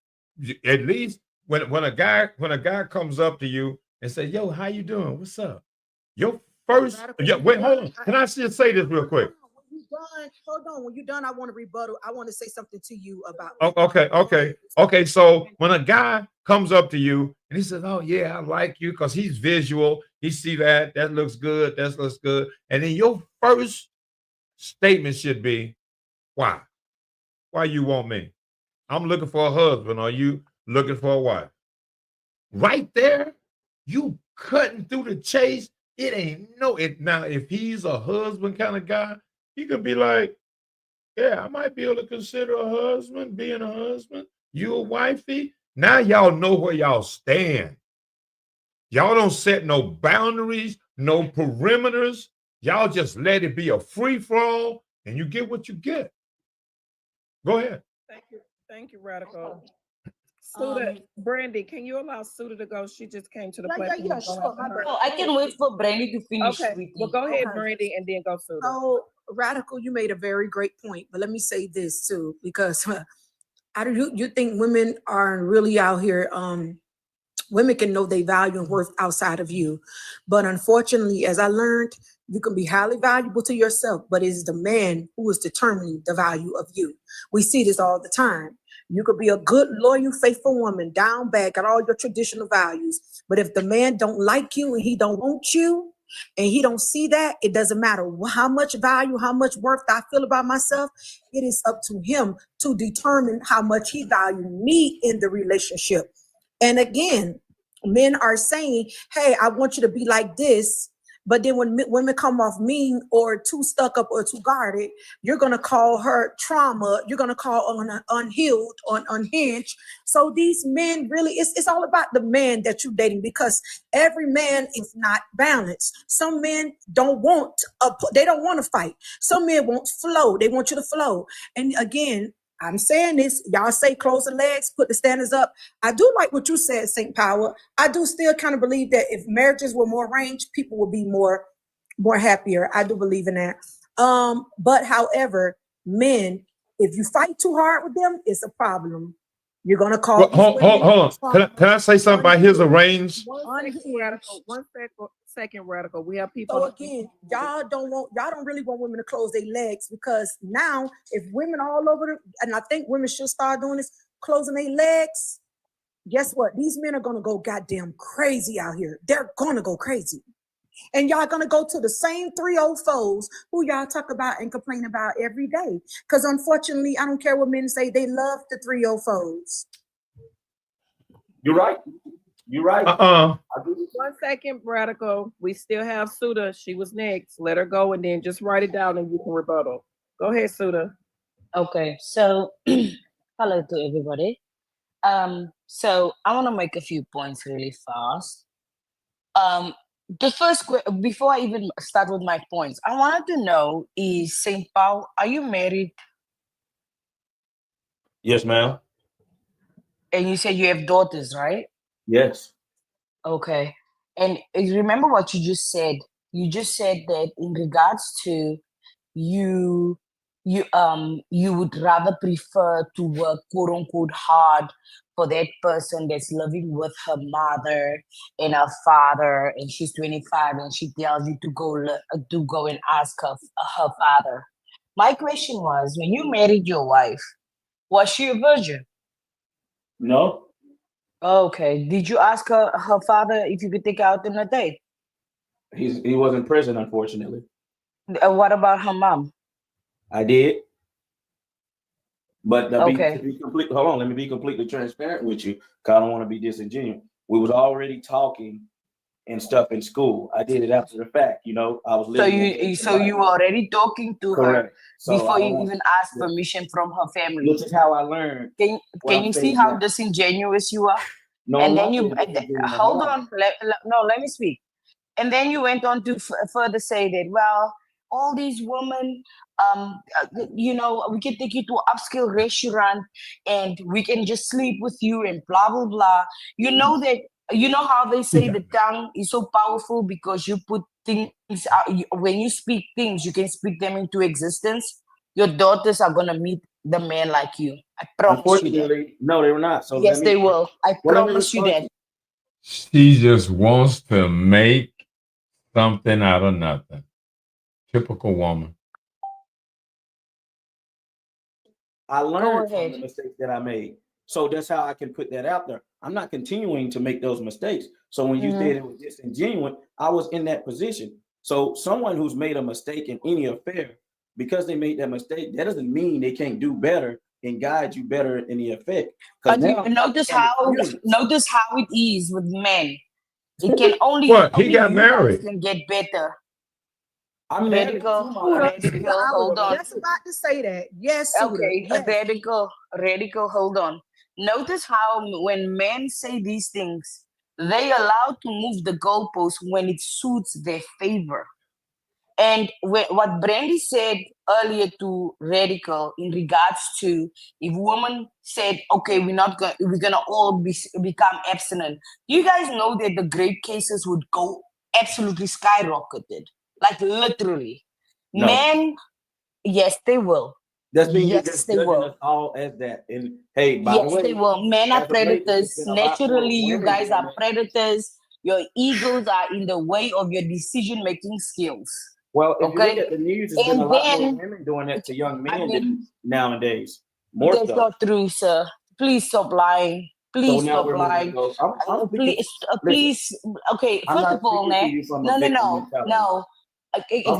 at least when a guy comes up to you and say, yo, how you doing? What's up? Your first, wait, hold on. Can I just say this real quick? Hold on. When you're done, I want to rebuttal. I want to say something to you about. Okay. So when a guy comes up to you and he says, "Oh yeah, I like you," because he's visual, he see that looks good, that looks good, and then your first statement should be, "Why? Why you want me? I'm looking for a husband. Are you looking for a wife?" Right there, you cutting through the chase. It ain't now. If he's a husband kind of guy, he could be like, yeah, I might be able to consider a husband, being a husband. You a wifey. Now y'all know where y'all stand. Y'all don't set no boundaries, no perimeters. Y'all just let it be a free-for-all, and you get what you get. Go ahead. Thank you, Radical. Suda, Brandy, can you allow Suda to go? She just came to the platform. Yeah, sure. I can wait for Brandy to finish. Okay, well, go ahead, Brandy, and then go Suda. So, Radical, you made a very great point, but let me say this too, because you think women are really out here. Women can know their value and worth outside of you, but unfortunately, as I learned, you can be highly valuable to yourself, but it's the man who is determining the value of you. We see this all the time. You could be a good, loyal, faithful woman, down bad, got all your traditional values. But if the man don't like you and he don't want you and he don't see that, it doesn't matter how much value, how much worth I feel about myself. It is up to him to determine how much he values me in the relationship. And again, men are saying, hey, I want you to be like this But then when women come off mean or too stuck up or too guarded, you're going to call her trauma. You're going to call on unhealed, on unhinged. So these men really, it's all about the man that you're dating, because every man is not balanced. Some men don't want, they don't want to fight. Some men want flow. They want you to flow. And again, I'm saying this, y'all say close the legs, put the standards up. I do like what you said, Saint Power. I do still kind of believe that if marriages were more arranged, people would be more happier. I do believe in that. But however, men, if you fight too hard with them, it's a problem. You're gonna call. Well, hold on. Can I say something about his arranged? One second, radical. We have people. So again, y'all don't really want women to close their legs, because now if women all over and I think women should start doing this, closing their legs, guess what? These men are gonna go goddamn crazy out here. They're gonna go crazy. And y'all gonna go to the same 3 old foes who y'all talk about and complain about every day. Because unfortunately, I don't care what men say, they love the 3 old foes. You're right. You're right. 1 second, radical. We still have Suda. She was next. Let her go and then just write it down and you can rebuttal. Go ahead, Suda. Okay, so hello to everybody. So I want to make a few points really fast. The first, before I even start with my points, I wanted to know is Saint Paul, are you married? Yes, ma'am. And you said you have daughters, right? Yes. Okay. And remember what you just said. You just said that in regards to you would rather prefer to work quote unquote hard for that person that's living with her mother and her father, and she's 25 and she tells you to go and ask her father. My question was, when you married your wife, was she a virgin? No. Okay. Did you ask her father if you could take her out on a date? He wasn't present, unfortunately. What about her mom? I did. But to Okay. be complete, hold on, let me be completely transparent with you, because I don't want to be disingenuous. We was already talking and stuff in school. I did it after the fact, I was living. So you were already talking to Correct. her So before you even asked permission from her family. Which is how I learned. Can you see how disingenuous you are? No, and I'm then not being disingenuous. hold on. Let me speak. And then you went on to further say that, well, all these women, we can take you to an upscale restaurant and we can just sleep with you and blah, blah, blah. You know how they say the tongue is so powerful because you put things out. When you speak things, you can speak them into existence. Your daughters are going to meet the man like you. I promise you that. No, they were not. So yes, they will. I promise you that. She just wants to make something out of nothing. Typical woman. I learned from the mistakes that I made. So that's how I can put that out there. I'm not continuing to make those mistakes. So when you said it was disingenuous, I was in that position. So someone who's made a mistake in any affair, because they made that mistake, that doesn't mean they can't do better and guide you better in the effect. But notice how it is with men. It can only he got married. Can get better. I'm radical. Hold on. Just about to say that. Yes. Okay. Yes. Radical. Hold on. Notice how when men say these things, they allow to move the goalposts when it suits their favor. And what Brandy said earlier to Radical in regards to if women said, okay, we're gonna all become abstinent. You guys know that the grape cases would go absolutely skyrocketed, like literally. No. Men, yes, they will. That's being yes, they will. Us all as that. And hey, by yes, the way, they will. Men are predators. Naturally, you women guys are predators. Your egos are in the way of your decision-making skills. Well, if you look at the news, there's been a lot more women doing that to young men nowadays. More that's stuff. not true, sir. Please stop lying. Please stop lying. Please. Okay, first of all, no.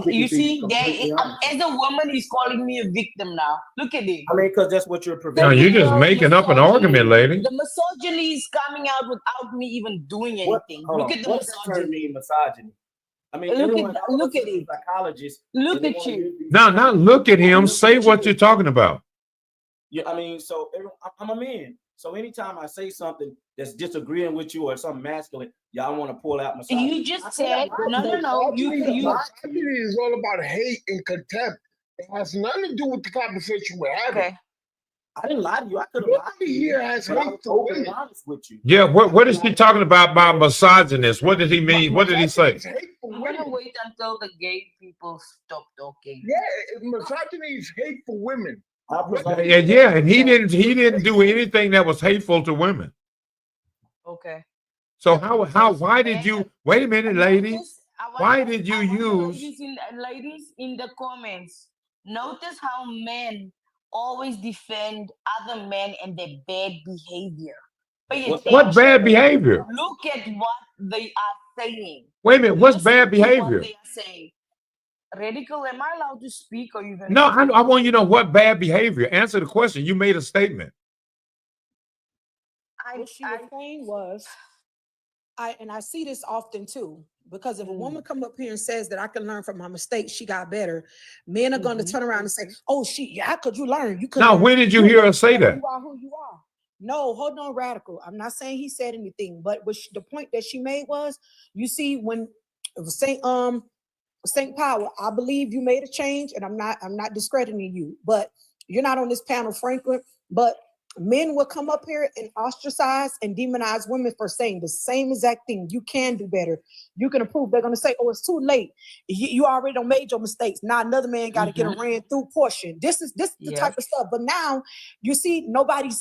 You see, as a woman, he's calling me a victim now. Look at him. I mean, because that's what you're preventing. No, you're just making up an argument, lady. The misogyny is coming out without me even doing anything. Look at the misogyny. Misogyny. I mean, look at it. Psychologists. Look at you. Now, look at him. Say what you're talking about. Yeah, I mean, so I'm a man. So anytime I say something that's disagreeing with you or something masculine, y'all want to pull out my side. You just said no. You Misogyny is all about hate and contempt. It has nothing to do with the conversation we're having. Okay. I didn't lie to you. I could have lied to you. Here has hate for women. Honest with you. Yeah, what is he talking about misogynist? What did he mean? What did he say? I'm gonna wait until the gay people stop talking. Yeah, misogyny is hate for women. Yeah, and he didn't do anything that was hateful to women. Okay. So why did you wait a minute, ladies? Why did you use ladies in the comments? Notice how men always defend other men and their bad behavior. What bad behavior? Look at what they are saying. Wait a minute, what's bad Listen to behavior? what they are saying. Radical, am I allowed to speak or you gonna? No, I want you to know what bad behavior. Answer the question. You made a statement. What she was saying was, I see this often too, because if a woman come up here and says that I can learn from my mistakes, she got better, men are going to turn around and say, oh, how could you learn? You could. Now, when did you hear her say that? You are who you are. No, hold on, Radical. I'm not saying he said anything, but the point that she made was, you see, when Saint Power, I believe you made a change, and I'm not discrediting you, but you're not on this panel, Franklin. But men will come up here and ostracize and demonize women for saying the same exact thing. You can do better. You can improve. They're gonna say, "Oh, it's too late. You already done made your mistakes. Now another man got to get a ran through portion." This is the type of stuff. But now you see, nobody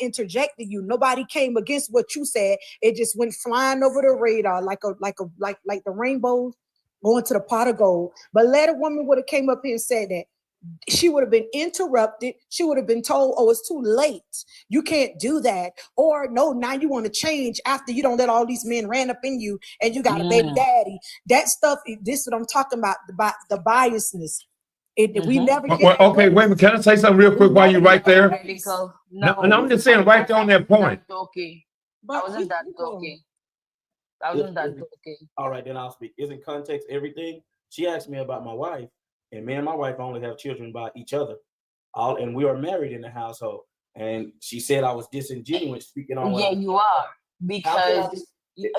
interjected you. Nobody came against what you said. It just went flying over the radar like the rainbows going to the pot of gold. But let a woman would have came up here and said that, she would have been interrupted. She would have been told, oh, it's too late. You can't do that. Or no, now you want to change after you don't let all these men ran up in you and you got a baby daddy. That stuff, this is what I'm talking about the biasness. We never get okay, wait a minute. Can I say something real quick while you're right there? No, I'm just saying right there on that point. I wasn't done talking. All right, then I'll speak. Isn't context everything? She asked me about my wife. And me and my wife only have children by each other. And we are married in the household. And she said I was disingenuous speaking on. Yeah, you are. Because the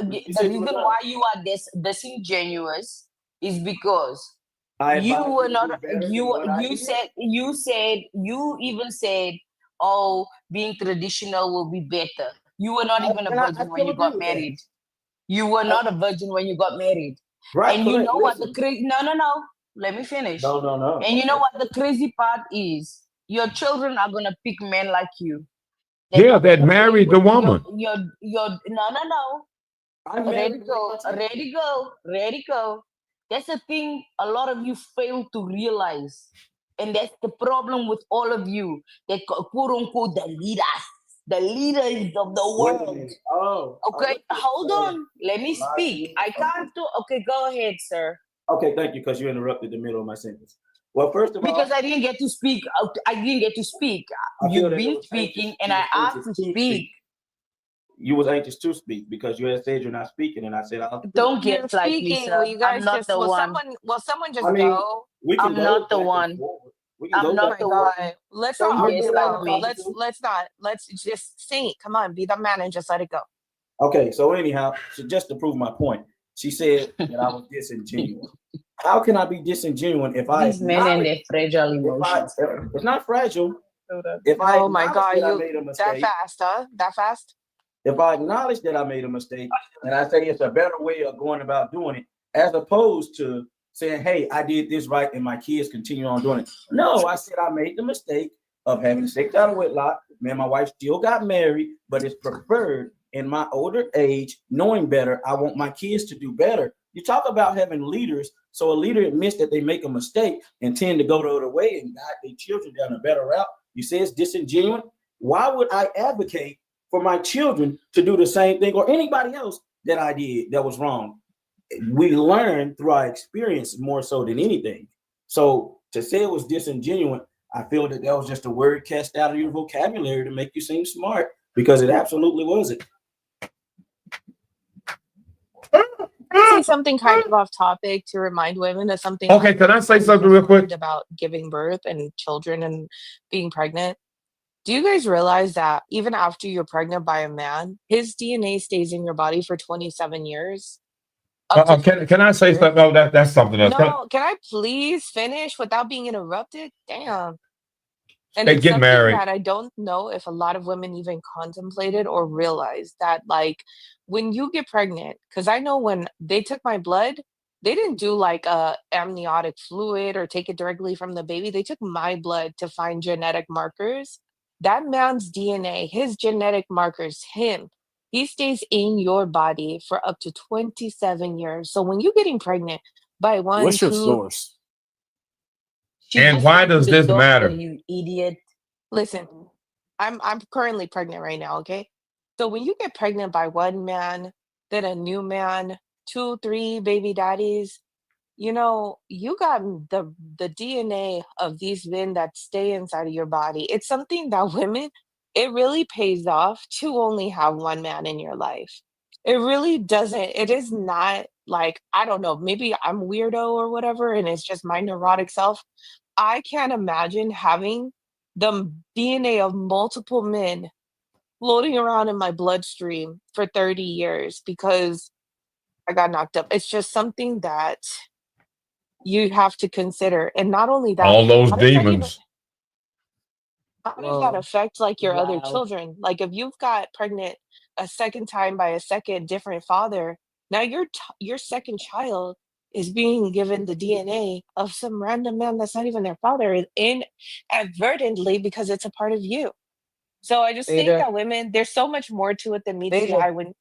reason why you are disingenuous is because you were not. You even said, oh, being traditional will be better. You were not even a virgin when you got married. You were not a virgin when you got married. Right. And you know what the crazy? No. Let me finish. No. And you know what the crazy part is? Your children are gonna pick men like you. That married the woman. No. Radical. That's the thing a lot of you fail to realize. And that's the problem with all of you. That quote unquote the leaders of the world. Oh. Okay, hold on. Let me speak. I can't do. Okay, go ahead, sir. Okay, thank you, because you interrupted the middle of my sentence. Well, first of all, because I didn't get to speak. You've been speaking, and I asked to speak. You was anxious to speak because you had said you're not speaking, and I said I'll speak. Don't get like me, sir. You guys I'm not the one. Someone just go? I'm not the one. I'm not the one. Let's not. Let's just sing. Come on, be the man and just let it go. Okay, so anyhow, so just to prove my point, she said that I was disingenuous. How can I be disingenuous if I? These men and their fragile emotions. It's not fragile. Oh my God, that fast, huh? That fast? If I acknowledge that I made a mistake and I say it's a better way of going about doing it, as opposed to saying, hey, I did this right and my kids continue on doing it. No, I said I made the mistake of having sex out of wedlock. Me and my wife still got married, but it's preferred in my older age, knowing better, I want my kids to do better. You talk about having leaders. So a leader admits that they make a mistake and tend to go the other way and guide their children down a better route. You say it's disingenuous. Why would I advocate for my children to do the same thing or anybody else that I did that was wrong? We learn through our experience more so than anything. So to say it was disingenuous, I feel that was just a word cast out of your vocabulary to make you seem smart, because it absolutely wasn't. say something kind of off topic to remind women of something. Okay, can I say something real quick about giving birth and children and being pregnant? Do you guys realize that even after you're pregnant by a man, his DNA stays in your body for 27 years? Can I say something? Oh, that's something else. No, can I please finish without being interrupted? Damn. And They it's get something married. that I don't know if a lot of women even contemplated or realized that, like, when you get pregnant, because I know when they took my blood, they didn't do like a amniotic fluid or take it directly from the baby. They took my blood to find genetic markers. That man's DNA, his genetic markers, he stays in your body for up to 27 years. So when you're getting pregnant by one, What's your two, source? And why does this matter? You idiot. listen, I'm currently pregnant right now, okay? So when you get pregnant by one man, then a new man, 2, 3 baby daddies, you know, you got the DNA of these men that stay inside of your body. It's something that women, it really pays off to only have one man in your life. It really doesn't. It is not like, I don't know, maybe I'm weirdo or whatever, and it's just my neurotic self. I can't imagine having the DNA of multiple men floating around in my bloodstream for 30 years because I got knocked up. It's just something that you have to consider. And not only that, All those how does that even demons. how does that affect like your other Wow. children? Like if you've got pregnant a second time by a second different father, now your second child is being given the DNA of some random man that's not even their father inadvertently because it's a part of you. So I just think Vader. that women, there's so much more to it than meets the Vader. eye when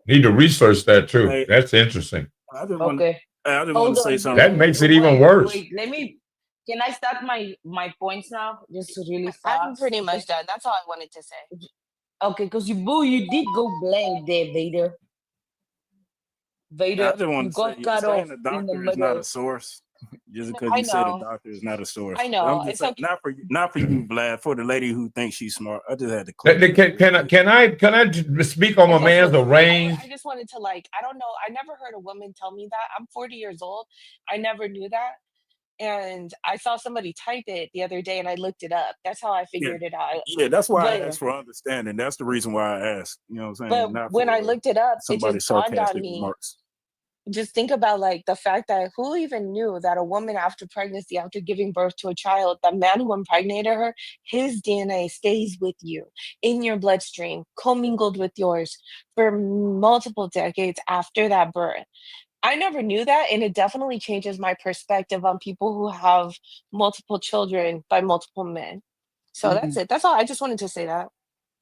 Need to research that too. Hey, That's interesting. I just want Okay. I just want Hold to say on. something. That makes it even Wait, worse. wait. Can I start my points now? Just really I'm fast. pretty much done. That's all I wanted to say. Okay, because you did go blank there, Vader. Vader, I just want you to say, got cut off saying the in the doctor is not middle. a source. Just because I you say the know. doctor is not a source. I know. I'm just It's saying, okay. not for you, Vlad. For the lady who thinks she's smart, I just had to clear. Can I speak on my It's man's okay. range? I just wanted to like, I don't know. I never heard a woman tell me that. I'm 40 years old. I never knew that. And I saw somebody type it the other day and I looked it up. That's how I figured it out. Yeah, that's why I But asked for understanding. That's the reason why I asked. You know what I'm saying? but Not when I for looked it up, it somebody's just dawned on sarcastic me. remarks. Just think about like the fact that who even knew that a woman after pregnancy, after giving birth to a child, the man who impregnated her, his DNA stays with you in your bloodstream, commingled with yours for multiple decades after that birth. I never knew that, and it definitely changes my perspective on people who have multiple children by multiple men. So that's it. That's all. I just wanted to say that.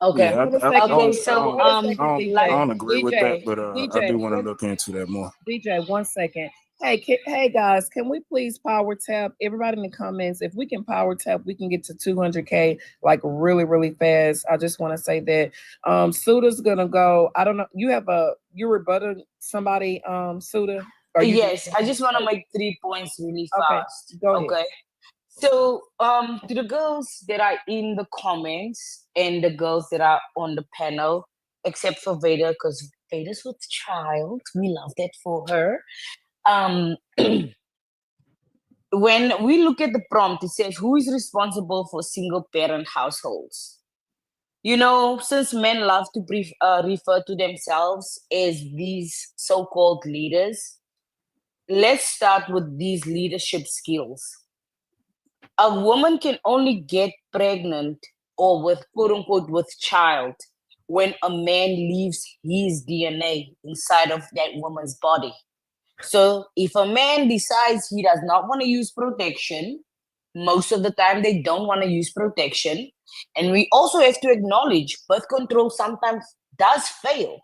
Okay. Yeah, Okay, so I don't agree with that, but I do want to DJ, look into that more. DJ, 1 second. Hey guys, can we please power tap? Everybody in the comments, if we can power tap, we can get to 200K like really, really fast. I just want to say that Suda's gonna go. I don't know. You rebutted somebody, Suda? yes, I just want to make 3 points really Okay, fast. go ahead. Okay. So, to the girls that are in the comments and the girls that are on the panel, except for Vader, because Vader's with child, we love that for her. When we look at the prompt, it says, who is responsible for single parent households? You know, since men love to refer to themselves as these so-called leaders, let's start with these leadership skills. A woman can only get pregnant or with quote unquote with child when a man leaves his DNA inside of that woman's body. So if a man decides he does not want to use protection, most of the time they don't want to use protection. And we also have to acknowledge birth control sometimes does fail.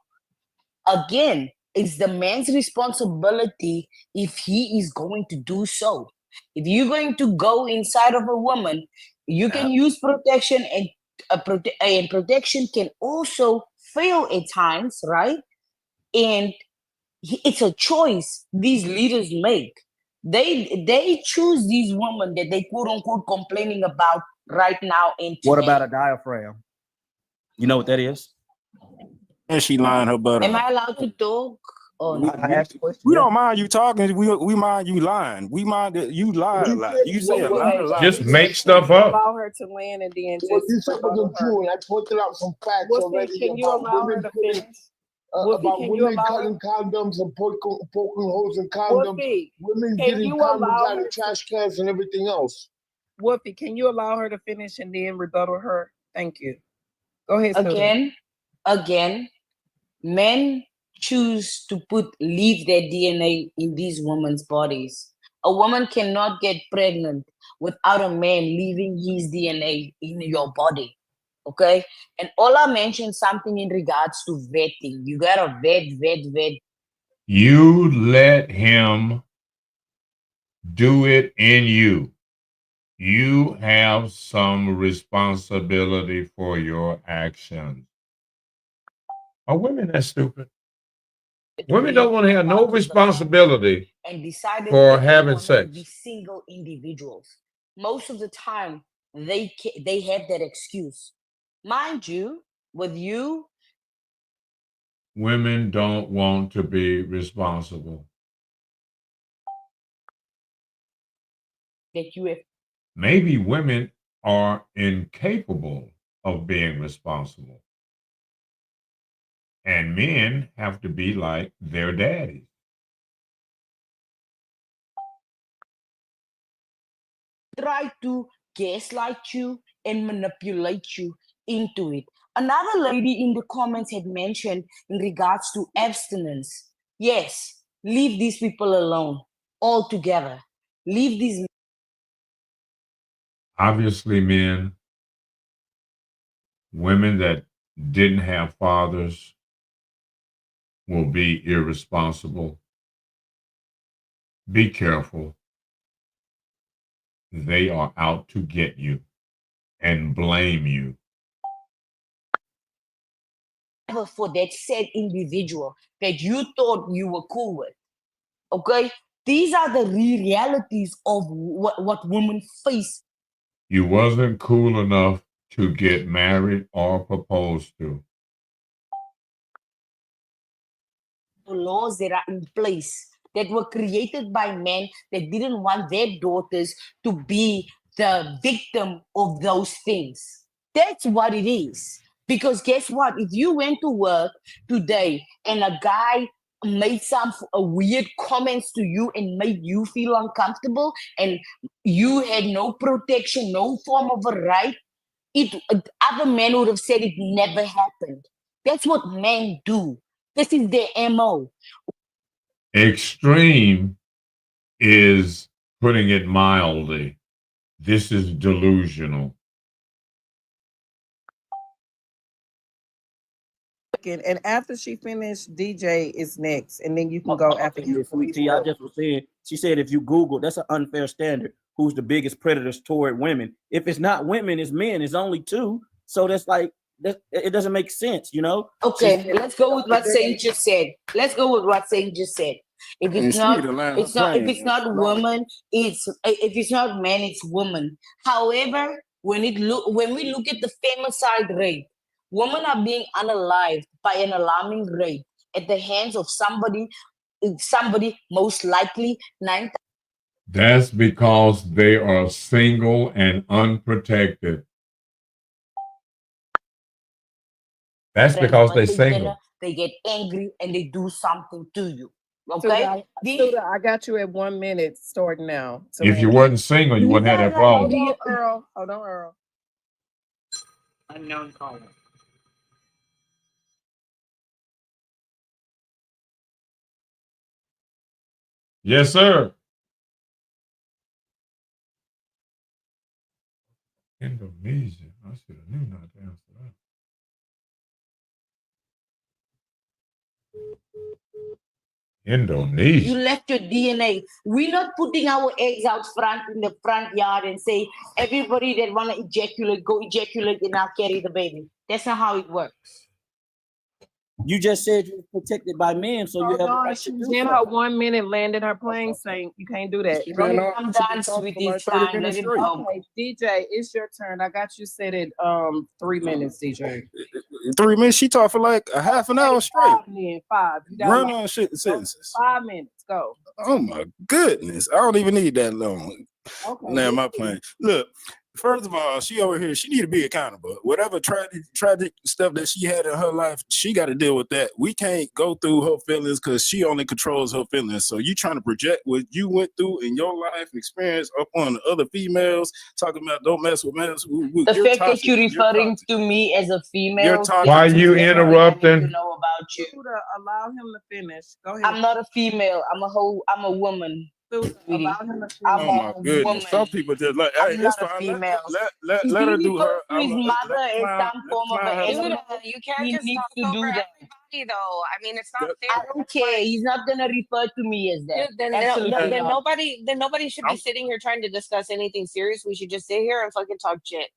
Again, it's the man's responsibility if he is going to do so. If you're going to go inside of a woman, you can use protection, and protection can also fail at times, right? And it's a choice these leaders make. They choose these women that they quote unquote complaining about right now and today. What about a diaphragm? You know what that is? And she lying her butt Am off. I allowed to talk? Oh, I asked a question. We don't mind you talking. We mind you lying. We mind that you lie a lot. You say a lot of lies. Just make stuff up. Allow her to land and then What you just said wasn't true, and I pointed out some facts Wolfie, already can you about allow her women to putting, finish? Wolfie, about can you women allow cutting condoms and poking holes in condoms, Wolfie, women can getting you condoms allow out her of trash cans and everything else. Wolfie, can you allow her to finish and then rebuttal her? Thank you. Go ahead, student. Again, men choose to leave their DNA in these women's bodies. A woman cannot get pregnant without a man leaving his DNA in your body. Okay? And Ola mentioned something in regards to vetting. You gotta vet. You let him do it in you. You have some responsibility for your actions. Are women that stupid? Women don't want to have no responsibility And decided for that they having wanted to be sex. single individuals. Most of the time, they have that excuse. Mind you, with you, Women don't want to be responsible. that you have Maybe women are incapable of being responsible. And men have to be like their daddies. try to gaslight you and manipulate you into it. Another lady in the comments had mentioned in regards to abstinence. Yes, leave these people alone altogether. Leave these. Obviously, men, women that didn't have fathers will be irresponsible. Be careful. They are out to get you and blame you. For that said individual that you thought you were cool with. Okay? These are the realities of what women face. You wasn't cool enough to get married or proposed to. The laws that are in place that were created by men that didn't want their daughters to be the victim of those things. That's what it is. Because guess what? If you went to work today and a guy made some weird comments to you and made you feel uncomfortable and you had no protection, no form of a right, other men would have said it never happened. That's what men do. This is their MO. Extreme is putting it mildly. This is delusional. And after she finished, DJ is next, and then you can go after him. Sweet Tea, I just was saying, she said if you Google, that's an unfair standard. Who's the biggest predators toward women? If it's not women, it's men. It's only two. So that's like, it doesn't make sense, you know? Okay, let's go with what Saint just said. Let's go with what Saint just said. If it's not, if it's not woman, if it's not man, it's woman. However, when we look at the femicide rate, women are being unalived by an alarming rate at the hands of somebody most likely 9. That's because they are single and unprotected. That's because they're single. They get angry and they do something to you. So Okay? I got you at 1 minute starting now. So If you wasn't single, you wouldn't have that problem. Hold on, Earl. Unknown caller. Yes, sir. Indonesia. I should have knew not to answer that. Indonesia. You left your DNA. We're not putting our eggs out front in the front yard and say, everybody that want to ejaculate, go ejaculate and I'll carry the baby. That's not how it works. You just said you're protected by men, so you Hold have a on, right to she's do in so. her 1 minute landing her plane, saying you can't do that. Go ahead. I'm done, sweetie. It's time. Let him go. Okay, DJ, it's your turn. I got you set at 3 minutes, DJ. 3 minutes. She talked for like a half an hour straight. 5. You got Run on shit sentences. 5 minutes. Go. Oh my goodness. I don't even need that long. Okay. Now my plan. Look, first of all, she over here, she need to be accountable. Whatever tragic stuff that she had in her life, she got to deal with that. We can't go through her feelings because she only controls her feelings. So you trying to project what you went through in your life experience up on other females, talking about don't mess with men. The fact that you're referring to me as a female. Why you interrupting? Know about you. Allow him to finish. Go ahead. I'm not a female. I'm a woman. Sweetie. Oh my goodness. Some people just like, hey, it's fine. Let her do her. His mother is some form of an animal. You can't He just needs talk to do over that. everybody, though. I mean, it's not fair. I don't care. He's not gonna refer to me as that. Dude, then Absolutely not. nobody should be sitting here trying to discuss anything serious. We should just sit here and fucking talk shit.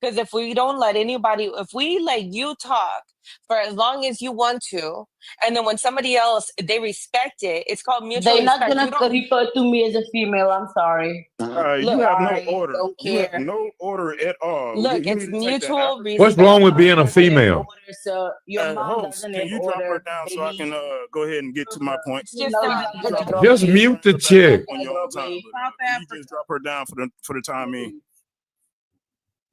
Because if we don't let anybody, if we let you talk for as long as you want to, and then when somebody else, they respect it, it's called mutual They're not respect. gonna refer to me as a female. I'm sorry. You have no I order. don't You have care. no order at all. Look, You it's need to take that mutual out. respect. What's wrong with being a female? So your mom Host, doesn't can have you drop her order. down so I can go ahead and get to my point? Just mute the chick. On your own time, but, can you just drop her down for the time being?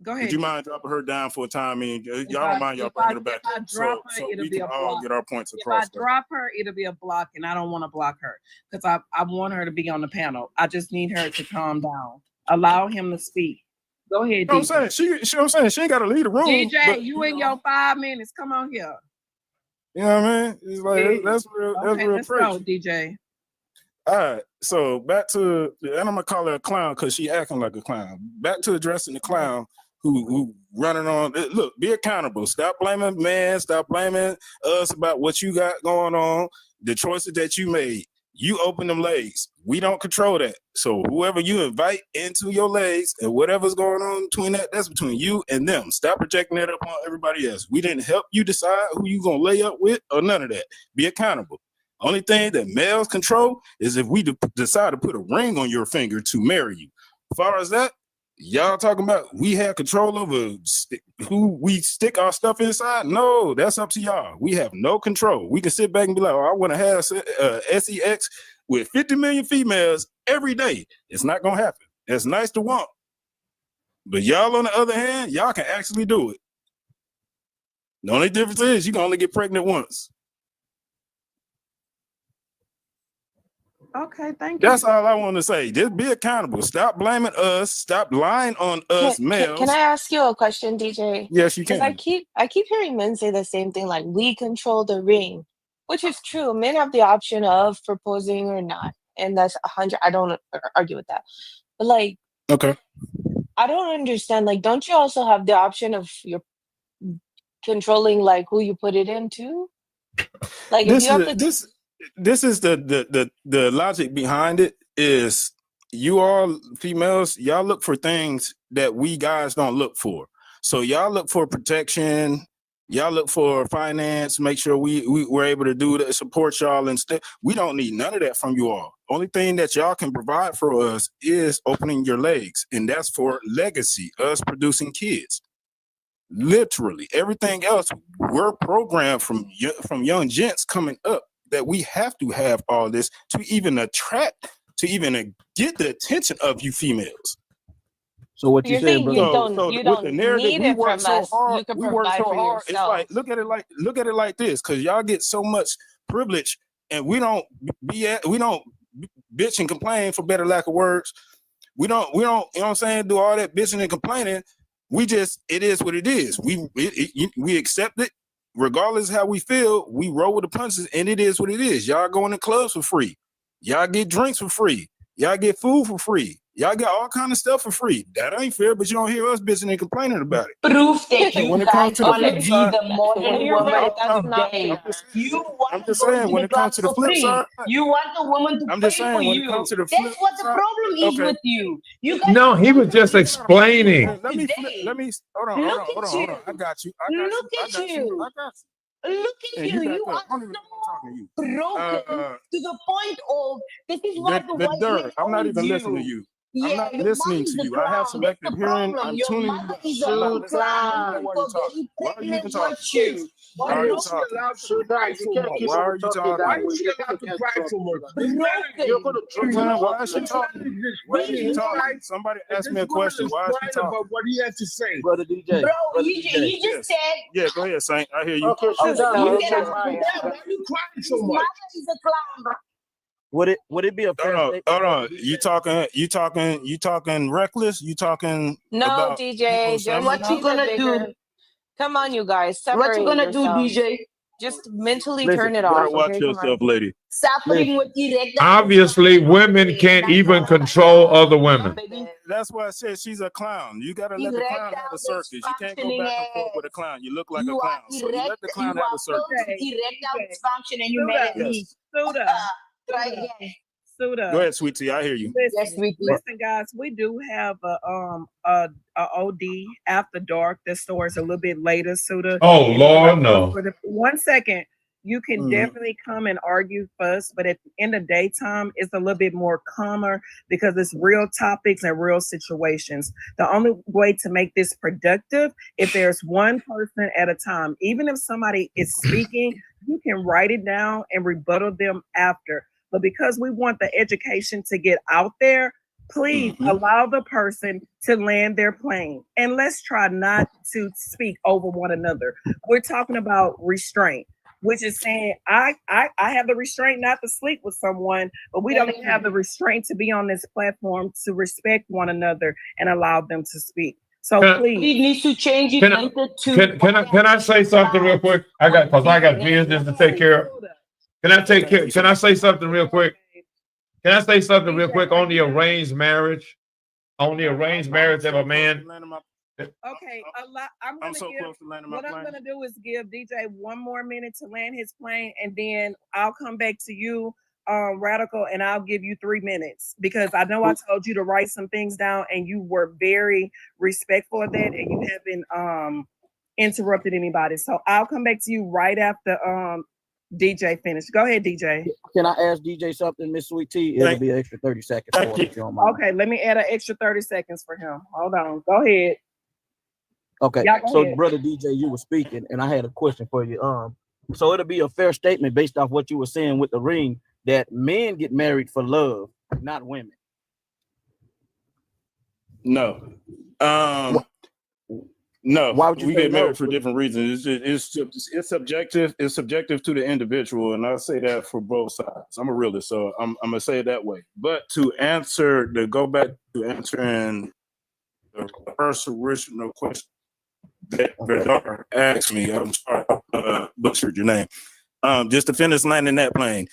Go Would ahead. you mind dropping her down for a time? Y'all don't mind y'all bringing her back, If I drop her, so it'll we be can a all block. get our points If across. I drop her, it'll be a block, and I don't want to block her because I want her to be on the panel. I just need her to calm down. Allow him to speak. Go ahead, You know what I'm saying? I'm saying she ain't got to leave the room. DJ, but, you in your 5 minutes. Come on here. You know what I mean? It's like that's real. That's Okay, real let's preach. go, DJ. All right, so back to, and I'm gonna call her a clown because she acting like a clown. Back to addressing the clown who running on. Look, be accountable. Stop blaming man. Stop blaming us about what you got going on. The choices that you made. You open them legs. We don't control that. So whoever you invite into your legs and whatever's going on between that, that's between you and them. Stop projecting that upon everybody else. We didn't help you decide who you gonna lay up with or none of that. Be accountable. Only thing that males control is if we decide to put a ring on your finger to marry you. As far as that, y'all talking about we have control over who we stick our stuff inside? No, that's up to y'all. We have no control. We can sit back and be like, oh, I want to have sex with 50 million females every day. It's not going to happen. It's nice to want. But y'all, on the other hand, y'all can actually do it. The only difference is you can only get pregnant once. Okay, thank you. That's all I want to say. Just be accountable. Stop blaming us. Stop lying on us males. Can I ask you a question, DJ? Yes, you Because can. I keep hearing men say the same thing, like we control the ring, which is true. Men have the option of proposing or not, and that's 100. I don't argue with that, but like, okay, I don't understand. Like, don't you also have the option of your controlling like who you put it into? Like, if you have to. This is the logic behind it is you all females, y'all look for things that we guys don't look for. So y'all look for protection, y'all look for finance, make sure we're able to do that, support y'all and stuff. We don't need none of that from you all. Only thing that y'all can provide for us is opening your legs, and that's for legacy, us producing kids. Literally everything else we're programmed from young gents coming up that we have to have all this to even attract, to even get the attention of you females. So what You're saying you don't with the narrative, need we it work from so us. hard. You can We work provide so for hard. It's yourself. like look at it like this, because y'all get so much privilege, and we don't bitch and complain, for better lack of words. We don't you know what I'm saying, do all that bitching and complaining. We just, it is what it is. We accept it. Regardless of how we feel, we roll with the punches, and it is what it is. Y'all go in the clubs for free. Y'all get drinks for free. Y'all get food for free. Y'all get all kind of stuff for free. That ain't fair, but you don't hear us bitching and complaining about it. Proof that So you when it comes guys to the want to flip be side, the modern You're woman right, of that's not today. fair. You want I'm to just go saying, to when the it comes club to the for flip free. side, You want a woman to I'm pay just saying, for when it you. comes to the flip That's what the side, problem is okay. with you. You guys No, he was just explaining. Let me hold on. Look at Hold on. you. I got you. Look at you. Look at And you. you You got are the, I'm talking to you. broken to the point of this is why the white man I'm not owns even listening to you. I'm Yeah, not your listening mom is to the you. I have clown. That's selective the hearing. problem. I'm Your tuning you mother out. is I'm not a listening to you no more clown. while you talk. Getting Why are you even pregnant talking? with you. Why are you Is she talking? allowed to cry you so can't much? keep Why on are you talking talking? Why You're is she gonna allowed to get cry dropped. so much? You're gonna drop her Why out is she like talking? This Why woman is she is talking? crying, Somebody and asked this me a woman question. is Why is she crying talking? about what he has to say. Brother DJ. Bro, Brother he DJ. just Yes. said, Yeah, go ahead, Saint. I hear you. Okay, she's Okay, done. you would Mute it, get your out of mic. Dad, why you crying so his much? mother is a clown, bro. would it be a fair statement? Hold on. Brother DJ? You talking reckless? You talking No, about DJ, people just What you be the gonna bigger. do? Come on, you guys, What you separate gonna do, yourselves. DJ? Just mentally Listen, turn it you better off, watch okay? Come yourself, on. lady. Suffering with erectile Obviously, women can't even control other women. baby. That's why I said she's a clown. You gotta let the clown have a circus. You can't go Dysfunctioning back and forth ass. with a clown. You look like You a are clown. So you let the clown you have a are circus. prone to erectile dysfunction and you mad Suda, at me. Yes. Suda, Try again. Suda. Go ahead, sweetie. I hear you. Yes, Listen, sweetie. listen, guys. We do have a OD after dark. That starts a little bit later, Suda. Oh, Lord, no. For the 1 second, you can Mhm. definitely come and argue first, but at the end of daytime, it's a little bit more calmer because it's real topics and real situations. The only way to make this productive, if there's one person at a time, even if somebody is speaking, you can write it down and rebuttal them after. But because we want the education to get out there, please allow the person to land their plane. And let's try not to speak over one another. We're talking about restraint, which is saying I have the restraint not to sleep with someone, but we don't even have the restraint to be on this platform to respect one another and allow them to speak. So please, He needs to change it Can I, into two. can I say something real quick? I got business to take care of. Can I say something real quick? Can I say something real quick on the arranged marriage? On the arranged marriage of a man. okay, I'm so gonna give. close to landing my What I'm plane. gonna do is give DJ 1 more minute to land his plane, and then I'll come back to you, Radical, and I'll give you 3 minutes because I know I told you to write some things down, and you were very respectful of that, and you haven't interrupted anybody. So I'll come back to you right after DJ finished. Go ahead, DJ. Can I ask DJ something, Miss Sweet Tea? It'll be an extra 30 seconds for him, if you don't mind. Okay, let me add an extra 30 seconds for him. Hold on. Go ahead. Okay, Yeah, go so ahead. brother DJ, you were speaking, and I had a question for you. So it'll be a fair statement based off what you were saying with the ring that men get married for love, not women. No. No. Why would you we say get married no? for different reasons. It's subjective. It's subjective to the individual, and I say that for both sides. I'm a realist, so I'm gonna say it that way. But go back to answering the first original question that Radar asked me. I'm sorry, I butchered your name. Just to finish landing that plane.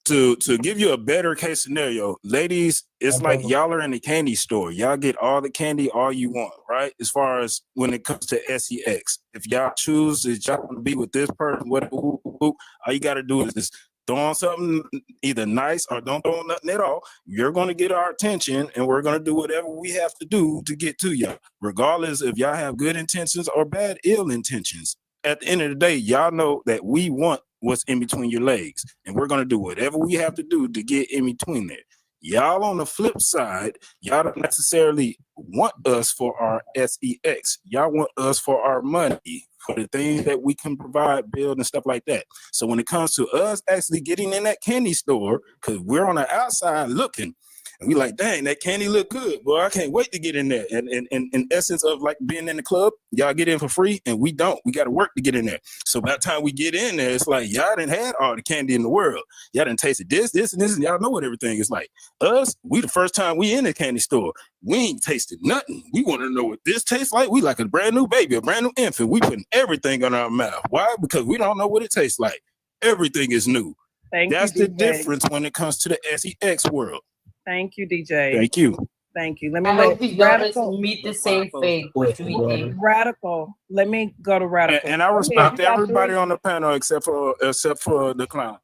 To give you a better case scenario, ladies, it's like y'all are in the candy store. Y'all get all the candy all you want, right? As far as when it comes to sex, if y'all choose that y'all want to be with this person, all you got to do is just throw on something either nice or don't throw on nothing at all. You're going to get our attention, and we're going to do whatever we have to do to get to y'all, regardless if y'all have good intentions or ill intentions. At the end of the day, y'all know that we want what's in between your legs, and we're going to do whatever we have to do to get in between there. Y'all on the flip side, y'all don't necessarily want us for our sex. Y'all want us for our money, for the things that we can provide, build, and stuff like that. So when it comes to us actually getting in that candy store, because we're on the outside looking, and we like, dang, that candy look good. Boy, I can't wait to get in there. And in essence of like being in the club, y'all get in for free, and we don't. We got to work to get in there. So by the time we get in there, it's like, y'all done had all the candy in the world. Y'all done tasted this, and this, and y'all know what everything is like. Us, we the first time we in the candy store, we ain't tasted nothing. We want to know what this tastes like. We like a brand new baby, a brand new infant. We putting everything on our mouth. Why? Because we don't know what it tastes like. Everything is new. That's the difference when it comes to the sex world. Thank you, DJ. Thank you. Thank you. Let me I hope his daughters Radical meet the same fate. Radical. Let me go to Radical. And I respect everybody on the panel except for the clown.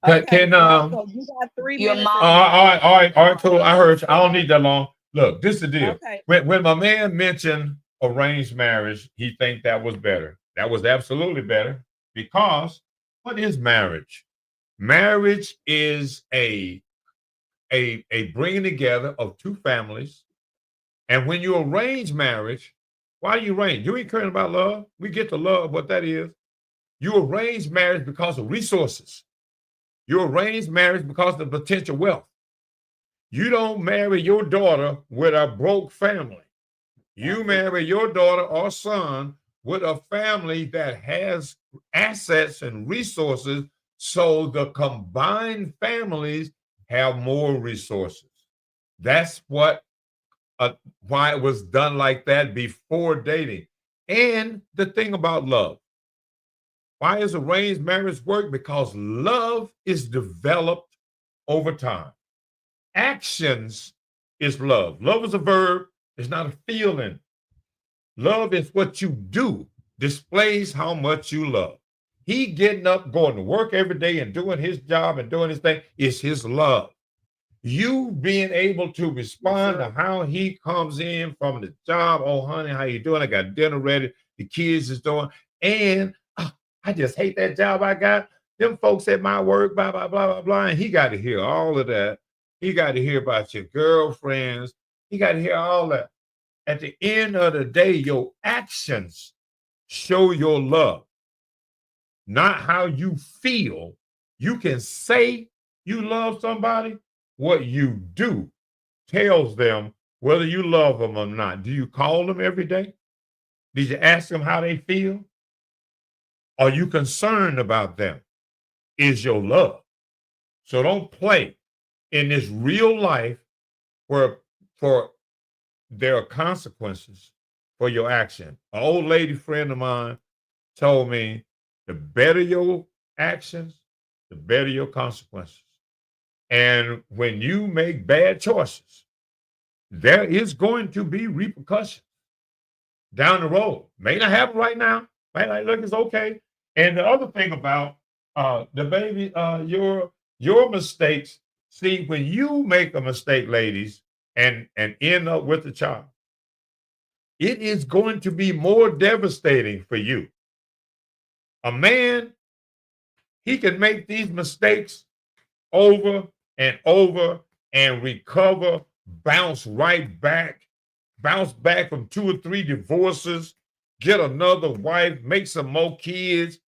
Can Radical, you got 3 minutes. all right, cool. I heard you. I don't need that long. Look, this is the deal. Okay. When my man mentioned arranged marriage, he think that was better. That was absolutely better. Because what is marriage? Marriage is a bringing together of two families. And when you arrange marriage, why do you arrange? You ain't caring about love. We get to love what that is. You arrange marriage because of resources. You arrange marriage because of potential wealth. You don't marry your daughter with a broke family. You marry your daughter or son with a family that has assets and resources, so the combined families have more resources. That's what why it was done like that before dating. And the thing about love, why is arranged marriage work? Because love is developed over time. Actions is love. Love is a verb, it's not a feeling. Love is what you do, displays how much you love. He getting up, going to work every day and doing his job and doing his thing is his love. You being able to respond to how he comes in from the job. Oh, honey, how you doing? I got dinner ready. The kids is doing. And I just hate that job I got. Them folks at my work, blah, blah, blah, blah, blah. And he got to hear all of that. He got to hear about your girlfriends. He got to hear all that. At the end of the day, your actions show your love, not how you feel. You can say you love somebody. What you do tells them whether you love them or not. Do you call them every day? Did you ask them how they feel? Are you concerned about them? Is your love. So don't play in this real life where there are consequences for your action. An old lady friend of mine told me the better your actions, the better your consequences. And when you make bad choices, there is going to be repercussions down the road. May not happen right now. May like, look, it's okay. And the other thing about the baby, your mistakes. See, when you make a mistake, ladies, and end up with a child, it is going to be more devastating for you. A man, he can make these mistakes over and over and recover, bounce back from 2 or 3 divorces, get another wife, make some more kids.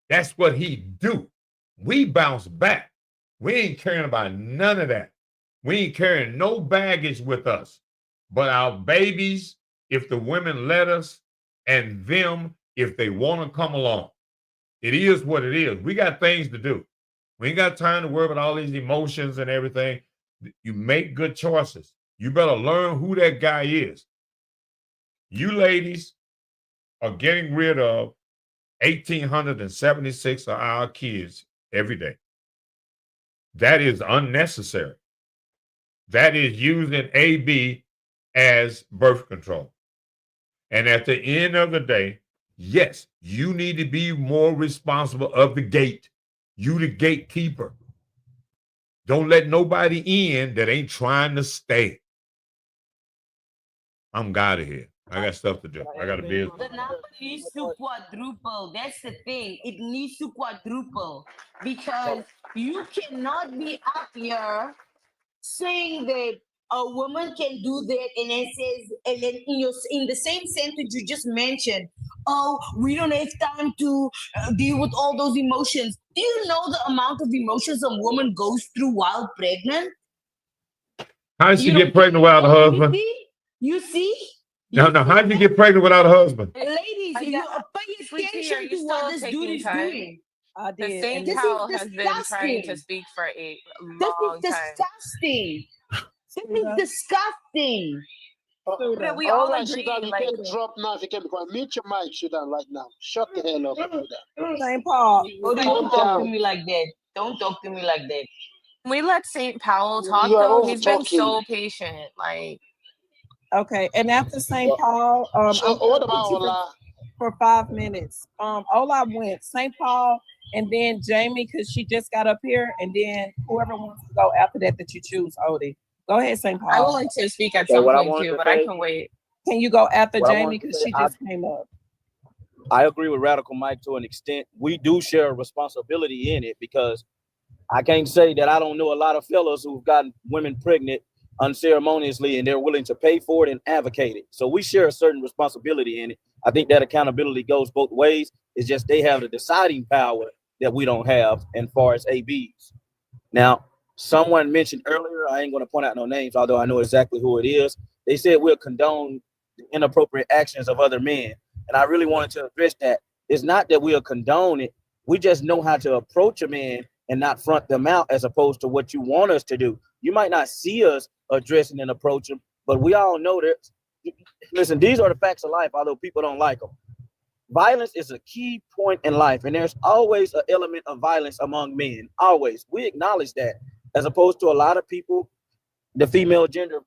That's what he do. We bounce back. We ain't caring about none of that. We ain't carrying no baggage with us. But our babies, if the women let us, and them, if they want to come along. It is what it is. We got things to do. We ain't got time to worry about all these emotions and everything. You make good choices. You better learn who that guy is. You ladies are getting rid of 1,876 of our kids every day. That is unnecessary. That is using AB as birth control. And at the end of the day, yes, you need to be more responsible of the gate. You the gatekeeper. Don't let nobody in that ain't trying to stay. I'm out of here. I got stuff to do. I got a business. The number needs to quadruple. That's the thing. It needs to quadruple because you cannot be up here saying that a woman can do that and then says, and then in the same sentence you just mentioned, oh, we don't have time to deal with all those emotions. Do you know the amount of emotions a woman goes through while pregnant? How did she get pregnant without a husband? You see? No, how did you get pregnant without a husband? Ladies, you pay attention to what this dude is doing. I The did. St. And this Paul is has been trying to disgusting. speak for a This long is time. disgusting. This is disgusting. But we all all right, agree, Sudan, you like, can drop now if you can. Because mute your mic, Sudan, right now. Shut the hell up, Sudan. St. Paul. Oh, don't talk to me like that. Don't talk to me like that. we let St. Paul talk You are though. over He's been talking. so patient. Like, Okay, and after St. Paul, So I'm what gonna about put you Ola? for 5 minutes. Ola went St. Paul, and then Jamie, because she just got up here, and then whoever wants to go after that you choose, Odie. Go ahead, St. Paul. I would like to speak at So some what I point wanted too, to but I say, can wait. Can you go after what I Jamie wanted to because say, she just came up? I agree with Radical Mike to an extent. We do share a responsibility in it because I can't say that I don't know a lot of fellas who've gotten women pregnant unceremoniously and they're willing to pay for it and advocate it. So we share a certain responsibility in it. I think that accountability goes both ways. It's just they have the deciding power that we don't have as far as ABs. Now, someone mentioned earlier, I ain't going to point out no names, although I know exactly who it is. They said we'll condone the inappropriate actions of other men. And I really wanted to address that. It's not that we'll condone it. We just know how to approach a man and not front them out as opposed to what you want us to do. You might not see us addressing and approaching, but we all know that. Listen, these are the facts of life, although people don't like them. Violence is a key point in life, and there's always an element of violence among men. Always. We acknowledge that, as opposed to a lot of people, the female gender,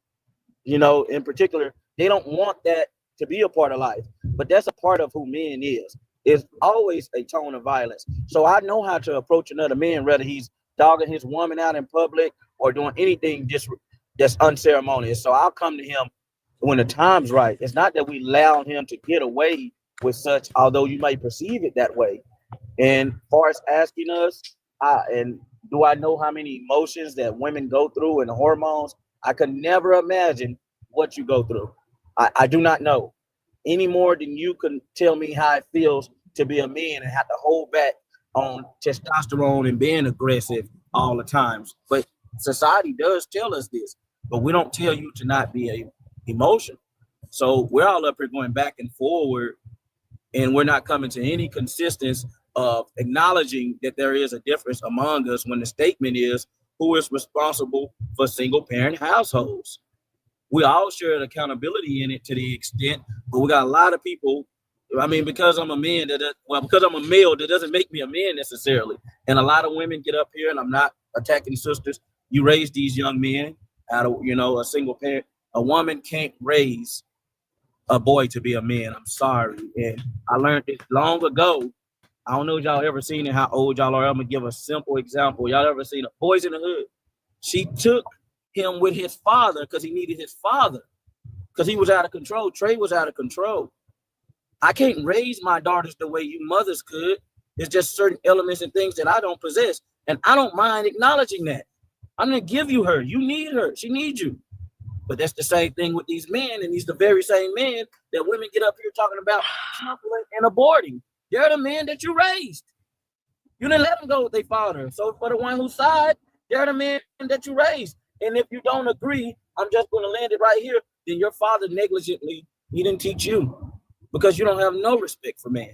in particular, they don't want that to be a part of life. But that's a part of who men is. It's always a tone of violence. So I know how to approach another man, whether he's dogging his woman out in public or doing anything that's unceremonious. So I'll come to him when the time's right. It's not that we allow him to get away with such, although you might perceive it that way. And as far as asking us, and do I know how many emotions that women go through and hormones? I could never imagine what you go through. I do not know any more than you can tell me how it feels to be a man and have to hold back on testosterone and being aggressive all the times. But society does tell us this, but we don't tell you to not be emotional. So we're all up here going back and forward, and we're not coming to any consistency of acknowledging that there is a difference among us when the statement is who is responsible for single parent households. We all share an accountability in it to the extent, but we got a lot of people. I mean, because I'm a man, because I'm a male, that doesn't make me a man necessarily. And a lot of women get up here, and I'm not attacking sisters. You raise these young men out of, a single parent. A woman can't raise a boy to be a man. I'm sorry. And I learned this long ago. I don't know if y'all ever seen it, how old y'all are. I'm gonna give a simple example. Y'all ever seen Boys in the Hood? She took him with his father because he needed his father, because he was out of control. Trey was out of control. I can't raise my daughters the way you mothers could. It's just certain elements and things that I don't possess. And I don't mind acknowledging that. I'm gonna give you her. You need her. She needs you. But that's the same thing with these men, and these the very same men that women get up here talking about counseling and aborting. They're the men that you raised. You didn't let them go with their father. So for the one who side, they're the men that you raised. And if you don't agree, I'm just going to land it right here, then your father negligently, he didn't teach you because you don't have no respect for men.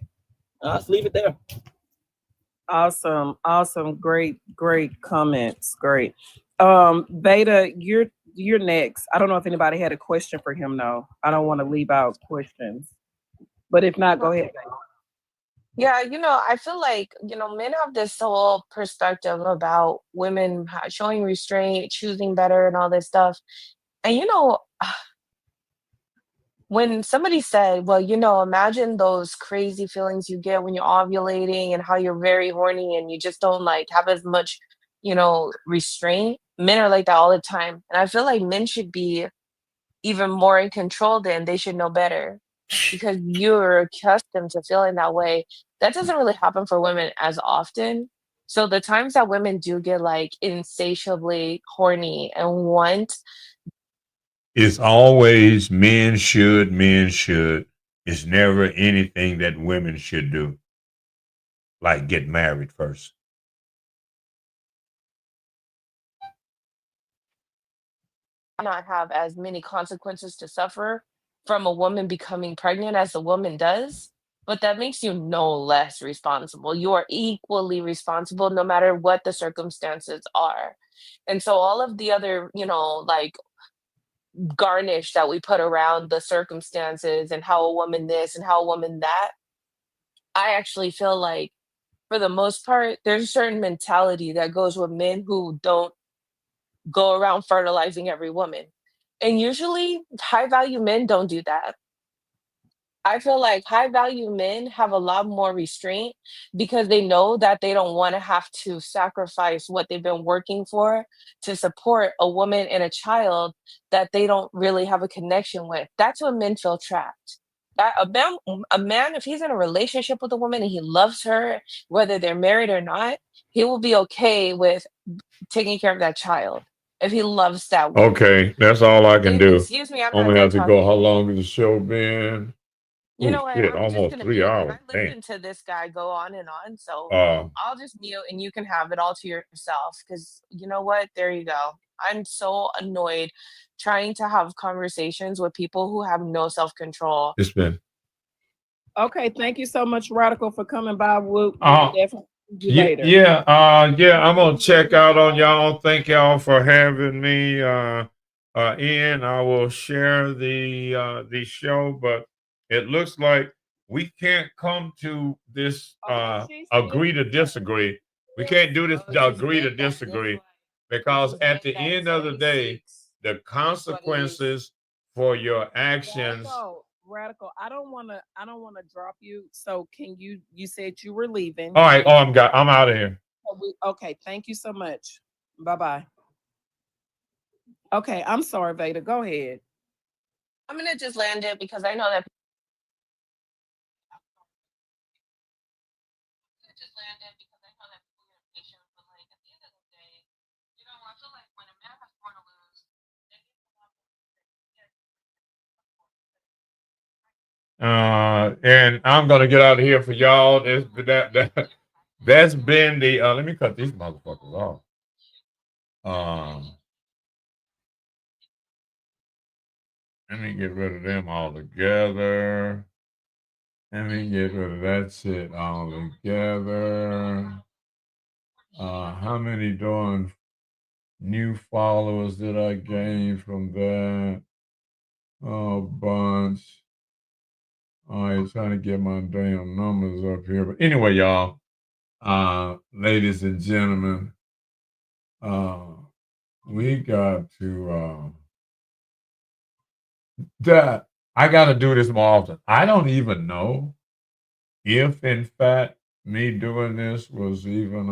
Let's leave it there. Awesome. Great comments. Great. Beta, you're next. I don't know if anybody had a question for him, though. I don't want to leave out questions. But if not, go ahead. Yeah, I feel like, men have this whole perspective about women showing restraint, choosing better, and all this stuff. And, when somebody said, well, imagine those crazy feelings you get when you're ovulating and how you're very horny and you just don't have as much, restraint. Men are like that all the time. And I feel like men should be even more in control than they should know better, because you're accustomed to feeling that way. That doesn't really happen for women as often. So the times that women do get insatiably horny and want, It's always men should. It's never anything that women should do, like get married first. not have as many consequences to suffer from a woman becoming pregnant as a woman does, but that makes you no less responsible. You are equally responsible no matter what the circumstances are. And so all of the other, garnish that we put around the circumstances and how a woman this and how a woman that, I actually feel like for the most part, there's a certain mentality that goes with men who don't go around fertilizing every woman. And usually high value men don't do that. I feel like high value men have a lot more restraint because they know that they don't want to have to sacrifice what they've been working for to support a woman and a child that they don't really have a connection with. That's when men feel trapped. A man, if he's in a relationship with a woman and he loves her, whether they're married or not, he will be okay with taking care of that child if he loves that woman. Okay, that's all I can do. Excuse me, I'm I'm not gonna done have to go. talking. How long has the show been? You Oh know what? shit, I'm just almost gonna 3 mute because hours. I Damn. listened to this guy go on and on. So Uh, I'll just mute and you can have it all to yourself. Because you know what? There you go. I'm so annoyed trying to have conversations with people who have no self-control. it's been. Okay, thank you so much, Radical, for coming by. We'll definitely see you later. Yeah, I'm gonna check out on y'all. Thank y'all for having me in. I will share the show, but it looks like we can't come to this agree to disagree. We can't do this agree to disagree because at the end of the day, the consequences for your actions. Radical, I don't wanna drop you. So you said you were leaving. All right, I'm out of here. Okay, thank you so much. Bye-bye. Okay, I'm sorry, Veda. Go ahead. I'm gonna just land it because I know that. And I'm gonna get out of here for y'all. That's been the let me cut these motherfuckers off. Let me get rid of them all together. Let me get rid of that shit all together. How many darn new followers did I gain from that? Oh, bunch. All right, trying to get my damn numbers up here. But anyway, y'all, ladies and gentlemen, we got to that I got to do this more often. I don't even know if, in fact, me doing this was even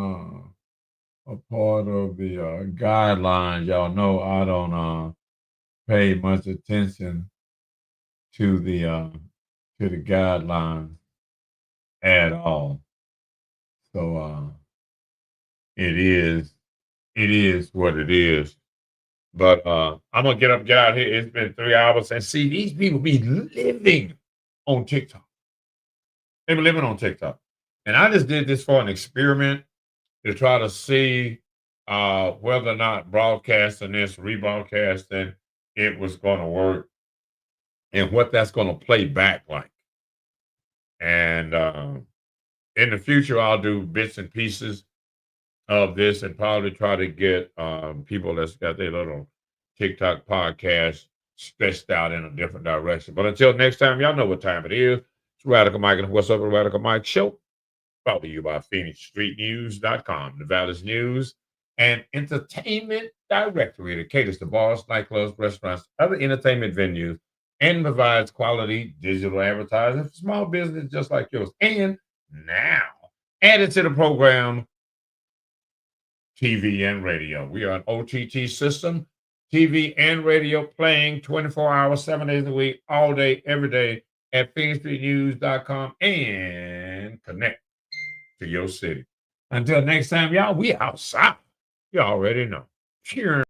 a part of the guidelines. Y'all know I don't pay much attention to the guidelines at all. So it is what it is. But I'm gonna get out here. It's been 3 hours, and see these people be living on TikTok. They be living on TikTok, and I just did this for an experiment to try to see whether or not broadcasting this, rebroadcasting it was going to work, and what that's going to play back like. And in the future, I'll do bits and pieces of this and probably try to get people that's got their little TikTok podcast stretched out in a different direction. But until next time, y'all know what time it is. It's Radical Mike and What's Up with Radical Mike Show. Brought to you by PhoenixStreetNews.com, Nevada's news and entertainment directory that caters to bars, nightclubs, restaurants, other entertainment venues, and provides quality digital advertising for small business just like yours. And now, added to the program, TV and radio. We are an OTT system, TV and radio playing 24 hours, 7 days a week, all day, every day at PhoenixStreetNews.com and connect to your city. Until next time, y'all, we outside. You already know. Cheers.